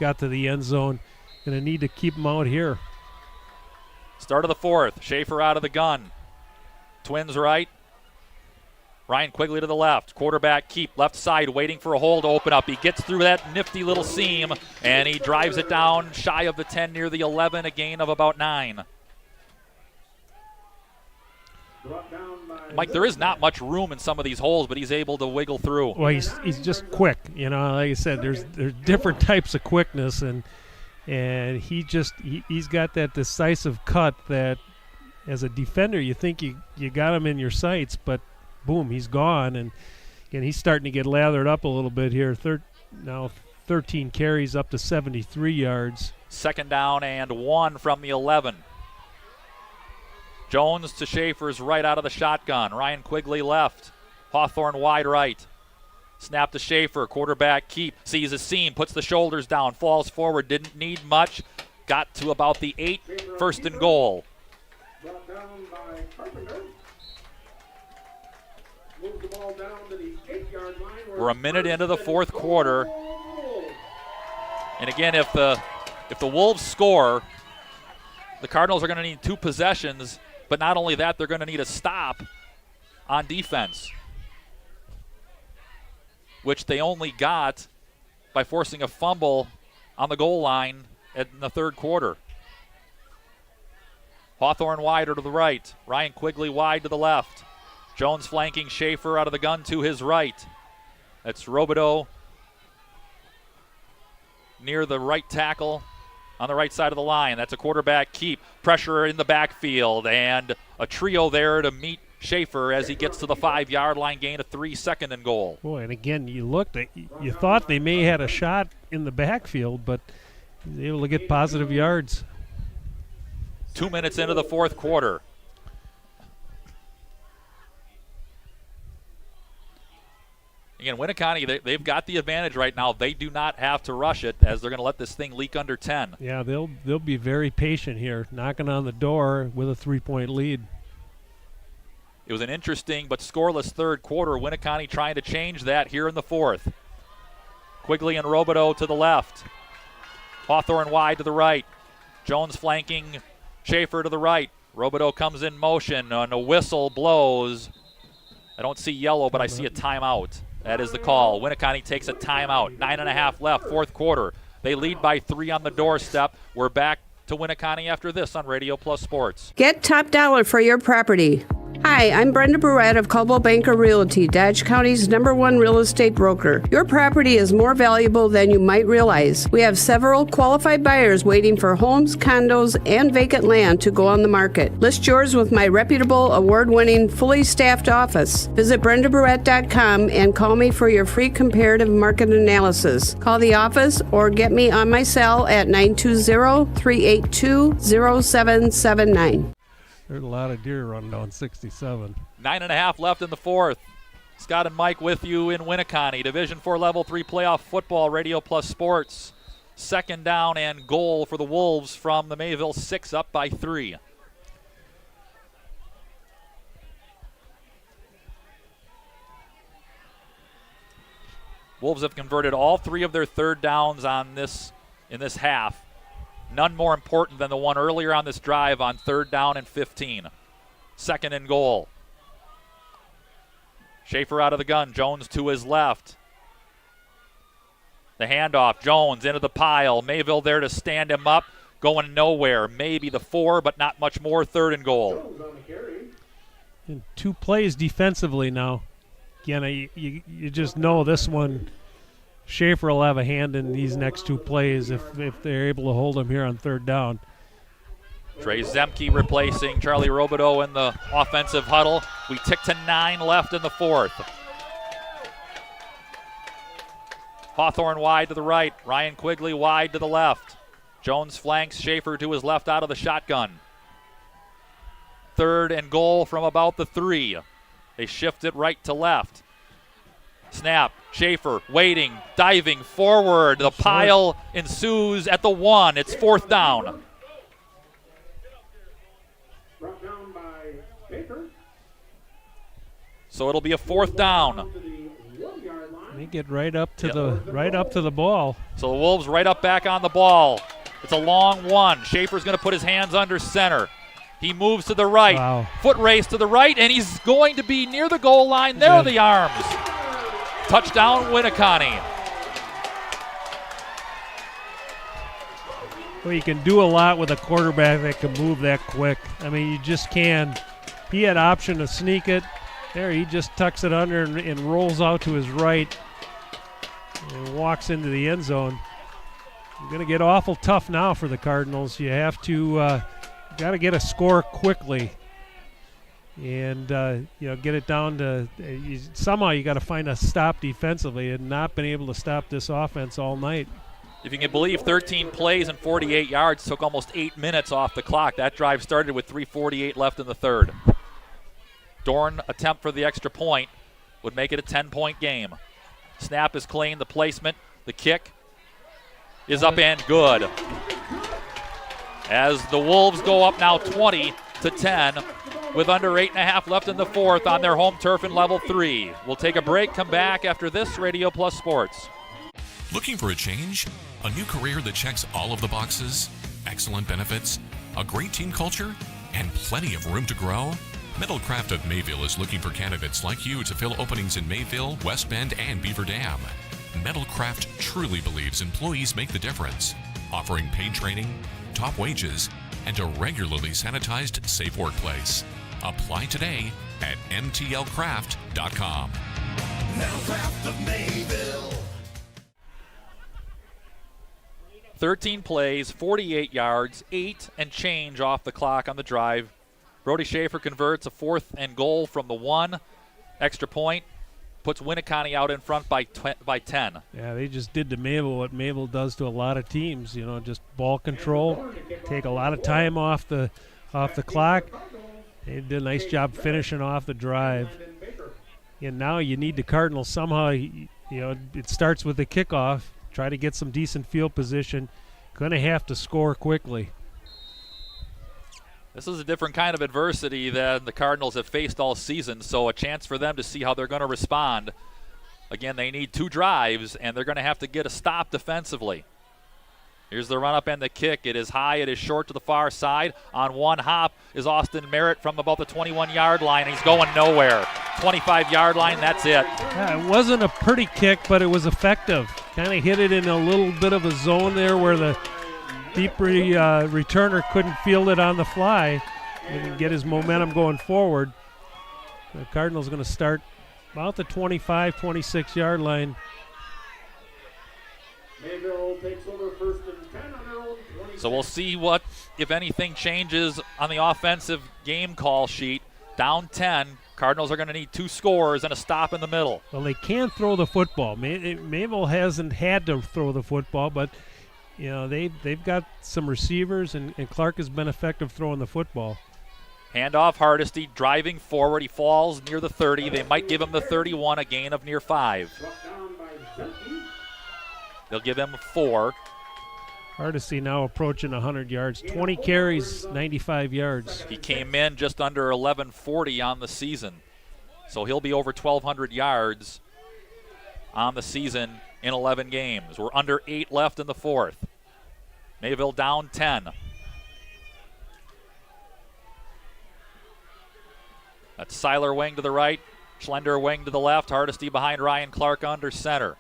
got to the end zone. Going to need to keep them out here. Start of the fourth. Schaefer out of the gun. Twins right. Ryan Quigley to the left. Quarterback keep left side waiting for a hole to open up. He gets through that nifty little seam, and he drives it down shy of the 10 near the 11, a gain of about 9. Mike, there is not much room in some of these holes, but he's able to wiggle through. Well, he's just quick. Like I said, there's different types of quickness, and he's got that decisive cut that as a defender you think you got him in your sights, but boom, he's gone, and he's starting to get lathered up a little bit here. Now 13 carries up to 73 yards. Second down and 1 from the 11. Jones to Schaefer's right out of the shotgun. Ryan Quigley left. Hawthorne wide right. Snap to Schaefer. Quarterback keep. Sees a seam. Puts the shoulders down. Falls forward. Didn't need much. Got to about the 8. First and goal. Brought down by Carpenter. Moves the ball down to the 8-yard line. We're a minute into the fourth quarter. And again, if the Wolves score, the Cardinals are going to need 2 possessions. But not only that, they're going to need a stop on defense, which they only got by forcing a fumble on the goal line in the third quarter. Hawthorne wider to the right. Ryan Quigley wide to the left. Jones flanking Schaefer out of the gun to his right. That's Robideau near the right tackle on the right side of the line. That's a quarterback keep. Pressure in the backfield, and a trio there to meet Schaefer as he gets to the 5-yard line, gain of 3, second and goal. Boy, and again, you thought they may have had a shot in the backfield, but he's able to get positive yards. 2 minutes into the fourth quarter. Again, Winneconne, they've got the advantage right now. They do not have to rush it as they're going to let this thing leak under 10. Yeah, they'll be very patient here, knocking on the door with a 3-point lead. It was an interesting but scoreless third quarter. Winneconne trying to change that here in the fourth. Quigley and Robideau to the left. Hawthorne wide to the right. Jones flanking Schaefer to the right. Robideau comes in motion, and a whistle blows. I don't see yellow, but I see a timeout. That is the call. Winneconne takes a timeout. 9.5 left, fourth quarter. They lead by 3 on the doorstep. We're back to Winneconne after this on Radio Plus Sports. Get top dollar for your property. Hi, I'm Brenda Barrett of Coldwell Banker Realty, Dodge County's #1 real estate broker. Your property is more valuable than you might realize. We have several qualified buyers waiting for homes, condos, and vacant land to go on the market. List yours with my reputable, award-winning, fully staffed office. Visit BrendaBarrett.com and call me for your free comparative market analysis. Call the office or get me on my cell at 920-382-0779. There's a lot of deer running down 67. 9.5 left in the fourth. Scott and Mike with you in Winneconne. Division IV Level 3 playoff football, Radio Plus Sports. Second down and goal for the Wolves from the Mayville 6, up by 3. Wolves have converted all 3 of their third downs in this half. None more important than the one earlier on this drive on 3rd down and 15. Second and goal. Schaefer out of the gun. Jones to his left. The handoff. Jones into the pile. Mayville there to stand him up. Going nowhere. Maybe the 4, but not much more. 3rd and goal. And 2 plays defensively now. again, you just know this one, Schaefer will have a hand in these next two plays if they're able to hold him here on third down. Trey Zemke replacing Charlie Robideau in the offensive huddle. We tick to 9 left in the fourth. Hawthorne wide to the right. Ryan Quigley wide to the left. Jones flanks Schaefer to his left out of the shotgun. 3rd and goal from about the 3. They shift it right to left. Snap. Schaefer waiting, diving forward. The pile ensues at the 1. It's 4th down. Brought down by Baker. So it'll be a 4th down. They get right up to the ball. So the Wolves right up back on the ball. It's a long one. Schaefer's going to put his hands under center. He moves to the right. Wow. Foot race to the right, and he's going to be near the goal line. There are the arms. Touchdown, Winneconne. Well, you can do a lot with a quarterback that can move that quick. I mean, you just can. He had option to sneak it. There, he just tucks it under and rolls out to his right and walks into the end zone. It's going to get awful tough now for the Cardinals. You have to got to get a score quickly and get it down to somehow you got to find a stop defensively, and not been able to stop this offense all night. If you can believe 13 plays and 48 yards took almost 8 minutes off the clock. That drive started with 3:48 left in the third. Dorn attempt for the extra point would make it a 10-point game. Snap is clean. The placement, the kick is up and good. As the Wolves go up now 20-10 with under 8.5 left in the fourth on their home turf in level 3. We'll take a break, come back after this Radio Plus Sports. Looking for a change? A new career that checks all of the boxes? Excellent benefits? A great team culture? And plenty of room to grow? Metalcraft of Mayville is looking for candidates like you to fill openings in Mayville, West Bend, and Beaver Dam. Metalcraft truly believes employees make the difference, offering paid training, top wages, and a regularly sanitized, safe workplace. Apply today at mtlcraft.com. Metalcraft of Mayville. 13 plays, 48 yards, 8 and change off the clock on the drive. Brody Schaefer converts a 4th and goal from the 1. Extra point puts Winneconne out in front by 10. Yeah, they just did to Mayville what Mayville does to a lot of teams. Just ball control, take a lot of time off the clock. They did a nice job finishing off the drive. And now you need the Cardinals somehow. It starts with the kickoff. Try to get some decent field position. Going to have to score quickly. This is a different kind of adversity than the Cardinals have faced all season, so a chance for them to see how they're going to respond. Again, they need 2 drives, and they're going to have to get a stop defensively. Here's the run-up and the kick. It is high. It is short to the far side. On one hop is Austin Merritt from about the 21-yard line. He's going nowhere. 25-yard line, that's it. Yeah, it wasn't a pretty kick, but it was effective. Kind of hit it in a little bit of a zone there where the deep returner couldn't field it on the fly and get his momentum going forward. The Cardinals going to start about the 25, 26-yard line. Mayville takes over 1st and 10 on their own 26. So we'll see what, if anything, changes on the offensive game call sheet. Down 10. Cardinals are going to need 2 scores and a stop in the middle. Well, they can throw the football. Mayville hasn't had to throw the football, but they've got some receivers, and Clark has been effective throwing the football. Handoff, Hardesty driving forward. He falls near the 30. They might give him the 31, a gain of near 5. They'll give him 4. Hardesty now approaching 100 yards. 20 carries, 95 yards. He came in just under 1140 on the season. So he'll be over 1,200 yards on the season in 11 games. We're under 8 left in the fourth. Mayville down 10. That's Seiler wing to the right, Schlender wing to the left, Hardesty behind Ryan Clark under center.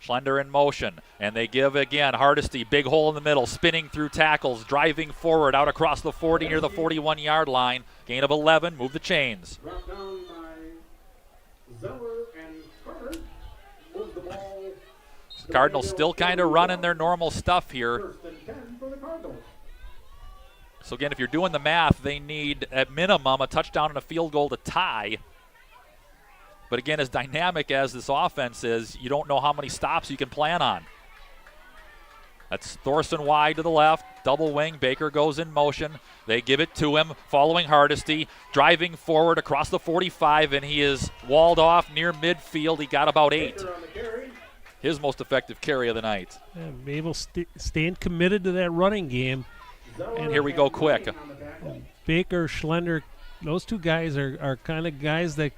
Schlender in motion, and they give again. Hardesty, big hole in the middle, spinning through tackles, driving forward out across the 40 near the 41-yard line. Gain of 11, move the chains. Brought down by Zeller Cardinals still kind of running their normal stuff here. First and 10 for the Cardinals. So again, if you're doing the math, they need at minimum a touchdown and a field goal to tie. But again, as dynamic as this offense is, you don't know how many stops you can plan on. That's Thorson wide to the left, double wing. Baker goes in motion. They give it to him, following Hardesty, driving forward across the 45, and he is walled off near midfield. He got about 8. His most effective carry of the night. Yeah, Mayville staying committed to that running game. And here we go quick. Baker, Schlender, those two guys are kind of guys that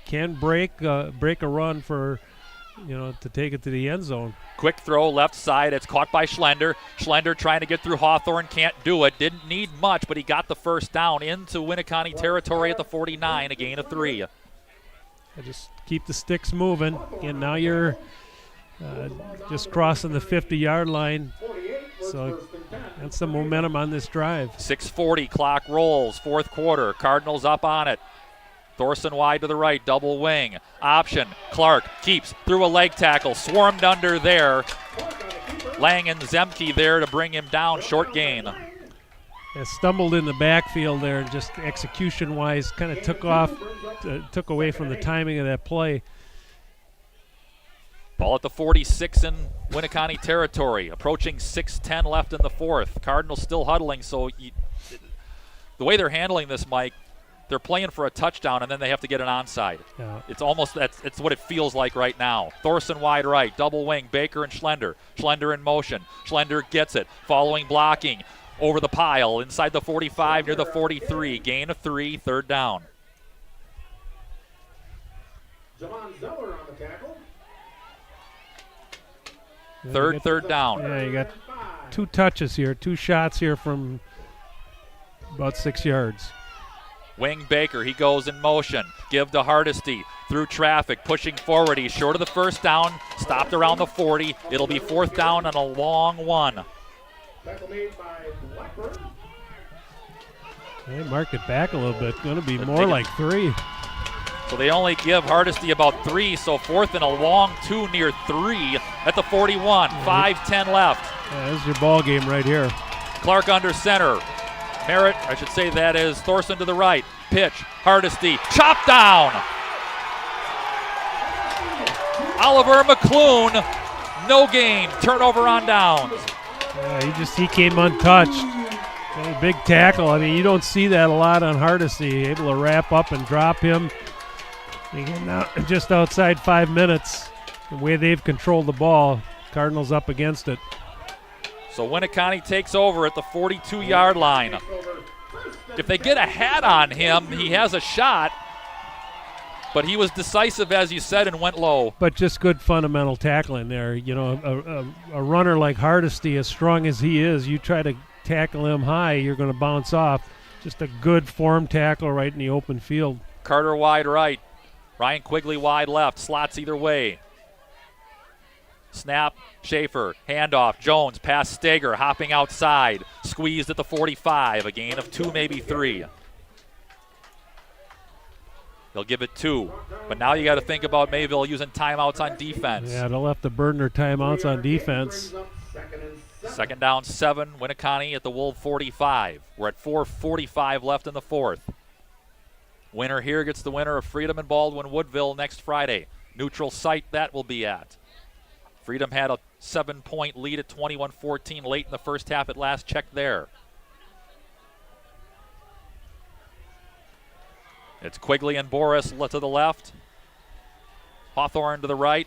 can break a run for, to take it to the end zone. Quick throw left side. It's caught by Schlender. Schlender trying to get through Hawthorne. Can't do it. Didn't need much, but he got the first down into Winneconne territory at the 49, a gain of 3. Just keep the sticks moving. And now you're just crossing the 50-yard line. So that's some momentum on this drive. 6:40, clock rolls, fourth quarter. Cardinals up on it. Thorson wide to the right, double wing. Option, Clark keeps through a leg tackle, swarmed under there. Lang and Zemke there to bring him down, short gain. Stumbled in the backfield there and just execution-wise kind of took away from the timing of that play. Ball at the 46 in Winneconne territory, approaching 6:10 left in the fourth. Cardinals still huddling, so the way they're handling this, Mike, they're playing for a touchdown, and then they have to get an onside. Yeah. It's almost it's what it feels like right now. Thorson wide right, double wing, Baker and Schlender. Schlender in motion. Schlender gets it, following blocking, over the pile, inside the 45, near the 43. Gain of 3, third down. Javon Zeller on the tackle. Third down. Yeah, you got 2 touches here, 2 shots here from about 6 yards. Wing Baker, he goes in motion. Give to Hardesty. Through traffic, pushing forward. He's short of the first down. Stopped around the 40. It'll be fourth down and a long one. Tackle made by Blackburn. They marked it back a little bit. Going to be more like 3. So they only give Hardesty about 3, so fourth and a long 2 near 3 at the 41. 5:10 left. Yeah, this is your ball game right here. Clark under center. Merritt, I should say that is Thorson to the right. Pitch, Hardesty, chopped down. Oliver McClune, no gain, turnover on downs. Yeah, he came untouched. A big tackle. I mean, you don't see that a lot on Hardesty. Able to wrap up and drop him. Again, now just outside 5 minutes. The way they've controlled the ball, Cardinals up against it. So Winneconne takes over at the 42-yard line. If they get a hat on him, he has a shot. But he was decisive, as you said, and went low. But just good fundamental tackling there. A runner like Hardesty, as strong as he is, you try to tackle him high, you're going to bounce off. Just a good form tackle right in the open field. Carter wide right. Ryan Quigley wide left. Slots either way. Snap, Schaefer, handoff, Jones, pass Steger, hopping outside, squeezed at the 45, a gain of 2, maybe 3. They'll give it 2, but now you got to think about Mayville using timeouts on defense. Yeah, they'll have to burn their timeouts on defense. Second down 7, Winneconne at the Wolf 45. We're at 4:45 left in the fourth. Winner here gets the winner of Freedom and Baldwin Woodville next Friday. Neutral site that will be at. Freedom had a 7-point lead at 21-14 late in the first half at last check there. It's Quigley and Boris to the left. Hawthorne to the right.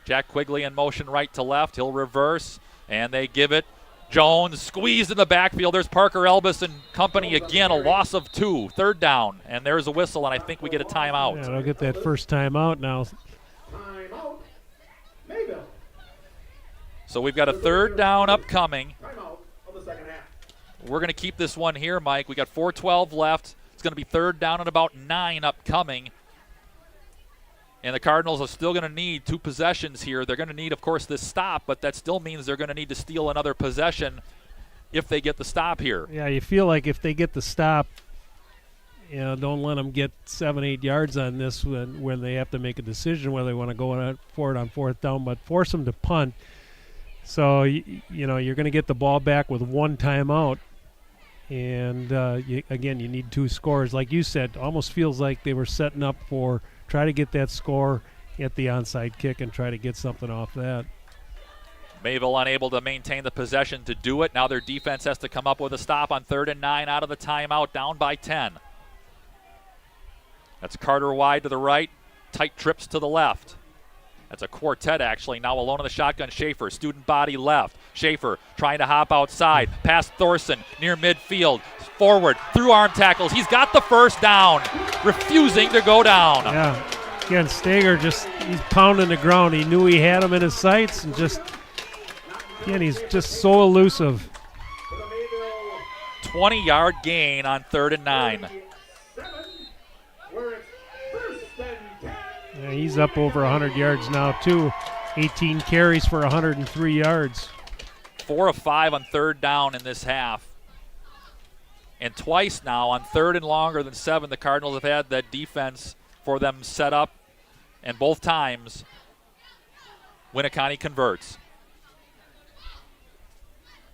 Jack Quigley in motion right to left. He'll reverse, and they give it. Jones squeezed in the backfield. There's Parker Elbis and company again. A loss of 2. Third down, and there's a whistle, and I think we get a timeout. Yeah, they'll get that first timeout now. Timeout. Mayville. So we've got a third down upcoming. Timeout of the second half. We're going to keep this one here, Mike. We got 4:12 left. It's going to be third down and about 9 upcoming. And the Cardinals are still going to need 2 possessions here. They're going to need, of course, this stop, but that still means they're going to need to steal another possession if they get the stop here. Yeah, you feel like if they get the stop don't let them get 7-8 yards on this when they have to make a decision whether they want to go for it on fourth down, but force them to punt. So, you're going to get the ball back with one timeout. And, you need 2 scores. Like you said, almost feels like they were setting up for try to get that score at the onside kick and try to get something off that. Mayville unable to maintain the possession to do it. Now their defense has to come up with a stop on 3rd and 9 out of the timeout, down by 10. That's Carter wide to the right, tight trips to the left. That's a quartet, actually. Now alone in the shotgun, Schaefer. Student body left. Schaefer trying to hop outside. Past Thorson near midfield. Forward, through arm tackles. He's got the first down. Refusing to go down. Yeah. Again, Stager he's pounding the ground. He knew he had him in his sights and he's just so elusive. 20-yard gain on 3rd and 9. Yeah, he's up over 100 yards now, too. 18 carries for 103 yards. 4 of 5 on 3rd down in this half. And twice now on 3rd and longer than 7, the Cardinals have had that defense for them set up. And both times, Winneconne converts.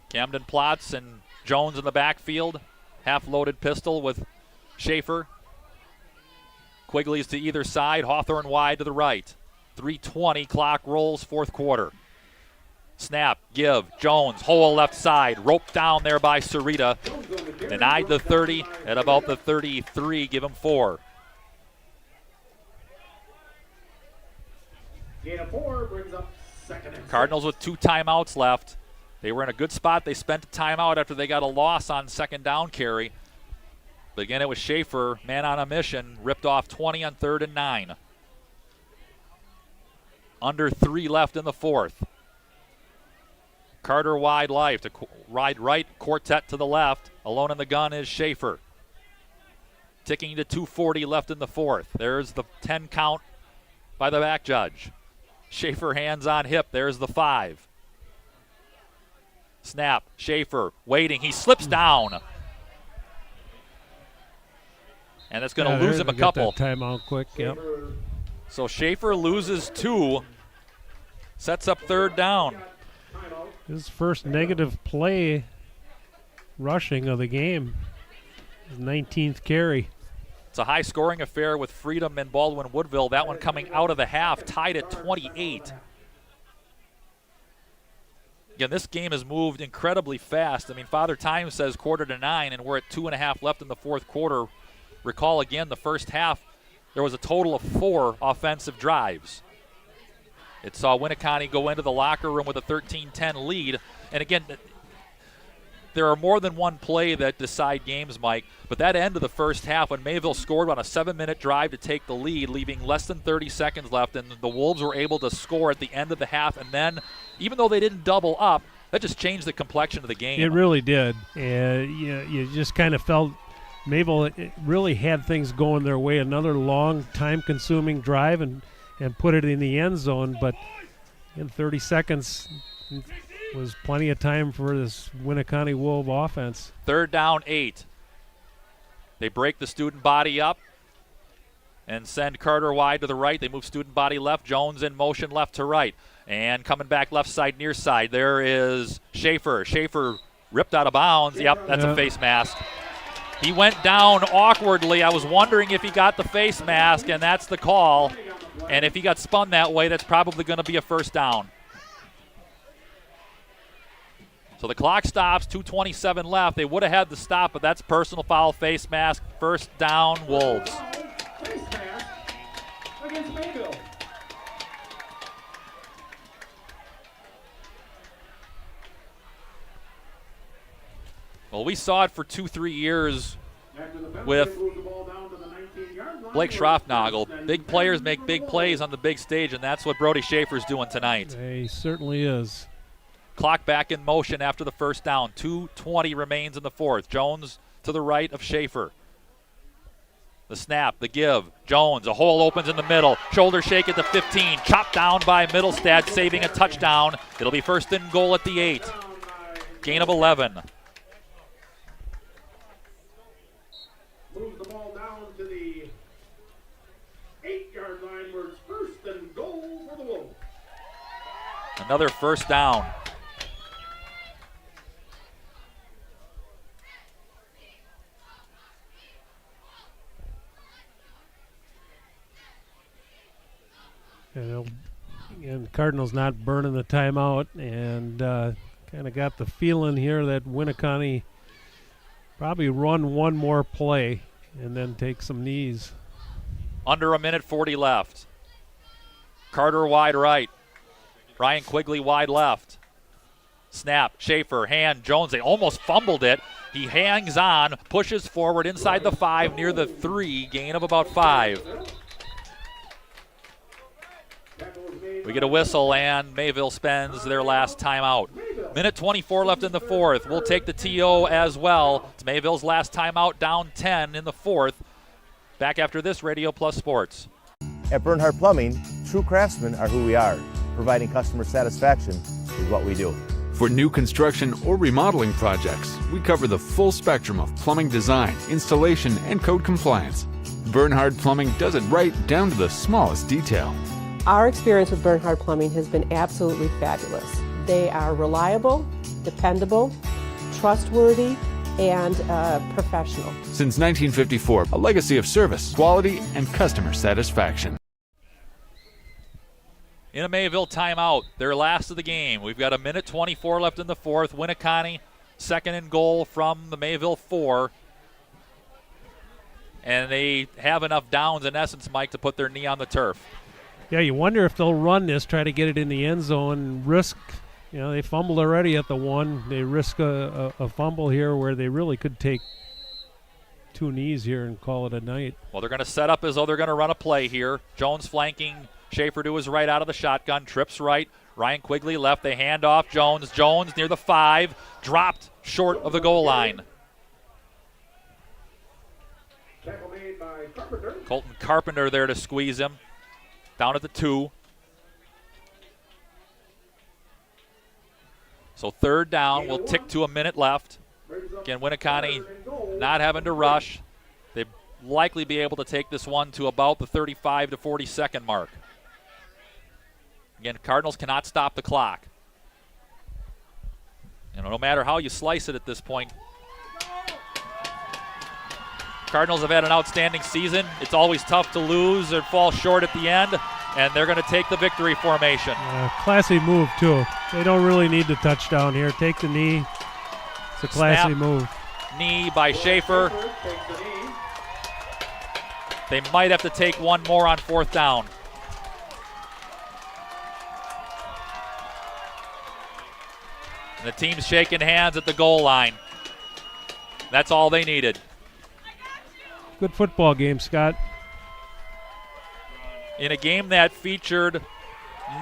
Camden Plotz and Jones in the backfield. Half-loaded pistol with Schaefer. Quigley's to either side. Hawthorne wide to the right. 3:20, clock rolls, 4th quarter. Snap, give, Jones, hole left side. Roped down there by Sarita. Denied the 30 at about the 33. Give him 4. Gain of 4 brings up 2nd and Cardinals with 2 timeouts left. They were in a good spot. They spent a timeout after they got a loss on 2nd down carry. But again, it was Schaefer, man on a mission, ripped off 20 on 3rd and 9. Under 3 left in the 4th. Carter wide right, quartet to the left. Alone in the gun is Schaefer. Ticking to 2:40 left in the 4th. There's the 10 count by the back judge. Schaefer hands on hip. There's the 5. Snap. Schaefer waiting. He slips down. And it's going to lose him a couple. Timeout quick, yep. So Schaefer loses 2. Sets up 3rd down. His first negative play rushing of the game. His 19th carry. It's a high-scoring affair with Freedom and Baldwin-Woodville. That one coming out of the half, tied at 28. Again, this game has moved incredibly fast. I mean, Father Time says 8:45, and we're at 2.5 left in the 4th quarter. Recall again, the first half, there was a total of 4 offensive drives. It saw Winneconne go into the locker room with a 13-10 lead. And again, there are more than one play that decide games, Mike. But that end of the first half, when Mayville scored on a 7-minute drive to take the lead, leaving less than 30 seconds left, and the Wolves were able to score at the end of the half. And then, even though they didn't double up, that just changed the complexion of the game. It really did. You just kind of felt Mayville really had things going their way. Another long, time-consuming drive and put it in the end zone. But in 30 seconds was plenty of time for this Winneconne Wolf offense. 3rd down, 8. They break the student body up and send Carter wide to the right. They move student body left. Jones in motion left to right. And coming back left side, near side, there is Schaefer. Schaefer ripped out of bounds. Yep, that's a face mask. He went down awkwardly. I was wondering if he got the face mask, and that's the call. And if he got spun that way, that's probably going to be a 1st down. So the clock stops, 2:27 left. They would have had the stop, but that's personal foul, face mask, 1st down, Wolves. Face mask against Mayville. Well, we saw it for 2-3 years with Blake Schroffnagel. Big players make big plays on the big stage, and that's what Brody Schaefer's doing tonight. He certainly is. Clock back in motion after the 1st down. 2:20 remains in the 4th. Jones to the right of Schaefer. The snap, the give. Jones, a hole opens in the middle. Shoulder shake at the 15. Chopped down by Middlestad, saving a touchdown. It'll be 1st and goal at the 8. Gain of 11. Moves the ball down Another first down. And Cardinals not burning the timeout, and kind of got the feeling here that Winneconne probably run one more play and then take some knees. Under a minute 40 left. Carter wide right. Ryan Quigley wide left. Snap, Schaefer, hand, Jones. They almost fumbled it. He hangs on, pushes forward inside the 5, near the 3, gain of about 5. We get a whistle, and Mayville spends their last timeout. Minute 24 left in the fourth. We'll take the TO as well. It's Mayville's last timeout, down 10 in the fourth. Back after this, Radio Plus Sports. At Bernhardt Plumbing, true craftsmen are who we are. Providing customer satisfaction is what we do. For new construction or remodeling projects, we cover the full spectrum of plumbing design, installation, and code compliance. Bernhardt Plumbing does it right down to the smallest detail. Our experience with Bernhardt Plumbing has been absolutely fabulous. They are reliable, dependable, trustworthy, and professional. Since 1954, a legacy of service, quality, and customer satisfaction. In a Mayville timeout, their last of the game. We've got a minute 24 left in the fourth. Winneconne, second and goal from the Mayville 4. And they have enough downs, in essence, Mike, to put their knee on the turf. Yeah, you wonder if they'll run this, try to get it in the end zone, and risk, they fumbled already at the 1. They risk a fumble here where they really could take 2 knees here and call it a night. Well, they're going to set up as though they're going to run a play here. Jones flanking Schaefer to his right out of the shotgun, trips right. Ryan Quigley left, they hand off Jones. Jones near the 5, dropped short of the goal line. Tackle made by Carpenter. Colton Carpenter there to squeeze him. Down at the 2. So third down, we'll tick to a minute left. Again, Winneconne not having to rush. They'll likely be able to take this one to about the 35 to 40 second mark. Again, Cardinals cannot stop the clock. No matter how you slice it at this point, Cardinals have had an outstanding season. It's always tough to lose or fall short at the end, and they're going to take the victory formation. Classy move, too. They don't really need the touchdown here. Take the knee. It's a classy move. Knee by Schaefer. They might have to take one more on fourth down. And the team's shaking hands at the goal line. That's all they needed. Good football game, Scott. In a game that featured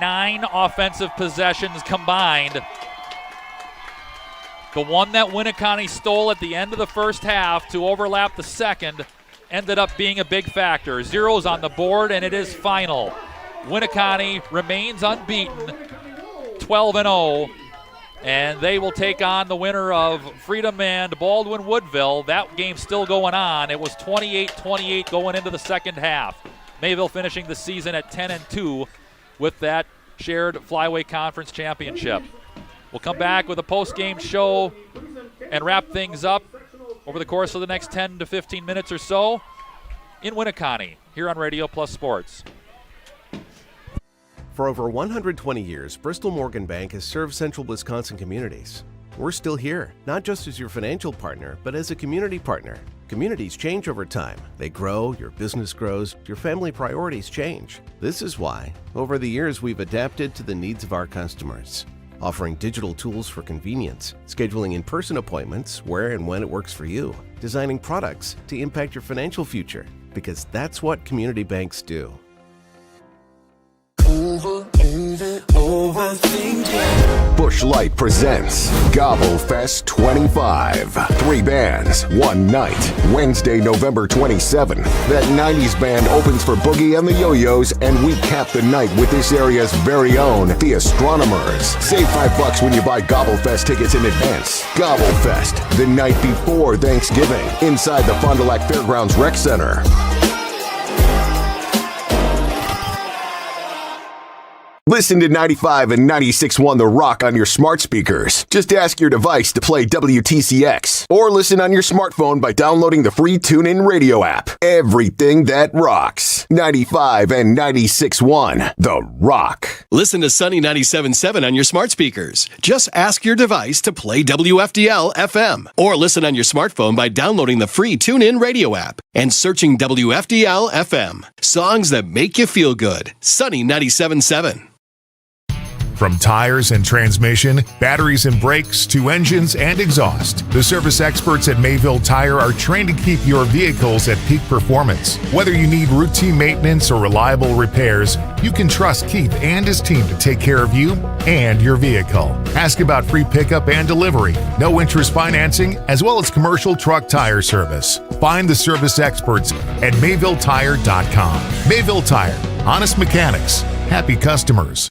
9 offensive possessions combined, the one that Winneconne stole at the end of the first half to overlap the second ended up being a big factor. Zeros on the board, and it is final. Winneconne remains unbeaten, 12-0. And they will take on the winner of Freedom and Baldwin-Woodville. That game's still going on. It was 28-28 going into the second half. Mayville finishing the season at 10-2 with that shared Flyway Conference Championship. We'll come back with a post-game show and wrap things up over the course of the next 10 to 15 minutes or so in Winneconne here on Radio Plus Sports. For over 120 years, Bristol Morgan Bank has served central Wisconsin communities. We're still here, not just as your financial partner, but as a community partner. Communities change over time. They grow, your business grows, your family priorities change. This is why, over the years, we've adapted to the needs of our customers, offering digital tools for convenience, scheduling in-person appointments where and when it works for you, designing products to impact your financial future, because that's what community banks do. Busch Light presents Gobble Fest 25. 3 bands, 1 night. Wednesday, November 27th. That 90s band opens for Boogie and the Yo-Yos, and we cap the night with this area's very own, the Astronomers. Save $5 when you buy Gobble Fest tickets in advance. Gobble Fest, the night before Thanksgiving, inside the Fond du Lac Fairgrounds Rec Center. Listen to 95 and 96.1 The Rock on your smart speakers. Just ask your device to play WTCX. Or listen on your smartphone by downloading the free TuneIn radio app. Everything that rocks. 95 and 96.1 The Rock. Listen to Sunny 97.7 on your smart speakers. Just ask your device to play WFDL FM. Or listen on your smartphone by downloading the free TuneIn radio app and searching WFDL FM. Songs that make you feel good. Sunny 97.7. From tires and transmission, batteries and brakes, to engines and exhaust, the service experts at Mayville Tire are trained to keep your vehicles at peak performance. Whether you need routine maintenance or reliable repairs, you can trust Keith and his team to take care of you and your vehicle. Ask about free pickup and delivery, no interest financing, as well as commercial truck tire service. Find the service experts at MayvilleTire.com. Mayville Tire, honest mechanics, happy customers.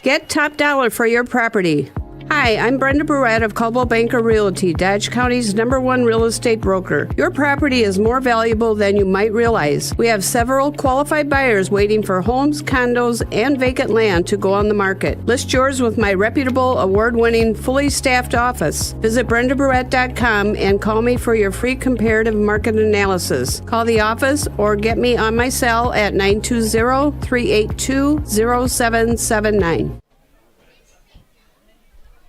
Get top dollar for your property. Hi, I'm Brenda Barrett of Coldwell Banker Realty, Dodge County's #1 real estate broker. Your property is more valuable than you might realize. We have several qualified buyers waiting for homes, condos, and vacant land to go on the market. List yours with my reputable, award-winning, fully staffed office. Visit BrendaBarrett.com and call me for your free comparative market analysis. Call the office or get me on my cell at 920-382-0779.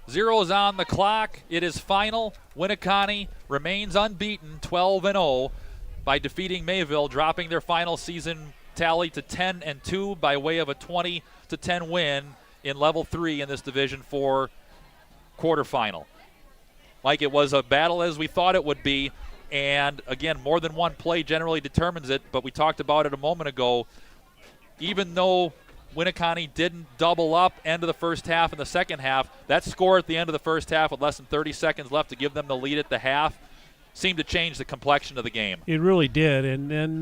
0 is on the clock. It is final. Winneconne remains unbeaten, 12-0, by defeating Mayville, dropping their final season tally to 10-2 by way of a 20-10 win in Level 3 in this Division 4 quarterfinal. Mike, it was a battle as we thought it would be, and again, more than one play generally determines it, but we talked about it a moment ago. Even though Winneconne didn't double up end of the first half and the second half, that score at the end of the first half with less than 30 seconds left to give them the lead at the half seemed to change the complexion of the game. It really did, and then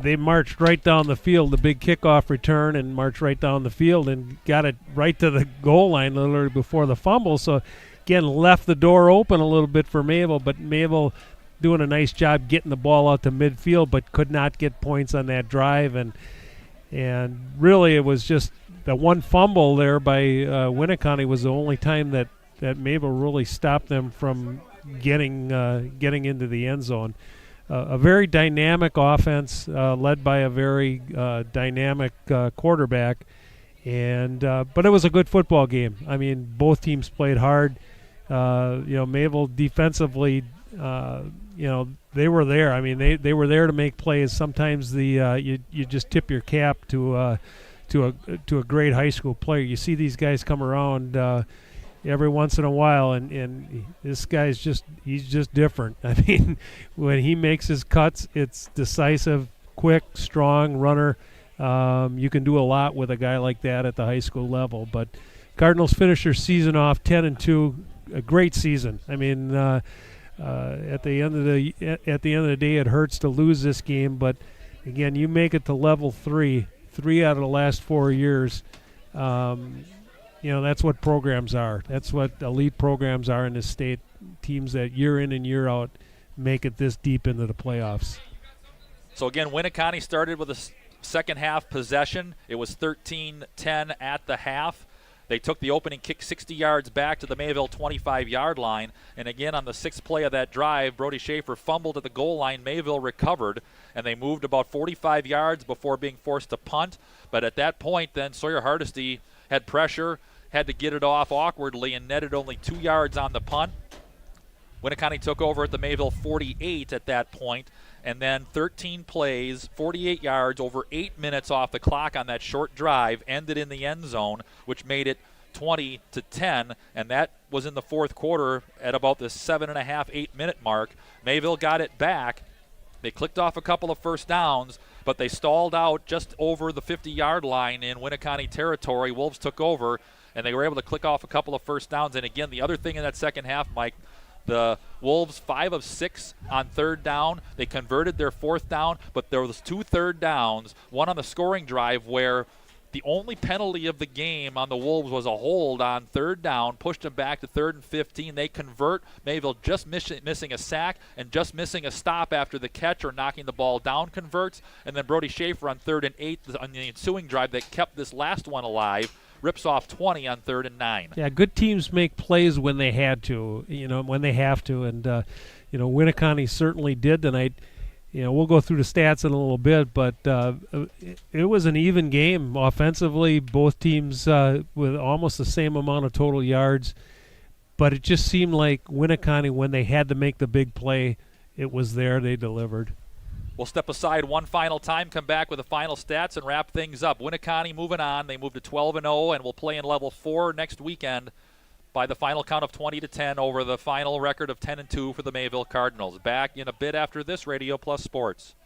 they marched right down the field, the big kickoff return, and marched right down the field and got it right to the goal line literally before the fumble. So again, left the door open a little bit for Mayville, but Mayville doing a nice job getting the ball out to midfield, but could not get points on that drive. And really, it was just the one fumble there by Winneconne was the only time that Mayville really stopped them from getting into the end zone. A very dynamic offense led by a very dynamic quarterback, but it was a good football game. I mean, both teams played hard. Mayville defensively, they were there. I mean, they were there to make plays. Sometimes you just tip your cap to a great high school player. You see these guys come around every once in a while, and this guy's he's just different. I mean, when he makes his cuts, it's decisive, quick, strong runner. You can do a lot with a guy like that at the high school level. But Cardinals finish their season off 10-2, a great season. I mean. At the end of the day, it hurts to lose this game, but again, you make it to level 3 out of the last 4 years. That's what programs are. That's what elite programs are in this state. Teams that year in and year out make it this deep into the playoffs. So again, Winneconne started with a second half possession. It was 13-10 at the half. They took the opening kick 60 yards back to the Mayville 25-yard line. And again, on the sixth play of that drive, Brody Schaefer fumbled at the goal line. Mayville recovered, and they moved about 45 yards before being forced to punt. But at that point, then Sawyer Hardesty had pressure, had to get it off awkwardly, and netted only 2 yards on the punt. Winneconne took over at the Mayville 48 at that point, and then 13 plays, 48 yards, over 8 minutes off the clock on that short drive, ended in the end zone, which made it 20-10, and that was in the fourth quarter at about the 7.5, 8 minute mark. Mayville got it back. They clicked off a couple of first downs, but they stalled out just over the 50-yard line in Winneconne territory. Wolves took over, and they were able to click off a couple of first downs. And again, the other thing in that second half, Mike, the Wolves 5 of 6 on third down. They converted their fourth down, but there was 2 third downs, one on the scoring drive where The only penalty of the game on the Wolves was a hold on third down, pushed them back to 3rd and 15. They convert. Mayville just missing a sack and just missing a stop after the catch or knocking the ball down converts. And then Brody Schaefer on 3rd and 8 on the ensuing drive that kept this last one alive, rips off 20 on 3rd and 9. Yeah, good teams make plays when they had to, when they have to. And, Winneconne certainly did tonight. We'll go through the stats in a little bit, but it was an even game offensively. Both teams with almost the same amount of total yards, but it just seemed like Winneconne, when they had to make the big play, it was there. They delivered. We'll step aside one final time, come back with the final stats, and wrap things up. Winneconne moving on. They move to 12-0 and will play in Level 4 next weekend by the final count of 20-10 over the final record of 10-2 for the Mayville Cardinals. Back in a bit after this, Radio Plus Sports.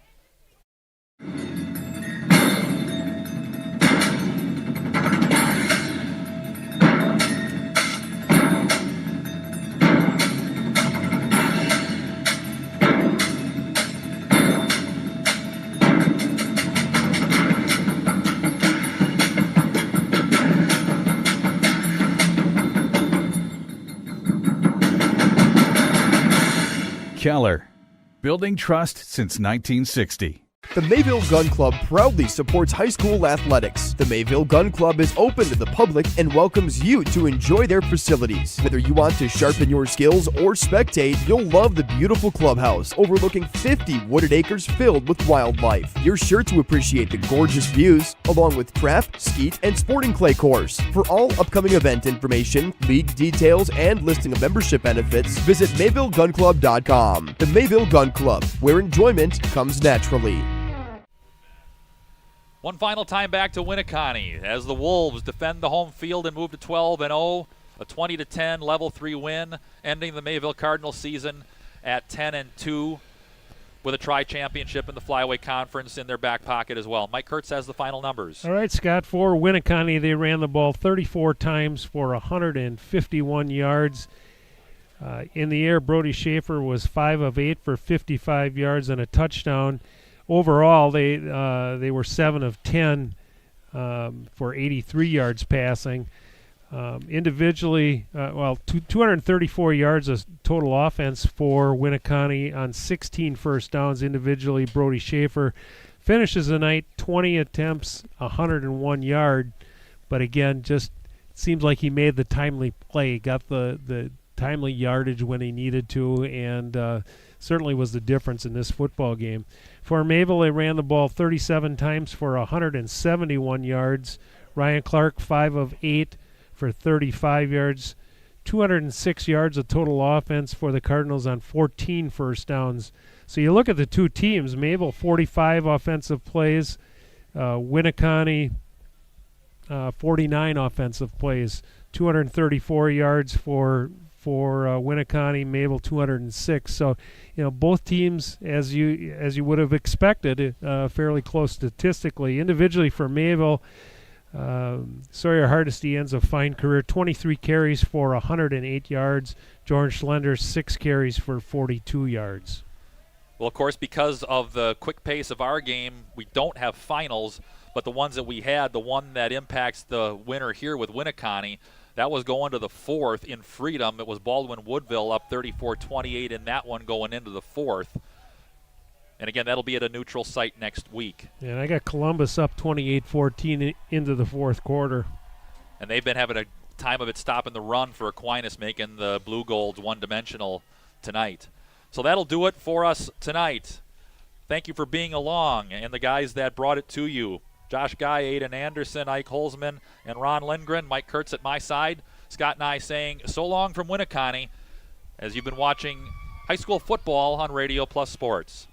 Keller, building trust since 1960. The Mayville Gun Club proudly supports high school athletics. The Mayville Gun Club is open to the public and welcomes you to enjoy their facilities. Whether you want to sharpen your skills or spectate, you'll love the beautiful clubhouse overlooking 50 wooded acres filled with wildlife. You're sure to appreciate the gorgeous views, along with trap, skeet, and sporting clay course. For all upcoming event information, league details, and listing of membership benefits, visit MayvilleGunClub.com. The Mayville Gun Club, where enjoyment comes naturally. One final time back to Winneconne as the Wolves defend the home field and move to 12-0, a 20-10 Level 3 win, ending the Mayville Cardinals season at 10-2 with a tri-championship in the Flyway Conference in their back pocket as well. Mike Kurtz has the final numbers. All right, Scott, for Winneconne, they ran the ball 34 times for 151 yards. In the air, Brody Schaefer was 5 of 8 for 55 yards and a touchdown. Overall, they were 7 of 10 for 83 yards passing. Individually, 234 yards of total offense for Winneconne on 16 first downs. Individually, Brody Schaefer finishes the night 20 attempts, 101 yard. But again, just seems like he made the timely play, got the timely yardage when he needed to, and certainly was the difference in this football game. For Mayville, they ran the ball 37 times for 171 yards. Ryan Clark, 5 of 8 for 35 yards. 206 yards of total offense for the Cardinals on 14 first downs. So you look at the two teams, Mayville 45 offensive plays, Winneconne 49 offensive plays, 234 yards for Winneconne, Mayville 206. So, both teams, as you would have expected, fairly close statistically. Individually for Mayville, Sawyer Hardesty ends a fine career, 23 carries for 108 yards. George Schlender, 6 carries for 42 yards. Well, of course, because of the quick pace of our game, we don't have finals, but the ones that we had, the one that impacts the winner here with Winneconne, that was going to the fourth in Freedom. It was Baldwin Woodville up 34-28 in that one going into the fourth. And again, that'll be at a neutral site next week. Yeah, and I got Columbus up 28-14 into the fourth quarter. And they've been having a time of it stopping the run for Aquinas, making the Blue Golds one-dimensional tonight. So that'll do it for us tonight. Thank you for being along, and the guys that brought it to you. Josh Guy, Aiden Anderson, Ike Holzman, and Ron Lindgren. Mike Kurtz at my side. Scott and I saying so long from Winneconne as you've been watching high school football on Radio Plus Sports.